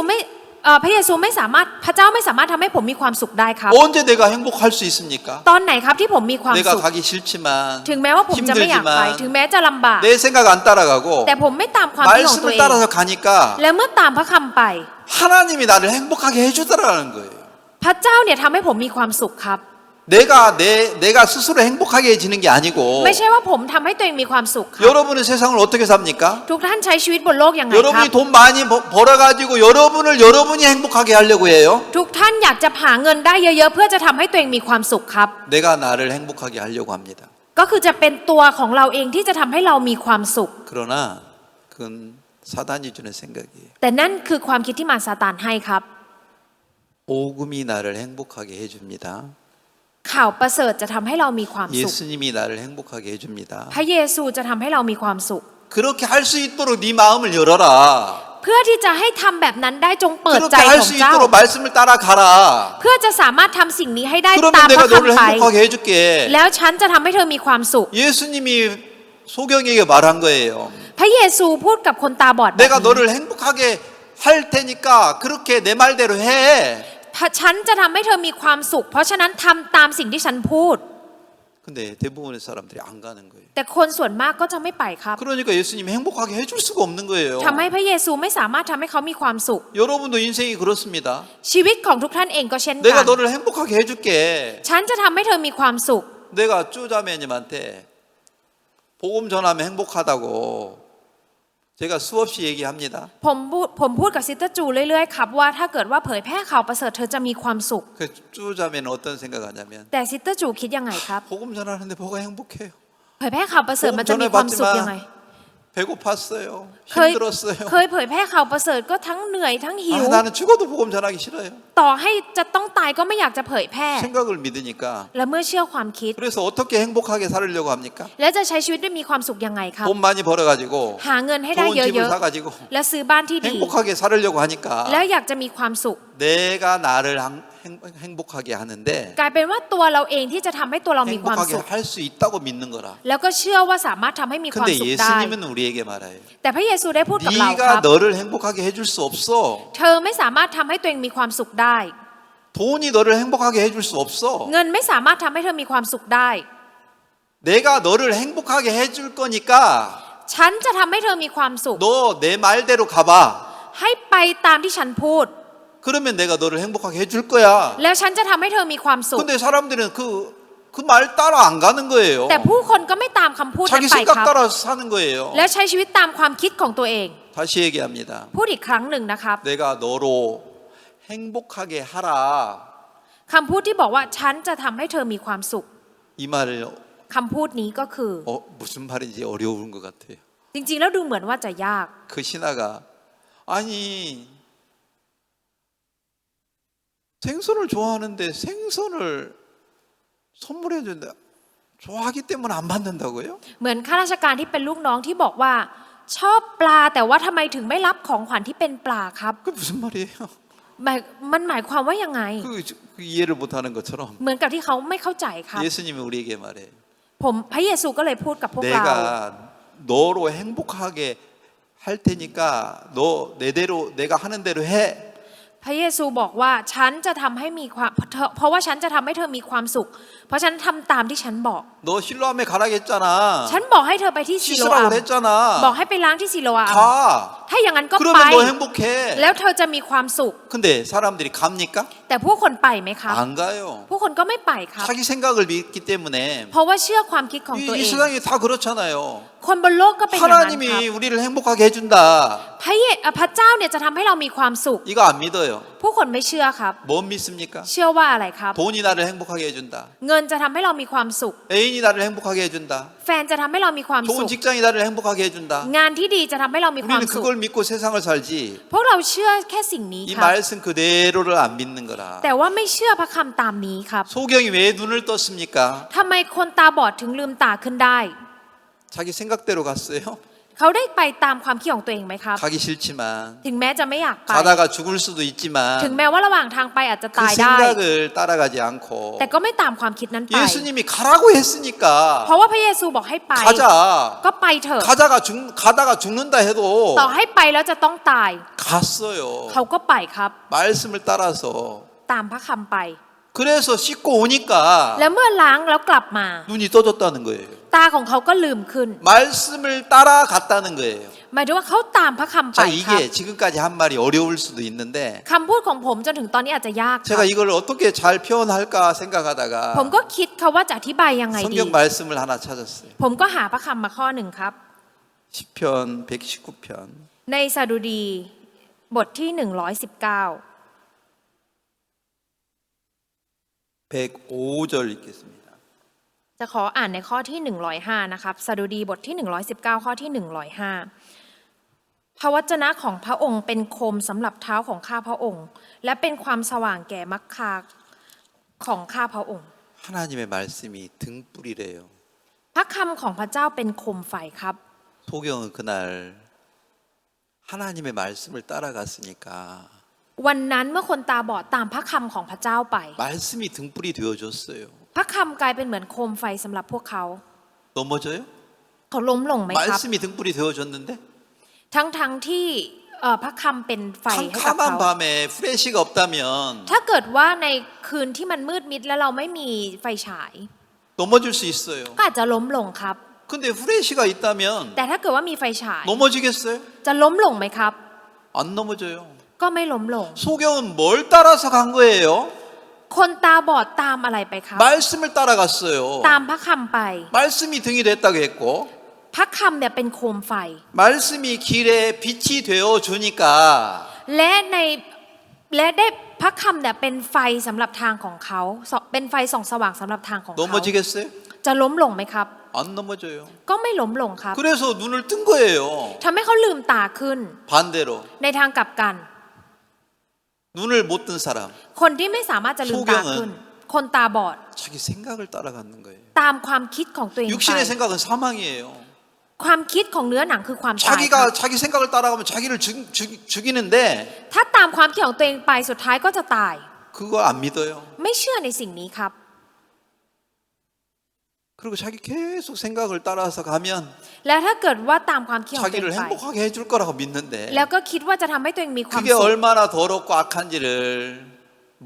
ไม่สามารถพระเจ้าไม่สามารถทำให้ผมมีความสุขได้ครับ 언제 내가 행복할 수 있습니까? ตอนไหนครับที่ผมมีความ 내가 สุข 가기 싫지만 ถึงแม้ว่าผมจะไม่อยากไป ถึง 힘들지만 แม้จะลำบาก 내 생각 안 따라가고 แต่ผมไม่ตามความคิดของตัว 말씀을 เอง 따라서 가니까 และเมื่อตามพระคำไป 하나님이 나를 행복하게 해주더라는 거예요. พระเจ้าเนี่ยทำให้ผมมีความสุขครับ 내가 스스로 행복하게 해지는 게 아니고 ไม่ใช่ว่าผมทำให้ตัวเองมีความสุขครับ 여러분은 세상을 어떻게 삽니까? ทุกท่านใช้ชีวิตบนโลกยังไงครับ 여러분이 돈 많이 벌어가지고 여러분이 행복하게 하려고 해요. ทุกท่านอยากจะหาเงินได้เยอะๆเพื่อจะทำให้ตัวเองมีความสุขครับ 내가 나를 행복하게 하려고 합니다. ก็คือจะเป็นตัวของเราเองที่จะทำให้เรามีความสุข 그러나 그건 사단이 주는 생각이에요. แต่นั่นคือความคิดที่มารซาตานให้ครับ 복음이 나를 행복하게 해줍니다. ข่าวประเสริฐจะทำให้เรามีความสุข 예수님이 나를 행복하게 해줍니다. พระเยซูจะทำให้เรามีความสุข 그렇게 할 수 있도록 네 마음을 열어라. เพื่อที่จะให้ทำแบบนั้นได้จงเปิดใจ 그렇게 ข 할 อง 수 เจ้า 있도록 말씀을 따라가라. เพื่อจะสามารถทำสิ่งนี้ให้ได้ 그러면 ตามพ 내가 ระ 너를 คำไป 행복하게 해줄게. แล้วฉันจะทำให้เธอมีความสุข 예수님이 소경에게 말한 거예요. พระเยซูพูดกับคนตาบอดแบบ 내가 นี้ 너를 행복하게 할 테니까 그렇게 내 말대로 해. ฉันจะทำให้เธอมีความสุข เพราะฉะนั้นทำตามสิ่งที่ฉันพูด 근데 대부분의 사람들이 안 가는 거예요. แต่คนส่วนมากก็จะไม่ไปครับ 그러니까 예수님이 행복하게 해줄 수가 없는 거예요. ทำให้พระเยซูไม่สามารถทำให้เขามีความสุข 여러분도 인생이 그렇습니다. ชีวิตของทุกท่านเองก็เช่นกั 내가 น 너를 행복하게 해줄게. ฉันจะทำให้เธอมีความสุข 내가 쪼자매님한테 복음 전하면 행복하다고 제가 수없이 얘기합니다. ผมพูดกับซิสเตอร์จูเรื่อยๆครับว่าถ้าเกิดว่าเผยแพร่ข่าวประเสริฐเธอจะมีความสุข 그 쪼자매는 어떤 생각하냐면 แต่ซิสเตอร์จูคิดยังไงครับ 복음 전하는데 뭐가 행복해요? เผยแพร่ข่าวประเสริฐมันจะมีความสุขยังไง 배고팠어요. เคย 힘들었어요. เผยแพร่ข่าวประเสริฐก็ทั้งเหนื่อยทั้งหิว 아, 나는 죽어도 복음 전하기 싫어요. ต่อให้จะต้องตายก็ไม่อยากจะเผยแพร่ 생각을 믿으니까. และเมื่อเชื่อความคิด 그래서 어떻게 행복하게 살으려고 합니까? และจะใช้ชีวิตด้วยมีความสุขยังไงครับ 돈 많이 벌어가지고 หาเงินให้ได้ 좋은 เย 집을 อะ 사가지고 ๆและซื้อบ้านที่ดี 행복하게 살으려고 하니까 แล้วอยากจะมีความสุข 내가 나를 행복하게 하는데 กลายเป็นว่าตัวเราเองที่จะทำให้ตัวเรามีความ 행복하게 สุข 할 수 있다고 믿는 거라. แล้วก็เชื่อว่าสามารถทำให้มีความ 근데 สุขได้ 예수님은 우리에게 말해요. แต่พระเยซูได้พูดกับเราครั 네가 บ 너를 행복하게 해줄 수 없어. เธอไม่สามารถทำให้ตัวเองมีความสุขได้ 돈이 너를 행복하게 해줄 수 없어. เงินไม่สามารถทำให้เธอมีความสุขได้ 내가 너를 행복하게 해줄 거니까 ฉันจะทำให้เธอมีความสุข 너 내 말대로 가봐. ให้ไปตามที่ฉันพูด 그러면 내가 너를 행복하게 해줄 거야. แล้วฉันจะทำให้เธอมีความสุข 근데 사람들은 그 말 따라 안 가는 거예요. แต่ผู้คนก็ไม่ตามคำพูดนั้น 자기 ไปค 생각 รับ 따라 사는 거예요. แล้วใช้ชีวิตตามความคิดของตัวเอง 다시 얘기합니다. พูดอีกครั้งหนึ่งนะครับ 내가 너로 행복하게 하라. คำพูดที่บอกว่าฉันจะทำให้เธอมีความสุข 이 말을 คำพูดนี้ก็คือ 무슨 말인지 어려운 것 같아요. จริงๆแล้วดูเหมือนว่าจะยาก 그 신하가 아니 생선을 좋아하는데 생선을 선물해 준다. 좋아하기 때문에 안 받는다고요? เหมือนข้าราชการที่เป็นลูกน้องที่บอกว่าชอบปลาแต่ว่าทำไมถึงไม่รับของขวัญที่เป็นปลาครับ 그 무슨 말이에요? มันหมายความว่ายังไง 그 이해를 못하는 것처럼 เหมือนกับที่เขาไม่เข้าใจครับ 예수님이 우리에게 말해요. พระเยซูก็เลยพูดกับพวกเรา 내가 너로 행복하게 할 테니까 너 내대로 내가 하는 대로 해. พระเยซูบอกว่าฉันจะทำให้มีความเพราะว่าฉันจะทำให้เธอมีความสุข เพราะฉันทำตามที่ฉันบอก 너 실로암에 가라고 했잖아. ฉันบอกให้เธอไปที่ซิโลอา 씻으라고 ม 했잖아. บอกให้ไปล้างที่ซิโลอาม 가. ถ้าอย่างนั้นก็ไป 그러면 너 행복해. แล้วเธอจะมีความสุข 근데 사람들이 갑니까? แต่ผู้คนไปไหมครับ 안 가요. ผู้คนก็ไม่ไปครับ 자기 생각을 믿기 때문에 เพราะว่าชื่อความคิดของตัวเอ 이 ง 세상이 다 그렇잖아요. คนบนโลกก็เป็นอย่างนั้นครับ 하나님이 우리를 행복하게 해준다. พระเจ้าเนี่ยจะทำให้เรามีความสุข 이거 안 믿어요. ผู้คนไม่เชื่อครับ 못 믿습니까? เชื่อว่าอะไรครับ 돈이 나를 행복하게 해준다. เงินจะทำให้เรามีความสุข 애인이 나를 행복하게 해준다. แฟนจะทำให้เรามีความสุ 좋은 ข 직장이 나를 행복하게 해준다. งานที่ดีจะทำให้เรามีความ 우리는 สุข 그걸 믿고 세상을 살지. พวกเราเชื่อแค่สิ่งนี้ 이 ครับ 말씀 그대로를 안 믿는 거라. แต่ว่าไม่เชื่อพระคำตามนี้ครับ 소경이 왜 눈을 떴습니까? ทำไมคนตาบอดถึงลืมตาขึ้นได้ 자기 생각대로 갔어요. เขาได้ไปตามความคิดของตัวเองไหมครับ 가기 싫지만 ถึงแม้จะไม่อยากไป 가다가 죽을 수도 ถึง 있지만 แม้ว่าระหว่างทางไปอาจจะ 그 ตายได้ 생각을 따라가지 않고 แต่ก็ไม่ตามความคิดนั้นไป 예수님이 가라고 했으니까 เพราะว่าพระเยซูบอกให้ไป 가자. ก็ไปเถอะ 가다가 죽는다 해도 ต่อให้ไปแล้วจะต้องตาย 갔어요. เขาก็ไปครับ 말씀을 따라서 ตามพระคำไป 그래서 씻고 오니까 แล้วเมื่อล้างแล้วกลับมา 눈이 떠졌다는 거예요. ตาของเขาก็ลืมขึ้น 말씀을 따라갔다는 거예요. หมายถึงว่าเขาตามพระคำไป 자, ครับ 이게 지금까지 한 말이 어려울 수도 있는데 คำพูดของผมจนถึงตอนนี้อาจจะยากครับ 제가 이걸 어떻게 잘 표현할까 생각하다가 ผมก็คิดค่ะว่าจะอธิบายยังไงดี 성경 말씀을 하나 찾았어요. ผมก็หาพระคำมาข้อหนึ่งครับ 시편 119편 ในสดุดีบทที่119 105절 읽겠습니다. จะขออ่านในข้อที่105นะครับสดุดีบทที่119ข้อที่105พระวจนะของพระองค์เป็นโคมสำหรับเท้าของข้าพระองค์ และเป็นความสว่างแก่มรรคาของข้าพระองค์ 하나님의 말씀이 등불이래요. พระคำของพระเจ้าเป็นโคมไฟครับ 소경은 그날 하나님의 말씀을 따라갔으니까 วันนั้นเมื่อคนตาบอดตามพระคำของพระเจ้าไป 말씀이 등불이 되어줬어요. พระคำกลายเป็นเหมือนโคมไฟสำหรับพวกเขา 넘어져요? เขาล้มลงไหมครับ 말씀이 등불이 되어줬는데 ทั้งที่พระคำเป็นไฟให้กับ 캄캄한 เขา 밤에 프레시가 없다면 ถ้าเกิดว่าในคืนที่มันมืดมิดแล้วเราไม่มีไฟฉาย 넘어질 수 있어요. ก็อาจจะล้มลงครับ 근데 프레시가 있다면 แต่ถ้าเกิดว่ามีไฟฉาย 넘어지겠어요? จะล้มลงไหมครับ 안 넘어져요. ก็ไม่ล้มลง 소경은 뭘 따라서 간 거예요? คนตาบอดตามอะไรไปครับ 말씀을 따라갔어요. ตามพระคำไป 말씀이 등이 됐다고 했고 พระคำเนี่ยเป็นโคมไฟ 말씀이 길에 빛이 되어 주니까 และได้พระคำเนี่ยเป็นไฟสำหรับทางของเขาเป็นไฟส่องสว่างสำหรับทางของเขา 넘어지겠어요? จะล้มลงไหมครับ 안 넘어져요. ก็ไม่ล้มลงครับ 그래서 눈을 뜬 거예요. ทำให้เขาลืมตาขึ้น 반대로 ในทางกลับกัน 눈을 못 뜬 사람 คนที่ไม่สามารถจะลืมตาขึ้น คนตาบอด 자기 생각을 따라가는 거예요. ตามความคิดของตัวเองไป 육신의 생각은 사망이에요. ความคิดของเนื้อหนังคือความตายครับ 자기가 자기 생각을 따라가면 자기를 죽이는데 ถ้าตามความคิดของตัวเองไปสุดท้ายก็จะตาย 그거 안 믿어요. ไม่เชื่อในสิ่งนี้ครับ 그리고 자기 계속 생각을 따라서 가면 และถ้าเกิดว่าตามความคิดของตัวเอ 자기를 งไป 행복하게 해줄 거라고 믿는데 แล้วก็คิดว่าจะทำให้ตัวเองมีความ 그게 สุข 얼마나 더럽고 악한지를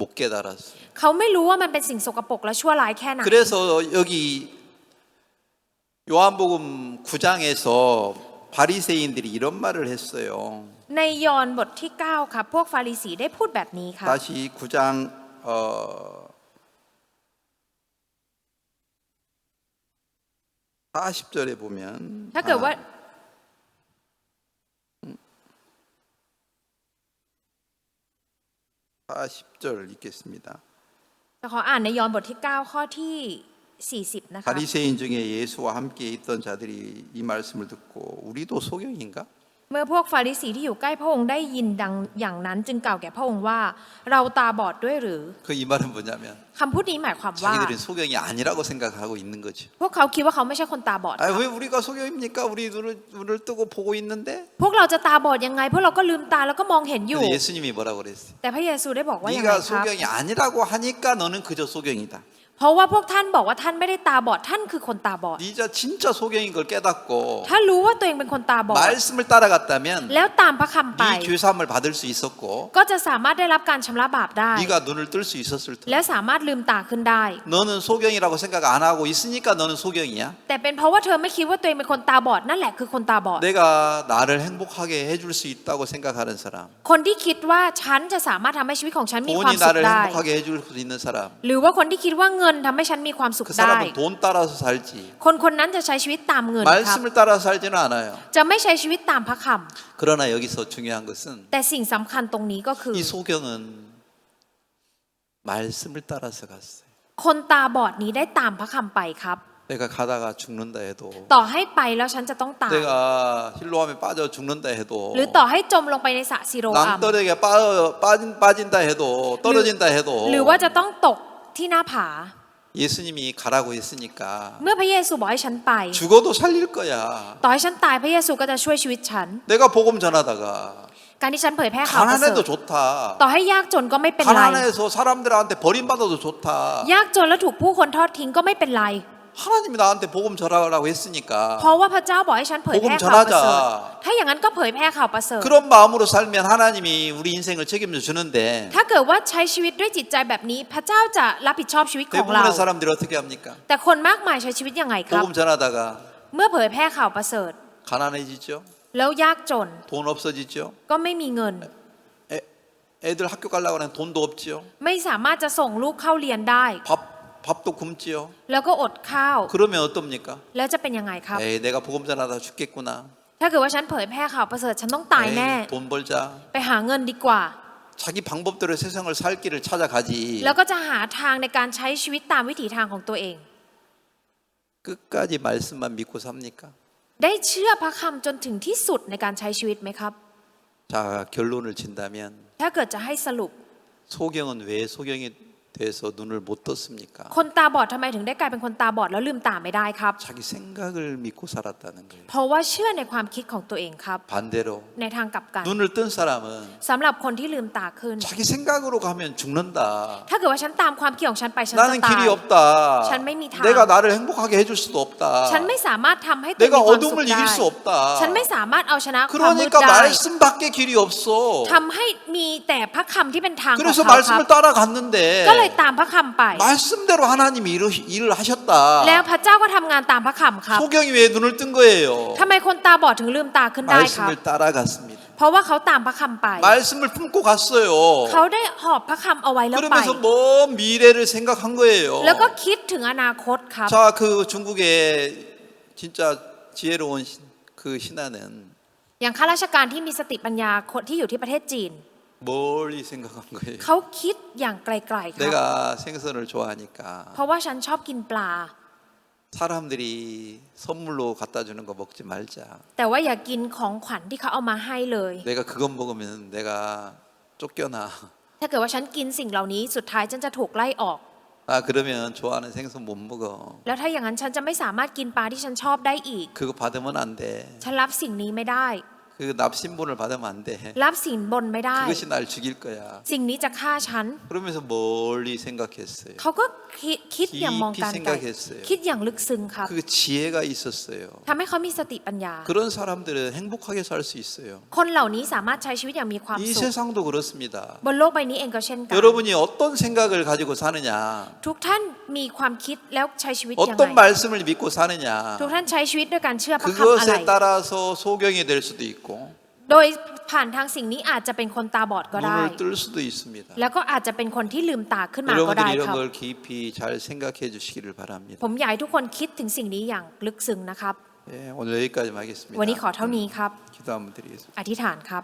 못 깨달았어요. เขาไม่รู้ว่ามันเป็นสิ่งสกปรกและชั่วร้ายแค่ไหน 그래서 여기 요한복음 9장에서 바리새인들이 이런 말을 했어요. ในยอห์นบทที่ 9 ครับ พวกฟาริสีได้พูดแบบนี้ครับ 다시 9장 40절에 보면 ถ้าเกิดว่า 40절 읽겠습니다. จะขออ่านในยอห์นบทที่ 9 ข้อที่ 40 นะคะ 바리새인 중에 예수와 함께 있던 자들이 이 말씀을 듣고 우리도 소경인가? เมื่อพวกฟาริสีที่อยู่ใกล้พระองค์ได้ยินดังอย่างนั้นจึงกล่าวแก่พระองค์ว่าเราตาบอดด้วยหรือ 그 이 말은 뭐냐면 คำพูดนี้หมายความว่า 자기들은 소경이 아니라고 생각하고 있는 거죠. พวกเขาคิดว่าเขาไม่ใช่คนตาบอด 아, 왜 우리가 소경입니까? 우리 눈을 뜨고 보고 있는데. พวกเราจะตาบอดยังไงพวกเราก็ลืมตาแล้วก็มองเห็นอยู่ 근데 예수님이 뭐라고 그랬어요? แต่พระเยซูได้บอกว่าอย่างไร 네가 ครับ 소경이 아니라고 하니까 너는 그저 소경이다. เพราะว่าพวกท่านบอกว่าท่านไม่ได้ตาบอดท่านคือคนตาบอด 네가 진짜 소경인 걸 깨닫고 ถ้ารู้ว่าตัวเองเป็นคนตาบอด 말씀을 따라갔다면 แล้วตามพระคำไป 네 죄사함을 받을 수 있었고 ก็จะสามารถได้รับการชำระบาปได้ 네가 눈을 뜰 수 있었을 และ 텐데 สามารถลืมตาขึ้นได้ 너는 소경이라고 생각 안 하고 있으니까 너는 소경이야. แต่เป็นเพราะว่าเธอไม่คิดว่าตัวเองเป็นคนตาบอดนั่นแหละคือคนตาบอด 내가 나를 행복하게 해줄 수 있다고 생각하는 사람, คนที่คิดว่าฉันจะสามารถทำให้ชีวิตของฉันมีความ 돈이 สุข 나를 ได้ 행복하게 해줄 수 있는 사람, หรือว่าคนที่คิดว่าเงินทำให้ฉันมีความสุข 그 ได้ 사람은 돈 따라서 살지 คนนั้นจะใช้ชีวิตตามเงินครับ 말씀을 따라서 살지는 않아요. จะไม่ใช้ชีวิตตามพระค 그러나 여기서 중요한 것은 ำแต่สิ่งสำคัญตรงนี้ก็คือ 이 소경은 말씀을 따라서 갔어요. คนตาบอดนี้ได้ตามพระคำไปครับ 내가 가다가 죽는다 해도 ต่อให้ไปแล้วฉันจะต้องตาย 내가 힐로암에 빠져 죽는다 해도 หรือต่อให้จมลงไปในสระซิโรอัม 낭떠러기에 빠진다 해도 떨어진다 해도 หรือว่าจะต้องตกที่หน้าผา 예수님이 가라고 했으니까 เมื่อพระเยซูบอกให้ฉันไป 죽어도 살릴 거야. ต่อให้ฉันตายพระเยซูก็จะช่วยชีวิตฉัน 내가 복음 전하다가 การที่ฉันเผยแพร่ข่าวประเสริ 가난해도 ฐ 좋다. ต่อให้ยากจนก็ไม่เป็นไร 가난해서 사람들한테 버림받아도 좋다. ยากจนและถูกผู้คนทอดทิ้งก็ไม่เป็นไร 하나님이 나한테 복음 전하라고 했으니까 เพราะว่าพระเจ้าบอกให้ฉันเผยแพร่ข่าวประเสริฐ ถ้าอย่างนั้นก็เผยแพร่ข่าวประเสริฐ 그런 마음으로 살면 하나님이 우리 인생을 책임져 주는데 ถ้าเกิดว่าใช้ชีวิตด้วยจิตใจแบบนี้ พระเจ้าจะรับผิดชอบชีวิตของเรา 대부분의 사람들이 어떻게 합니까? แต่คนมากมายใช้ชีวิตยังไงครับ 복음 전하다가 เมื่อเผยแพร่ข่าวประเสริฐ 가난해지죠. แล้วยากจน 돈 없어지죠. ก็ไม่มีเงิน 애들 학교 가려고 하는 돈도 없지요. ไม่สามารถจะส่งลูกเข้าเรียนได้ 밥도 굶지요. แล้วก็อดข้าว 그러면 어떻습니까? แล้วจะเป็นยังไงครับ 에이, 내가 복음 전하다 죽겠구나. ถ้าเกิดว่าฉันเผยแพร่ข่าวประเสริฐฉันต้องตายแน่ 에이, 돈 벌자. ไปหาเงินดีกว่า 자기 방법대로 세상을 살 길을 찾아가지. แล้วก็จะหาทางในการใช้ชีวิตตามวิถีทางของตัวเอง 끝까지 말씀만 믿고 삽니까? ได้เชื่อพระคำจนถึงที่สุดในการใช้ชีวิตไหมครับ 자, 결론을 진다면 ถ้าเกิดจะให้สรุป 소경은 왜 소경이 돼서 눈을 못 떴습니까? คนตาบอดทำไมถึงได้กลายเป็นคนตาบอดแล้วลืมตาไม่ได้ครับ 자기 생각을 믿고 살았다는 거예요. เพราะว่าเชื่อในความคิดของตัวเองครับ 반대로 ในทางกลับกัน 눈을 뜬 사람은 สำหรับคนที่ลืมตาขึ้น 자기 생각으로 가면 죽는다. ถ้าเกิดว่าฉันตามความคิดของฉันไปฉันจะ 나는 ตาย 길이 없다. 찬매미 다. 내가 나를 행복하게 해줄 수도 없다. ฉันไม่สามารถทำให้ตัวเอง 내가 มีความสุข 어둠을 ได้ 이길 수 없다. ฉันไม่สามารถเอาชนะความมืด 그러니까 ได้ 말씀밖에 길이 없어. ทำให้มีแต่พระคำที่เป็นทางของ 그래서 เขาครับ 말씀을 따라갔는데 ก็เลยตามพระคำไป 말씀대로 하나님이 일을 하셨다. แล้วพระเจ้าก็ทำงานตามพระคำครับ 소경이 왜 눈을 뜬 거예요? ทำไมคนตาบอดถึงลืมตาขึ้นได้ครับ 말씀을 따라갔습니다. เพราะว่าเขาตามพระคำไป 말씀을 품고 갔어요. เขาได้หอบพระคำเอาไว้แล้วไป 그러면서 먼 미래를 생각한 거예요. แล้วก็คิดถึงอนาคตครับ 자, 그 중국의 진짜 지혜로운 그 신하는 อย่างข้าราชการที่มีสติปัญญาคนที่อยู่ที่ประเทศจีน 멀리 생각한 거예요. เขาคิดอย่างไกลๆครับ 내가 생선을 좋아하니까 เพราะว่าฉันชอบกินปลา 사람들이 선물로 갖다 주는 거 먹지 말자. แต่ว่าอย่ากินของขวัญที่เขาเอามาให้เลย 내가 그것 먹으면 내가 쫓겨나. ถ้าเกิดว่าฉันกินสิ่งเหล่านี้สุดท้ายฉันจะถูกไล่ออก 아 그러면 좋아하는 생선 못 먹어. แล้วถ้าอย่างนั้นฉันจะไม่สามารถกินปลาที่ฉันชอบได้อีก 그거 받으면 안 돼. ฉันรับสิ่งนี้ไม่ได้ 그 납신분을 받으면 안 돼. รับสินบนไม่ได้ 그것이 날 죽일 거야. สิ่งนี้จะฆ่าฉัน 그러면서 멀리 생각했어요. เขาก็คิดอย่างมองการไกล 생각했어요. คิดอย่างลึกซึ้งครับ 그 지혜가 있었어요. ทำให้เขามีสติปัญญา 그런 사람들은 행복하게 살 수 있어요. คนเหล่านี้สามารถใช้ชีวิตอย่างมีความ 이 สุข 세상도 그렇습니다. บนโลกใบนี้เองก็เช่นกัน 여러분이 어떤 생각을 가지고 사느냐, ทุกท่านมีความคิดแล้วใช้ชีวิตยัง 어떤 ไง 말씀을 믿고 사느냐, ทุกท่านใช้ชีวิตด้วยการเชื่อพระคำอะไร 그것에 따라서 소경이 될 수도 있고 โดยผ่านทางสิ่งนี้อาจจะเป็นคนตาบอดก็ได้ 눈을 뜰 수도 있습니다. แล้วก็อาจจะเป็นคนที่ลืมตาขึ้นมาก็ได้ 여러분들이 ครับ 이런 걸 깊이 잘 생각해 주시기를 바랍니다. ผมอยากให้ทุกคนคิดถึงสิ่งนี้อย่างลึกซึ้งนะครับ 예, 오늘 여기까지 วันนี้ขอ 하겠습니다. เท่านี้ครับ 기도 한번 드리겠습니다. อธิษฐานครับ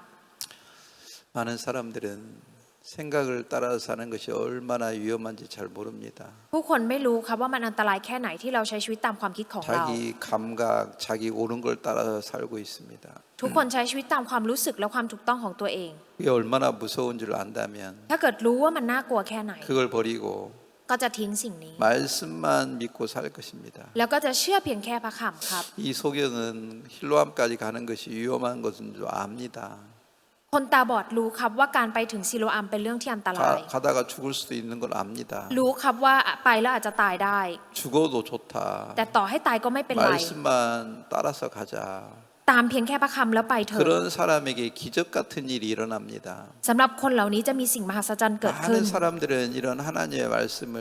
많은 사람들은 생각을 따라서 사는 것이 얼마나 위험한지 잘 모릅니다. ผู้คนไม่รู้ครับว่ามันอันตรายแค่ไหนที่เราใช้ชีวิตตามความคิดของเรา 자기 감각, 자기 옳은 걸 따라서 살고 있습니다. ทุกคนใช้ชีวิตตามความรู้สึกและความถูกต้องของตัวเอง 그게 얼마나 무서운 줄 안다면 ถ้าเกิดรู้ว่ามันน่ากลัวแค่ไหน 그걸 버리고 ก็จะทิ้งสิ่งนี้ 말씀만 믿고 살 것입니다. แล้วก็จะเชื่อเพียงแค่พระคำครับ 이 소경은 힐로암까지 가는 것이 위험한 것은 줄 압니다. คนตาบอดรู้ครับว่าการไปถึงซิโลอัมเป็นเรื่องที่อันตราย 가다가 죽을 수도 있는 걸 압니다. รู้ครับว่าไปแล้วอาจจะตายได้ 죽어도 좋다. แต่ต่อให้ตายก็ไม่เป็นไร 말씀만 따라서 가자. ตามเพียงแค่พระคำแล้วไปเถอะ 그런 사람에게 기적 같은 일이 일어납니다. สำหรับคนเหล่านี้จะมีสิ่งมหัศจรรย์เกิดขึ้น 많은 사람들은 이런 하나님의 말씀을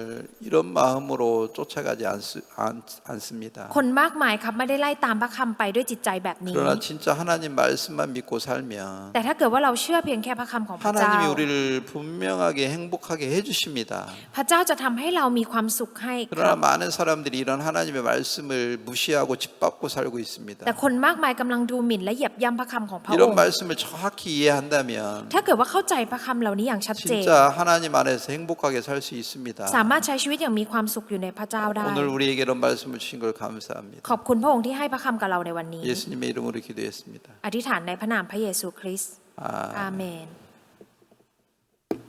이런 마음으로 쫓아가지 않습니다. คนมากมายครับไม่ได้ไล่ตามพระคำไปด้วยจิตใจแบบนี้ 그러나 진짜 하나님 말씀만 믿고 살면 แต่ถ้าเกิดว่าเราเชื่อเพียงแค่พระคำของพระเจ้า 하나님이 우리를 분명하게 행복하게 해주십니다. พระเจ้าจะทำให้เรามีความสุขให้ค 그러나 รับ 많은 사람들이 이런 하나님의 말씀을 무시하고 짓밟고 살고 있습니다. แต่คนมากมายกำลังดูหมิ่นและเหยียบย่ำพระคำของพระอง 이런 ค์ 말씀을 정확히 이해한다면 ถ้าเกิดว่าเข้าใจพระคำเหล่านี้อย่างชัดเจน 진짜 하나님 안에서 행복하게 살 수 있습니다. สามารถใช้ชีวิตอย่างมีความสุขอยู่ในพระเจ้าได้ 오늘 우리에게 이런 말씀을 주신 걸 감사합니다. ขอบคุณพระองค์ที่ให้พระคำกับเราในวันนี้ 예수님의 이름으로 기도했습니다. อธิษฐานในพระนามพระเยซูคริสต์ 아멘. อาเมน